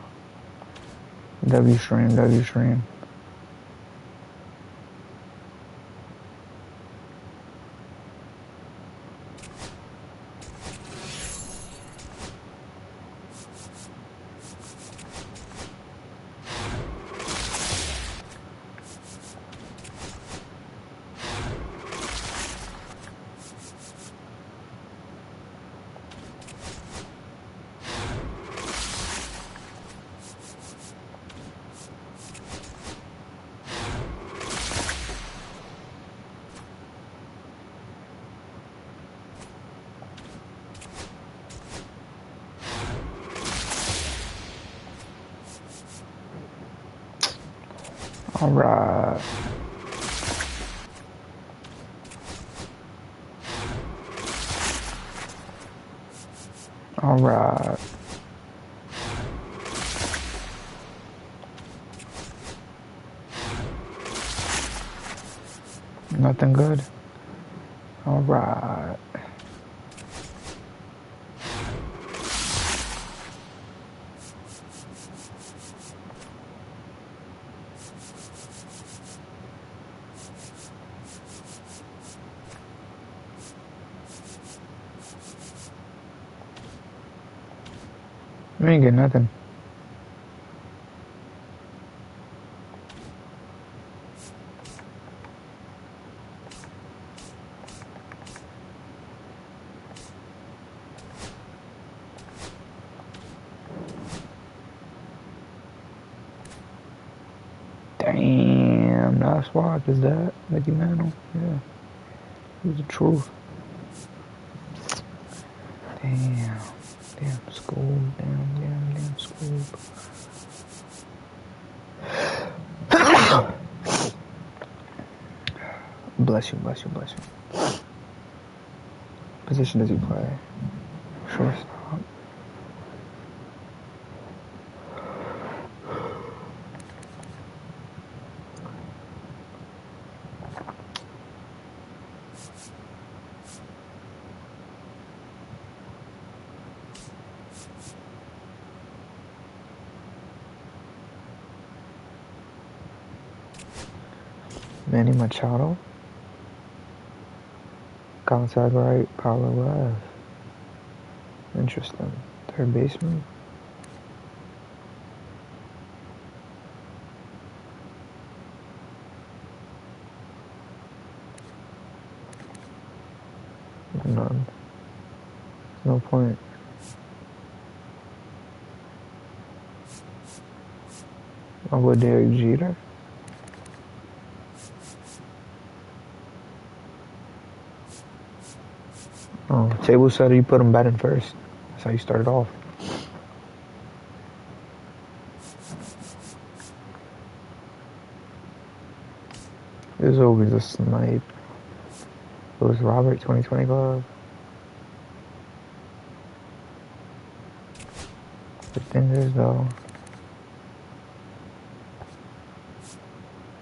Speaker 4: W stream, W stream. Alright. Alright. Nothing good. Alright. We ain't get nothing. Damn, nice swap is that, Mickey Mantle? Yeah, he's the truth. Damn, damn school, damn school. Bless you, bless you, bless you. Position does he play? Shortstop. Manny Machado. Outside right, power left. Interesting. Third baseman. None. No point. I'll go Derek Jeter. Oh, table said you put him batting first. That's how you started off. There's always a snipe. It was Robert 2020 Club. The thing is though,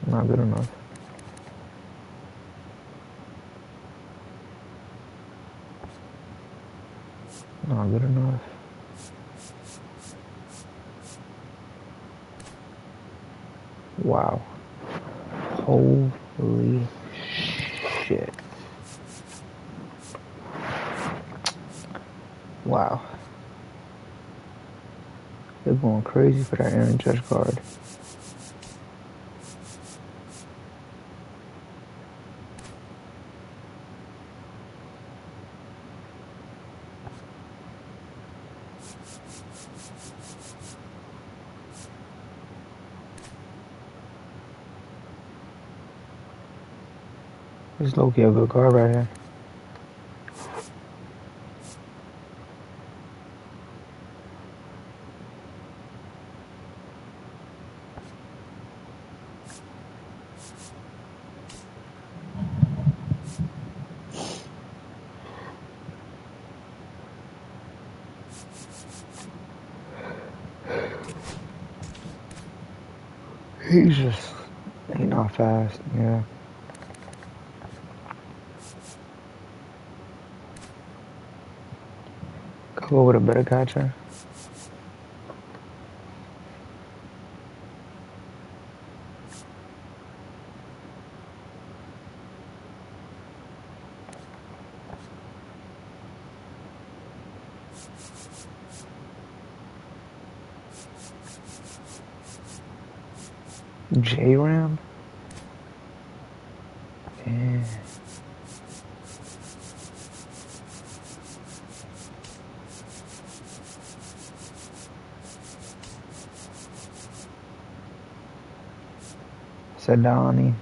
Speaker 4: not good enough. Not good enough. Wow. Holy shit. Wow. They're going crazy for that Aaron Judge card. This is low-key a good card right here. He's not fast, yeah. Go with a better catcher. J-Ram? Yeah. Sadani.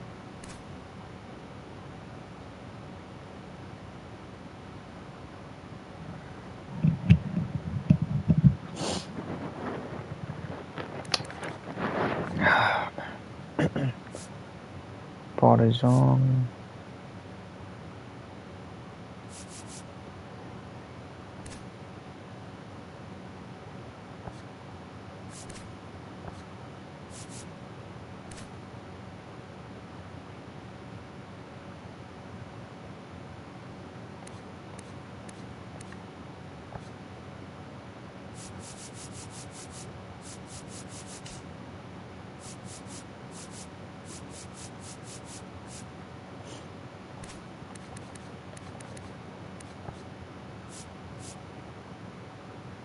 Speaker 4: Partizan.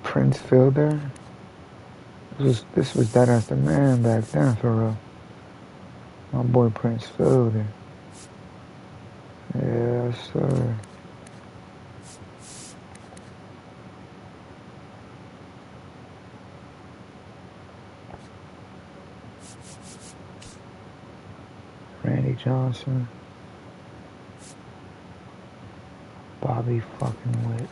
Speaker 4: Prince Fielder. This was that as the man back then for real. My boy Prince Fielder. Yes, sir. Randy Johnson. Bobby fucking Witt.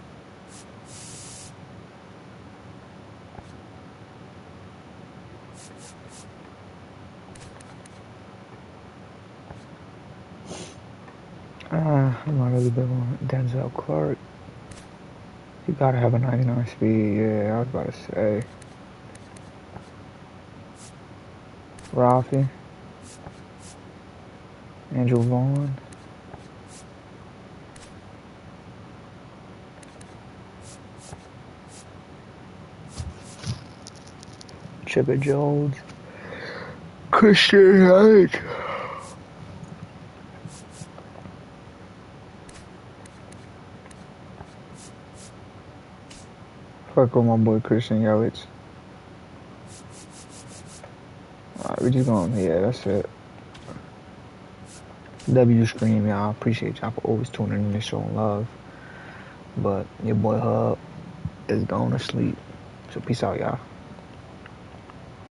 Speaker 4: I'm not really big on Denzel Clark. You gotta have a 99 speed. Yeah, I was about to say. Rafi. Andrew Vaughn. Chipper Jones. Christian Hake. Fuck with my boy Christian Yelich. Alright, we just going, yeah, that's it. W Scream, y'all. Appreciate y'all for always tuning in and showing love. But your boy Hub is going to sleep. So peace out, y'all.